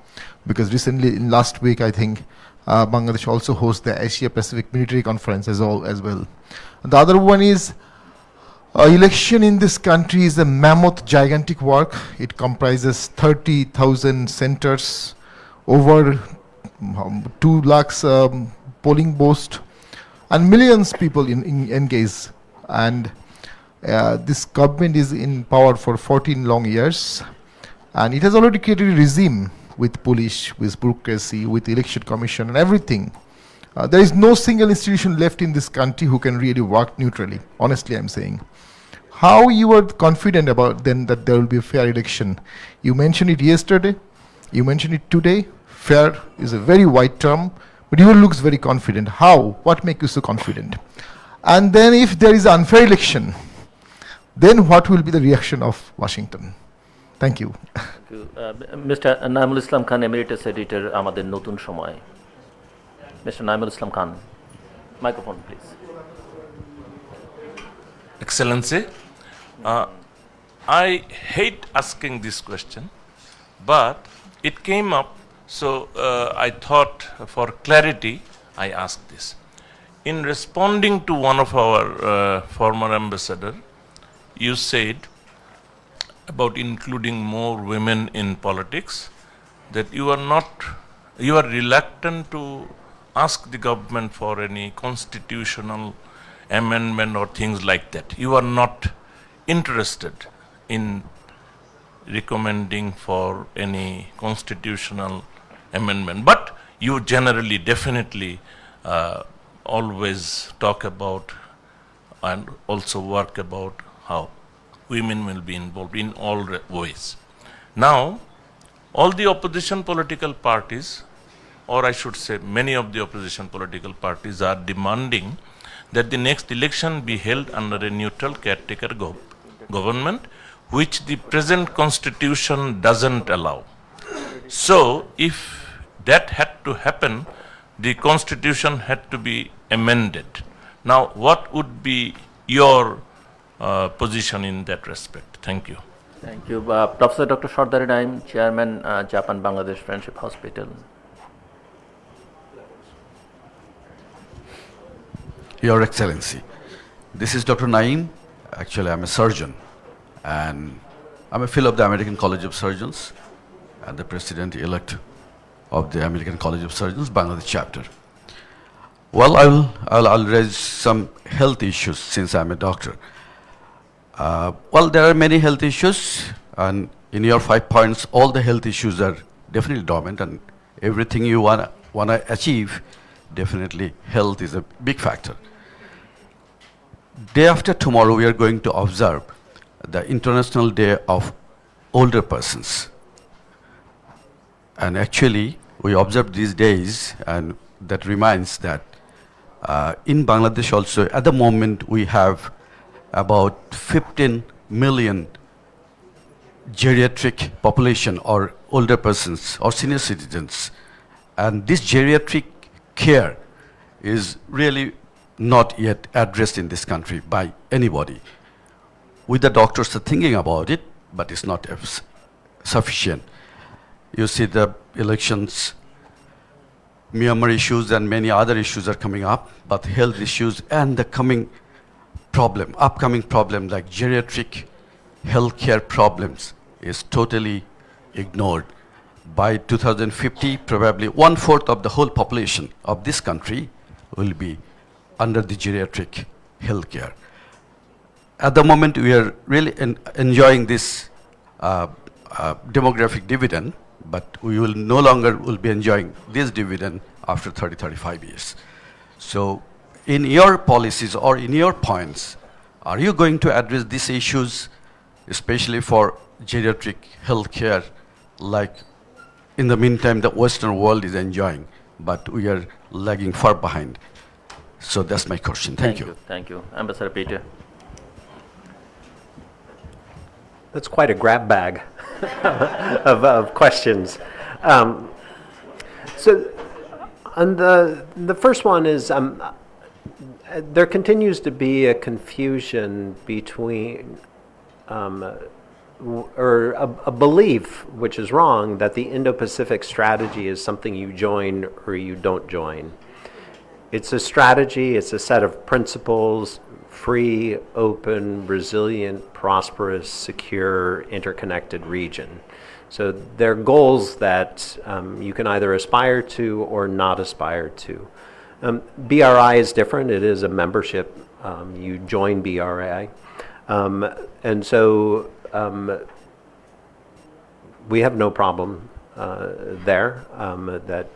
Because recently, in last week, I think Bangladesh also hosts the Asia-Pacific Military Conference as well. And the other one is election in this country is a mammoth, gigantic work. It comprises 30,000 centers, over 2 lakhs polling booths, and millions people engaged. And this government is in power for 14 long years, and it has already created a regime with police, with bureaucracy, with election commission and everything. There is no single institution left in this country who can really work neutrally, honestly I'm saying. How you are confident about then that there will be a fair election? You mentioned it yesterday, you mentioned it today. Fair is a very wide term, but you looks very confident. How? What makes you so confident? And then if there is an unfair election, then what will be the reaction of Washington? Thank you. Thank you. Mr. Naimul Islam Khan, Emeritus Editor, আমাদের নতুন সময়. Mr. Naimul Islam Khan, microphone please. Excellency, I hate asking this question, but it came up, so I thought for clarity I asked this. In responding to one of our former ambassador, you said about including more women in politics, that you are reluctant to ask the government for any constitutional amendment or things like that. You are not interested in recommending for any constitutional amendment, but you generally, definitely always talk about and also work about how women will be involved in all ways. Now, all the opposition political parties, or I should say many of the opposition political parties, are demanding that the next election be held under a neutral caretaker government, which the present constitution doesn't allow. So, if that had to happen, the constitution had to be amended. Now, what would be your position in that respect? Thank you. Thank you. Professor Dr. Sardar Naim, Chairman, Japan-Bangladesh Friendship Hospital. Your Excellency, this is Dr. Naim. Actually, I'm a surgeon, and I'm a fellow of the American College of Surgeons and the President-elect of the American College of Surgeons, Bangladesh chapter. Well, I'll raise some health issues since I'm a doctor. Well, there are many health issues, and in your 5 points, all the health issues are definitely dominant, and everything you wanna achieve, definitely health is a big factor. Day after tomorrow, we are going to observe the International Day of Older Persons. And actually, we observe these days, and that reminds that in Bangladesh also, at the moment, we have about 15 million geriatric population or older persons or senior citizens. And this geriatric care is really not yet addressed in this country by anybody. We the doctors are thinking about it, but it's not sufficient. You see the elections, Myanmar issues and many other issues are coming up, but health issues and the upcoming problem like geriatric healthcare problems is totally ignored. By 2050, probably 1/4 of the whole population of this country will be under the geriatric healthcare. At the moment, we are really enjoying this demographic dividend, but we will no longer be enjoying this dividend after 30-35 years. So, in your policies or in your points, are you going to address these issues, especially for geriatric healthcare, like in the meantime the Western world is enjoying, but we are lagging far behind? So that's my question. Thank you. Thank you. Ambassador Peter. That's quite a grab bag of questions. So, on the first one is there continues to be a confusion between or a belief, which is wrong, that the Indo-Pacific strategy is something you join or you don't join. It's a strategy, it's a set of principles, free, open, resilient, prosperous, secure, interconnected region. So they're goals that you can either aspire to or not aspire to. BRI is different, it is a membership, you join BRI. And so we have no problem there, that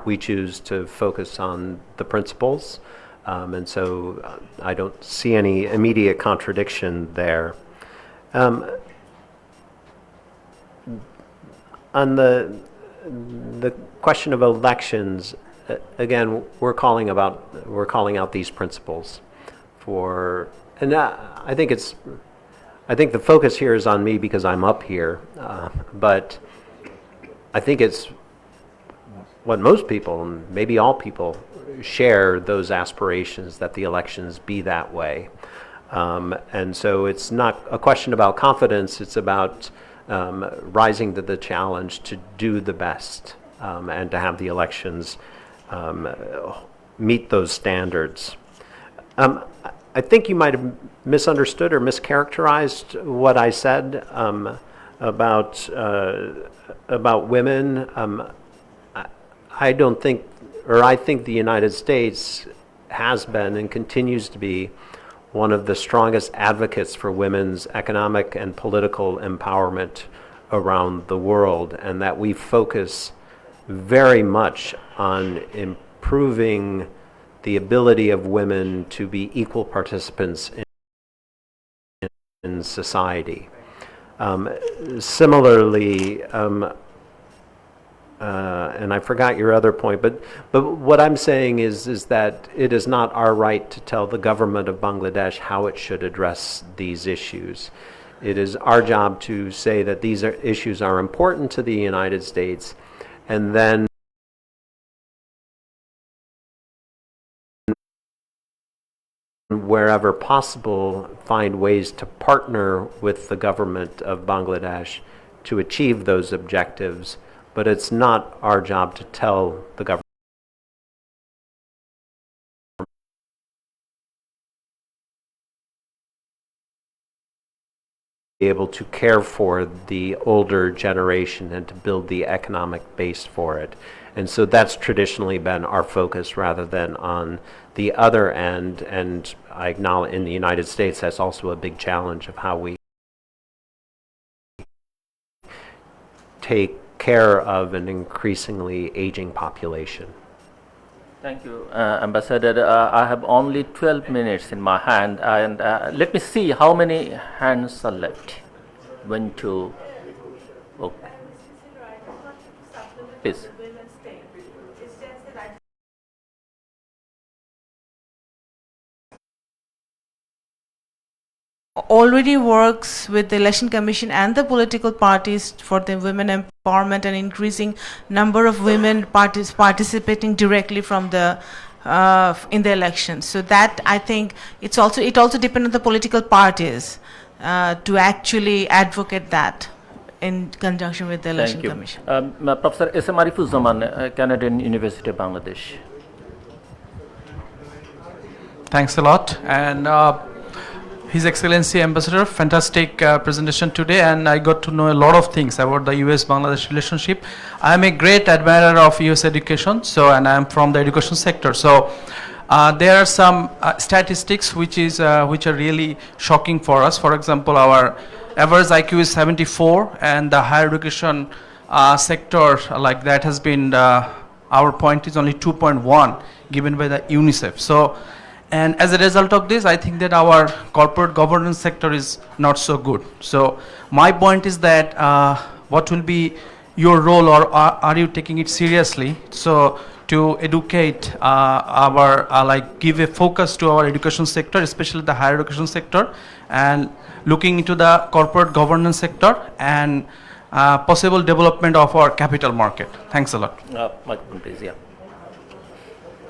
we choose to focus on the principles. And so I don't see any immediate contradiction there. On the question of elections, again, we're calling out these principles for, and I think it's I think the focus here is on me because I'm up here, but I think it's what most people, and maybe all people, share those aspirations that the elections be that way. And so it's not a question about confidence, it's about rising to the challenge to do the best and to have the elections meet those standards. I think you might have misunderstood or mischaracterized what I said about women. I don't think, or I think the United States has been and continues to be one of the strongest advocates for women's economic and political empowerment around the world, and that we focus very much on improving the ability of women to be equal participants in society. Similarly, and I forgot your other point, but what I'm saying is that it is not our right to tell the government of Bangladesh how it should address these issues. It is our job to say that these issues are important to the United States, and then wherever possible, find ways to partner with the government of Bangladesh to achieve those objectives. But it's not our job to tell the government be able to care for the older generation and to build the economic base for it. And so that's traditionally been our focus rather than on the other end. And I acknowledge in the United States that's also a big challenge of how we take care of an increasingly aging population. Thank you, Ambassador. I have only 12 minutes in my hand, and let me see how many hands are left. 1, 2, okay. Please. Already works with the Election Commission and the political parties for the women empowerment and increasing number of women participating directly from the in the elections. So that I think it also depends on the political parties to actually advocate that in conjunction with the Election Commission. Professor S.M. Arifuzzaman, Canadian University of Bangladesh. Thanks a lot. And His Excellency Ambassador, fantastic presentation today, and I got to know a lot of things about the US-Bangladesh relationship. I am a great admirer of US education, and I am from the education sector. So there are some statistics which are really shocking for us. For example, our average IQ is 74, and the higher education sector like that has been, our point is only 2.1 given by the UNICEF. So. And as a result of this, I think that our corporate governance sector is not so good. So my point is that what will be your role, or are you taking it seriously? So to educate give a focus to our education sector, especially the higher education sector, and looking into the corporate governance sector and possible development of our capital market. Thanks a lot. Microphone, please. Yeah.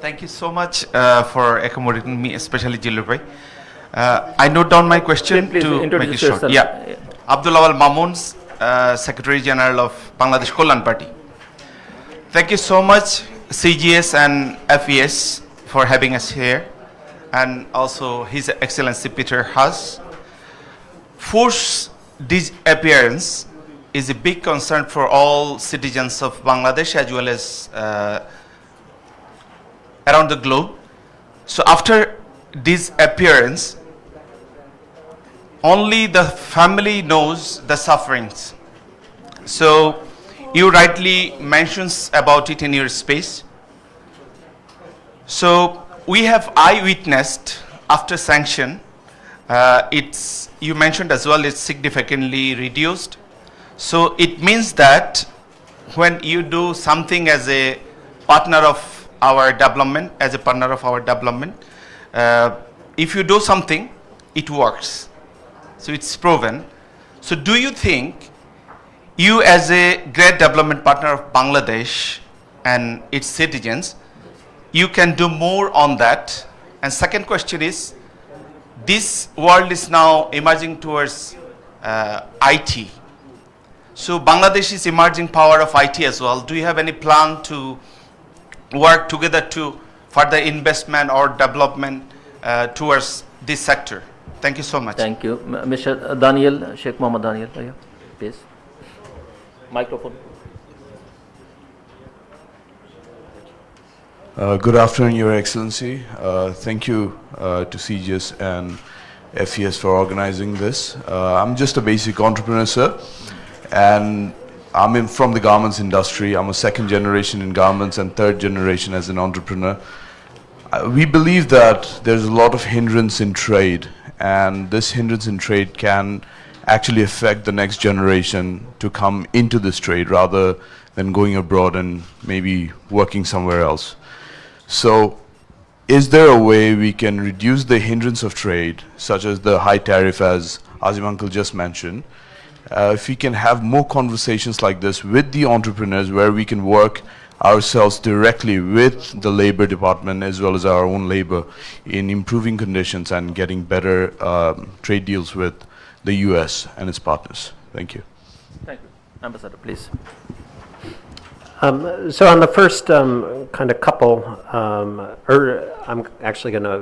Thank you so much for accommodating me, especially Jilubhai. I note down my question to make it short. Yeah. Abdul Awal Mamoons, Secretary General of Bangladesh Kollan Party. Thank you so much, CGS and FES, for having us here, and also His Excellency Peter Haas. Forced disappearance is a big concern for all citizens of Bangladesh as well as around the globe. So after disappearance, only the family knows the sufferings. So you rightly mentions about it in your space. So we have eyewitnessed after sanction, you mentioned as well, it's significantly reduced. So it means that when you do something as a partner of our development, if you do something, it works. So it's proven. So do you think you, as a great development partner of Bangladesh and its citizens, you can do more on that? And second question is, this world is now emerging towards IT. So Bangladesh is emerging power of IT as well. Do you have any plan to work together to further investment or development towards this sector? Thank you so much. Thank you. Mr. Daniel, Sheikh Mohammed Daniel, please. Microphone. Good afternoon, Your Excellency. Thank you to CGS and FES for organizing this. I'm just a basic entrepreneur, sir, and I'm from the garments industry. I'm a second generation in garments and third generation as an entrepreneur. We believe that there's a lot of hindrance in trade, and this hindrance in trade can actually affect the next generation to come into this trade rather than going abroad and maybe working somewhere else. So is there a way we can reduce the hindrance of trade, such as the high tariff, as Azim Uncle just mentioned? If we can have more conversations like this with the entrepreneurs, where we can work ourselves directly with the labor department as well as our own labor in improving conditions and getting better trade deals with the US and its partners. Thank you. Thank you. Ambassador, please. So on the first kind of couple, I'm actually going to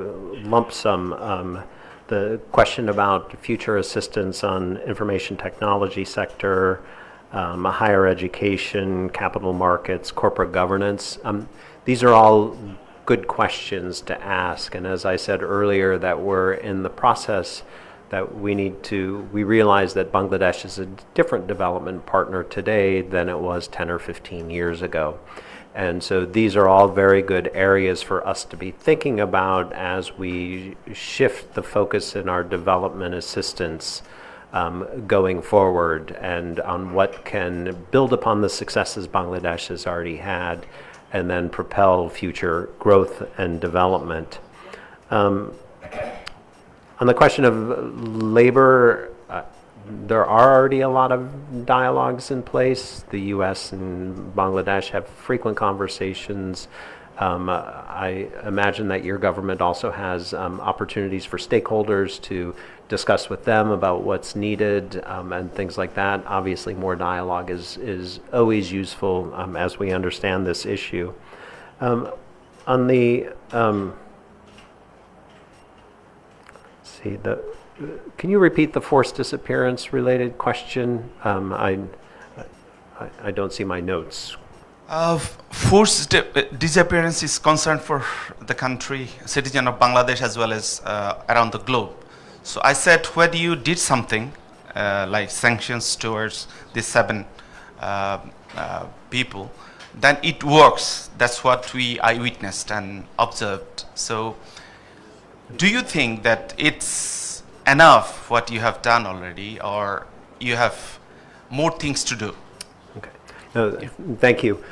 lump sum the question about future assistance on information technology sector, higher education, capital markets, corporate governance. These are all good questions to ask, and as I said earlier, that we're in the process that we realize that Bangladesh is a different development partner today than it was 10 or 15 years ago. And so these are all very good areas for us to be thinking about as we shift the focus in our development assistance going forward, and on what can build upon the successes Bangladesh has already had and then propel future growth and development. On the question of labor, there are already a lot of dialogues in place. The US and Bangladesh have frequent conversations. I imagine that your government also has opportunities for stakeholders to discuss with them about what's needed and things like that. Obviously, more dialogue is always useful as we understand this issue. On the can you repeat the forced disappearance related question? I don't see my notes. Forced disappearance is concern for the country, citizen of Bangladesh as well as around the globe. So I said, when you did something like sanctions towards these 7 people, then it works. That's what I witnessed and observed. So do you think that it's enough what you have done already, or you have more things to do? Okay. Thank you.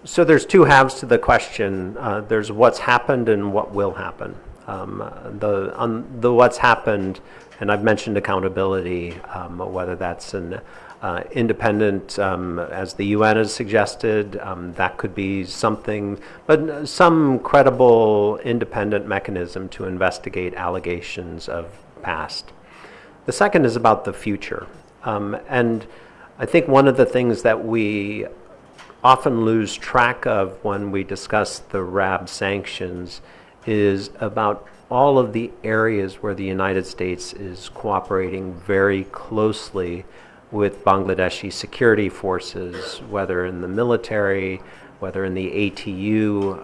So there's 2 halves to the question. There's what's happened and what will happen. On the what's happened, and I've mentioned accountability, whether that's an independent, as the UN has suggested, that could be something, but some credible independent mechanism to investigate allegations of past. The second is about the future. And I think one of the things that we often lose track of when we discuss the RAB sanctions is about all of the areas where the United States is cooperating very closely with Bangladeshi security forces, whether in the military, whether in the ATU,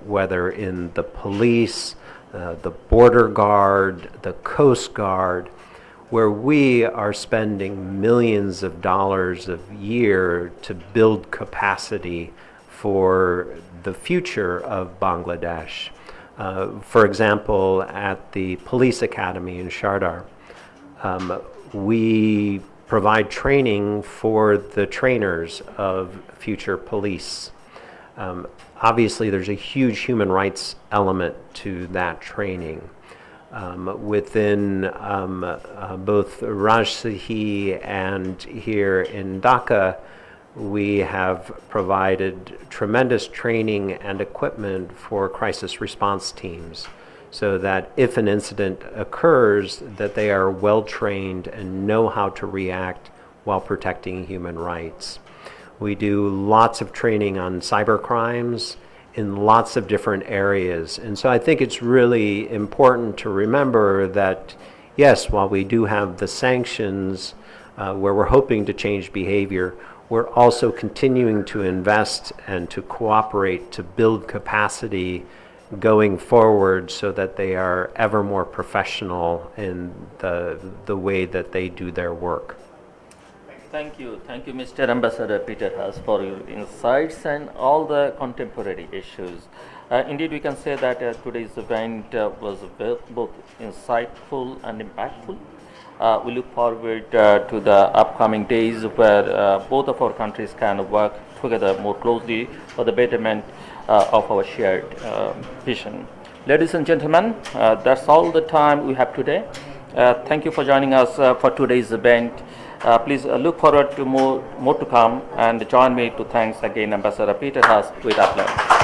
whether in the police, the border guard, the Coast Guard, where we are spending millions of dollars a year to build capacity for the future of Bangladesh. For example, at the police academy in Shardar, we provide training for the trainers of future police. Obviously, there's a huge human rights element to that training. within both Rajshahi and here in Dhaka, we have provided tremendous training and equipment for crisis response teams so that if an incident occurs, that they are well trained and know how to react while protecting human rights. We do lots of training on cyber crimes in lots of different areas. And so I think it's really important to remember that, yes, while we do have the sanctions where we're hoping to change behavior, we're also continuing to invest and to cooperate to build capacity going forward so that they are ever more professional in the way that they do their work. Thank you, Mr. Ambassador Peter Haas, for your insights and all the contemporary issues. Indeed, we can say that today's event was both insightful and impactful. We look forward to the upcoming days where both of our countries can work together more closely for the betterment of our shared vision. Ladies and gentlemen, that's all the time we have today. Thank you for joining us for today's event. Please look forward to more to come, and join me to thank again Ambassador Peter Haas with applause.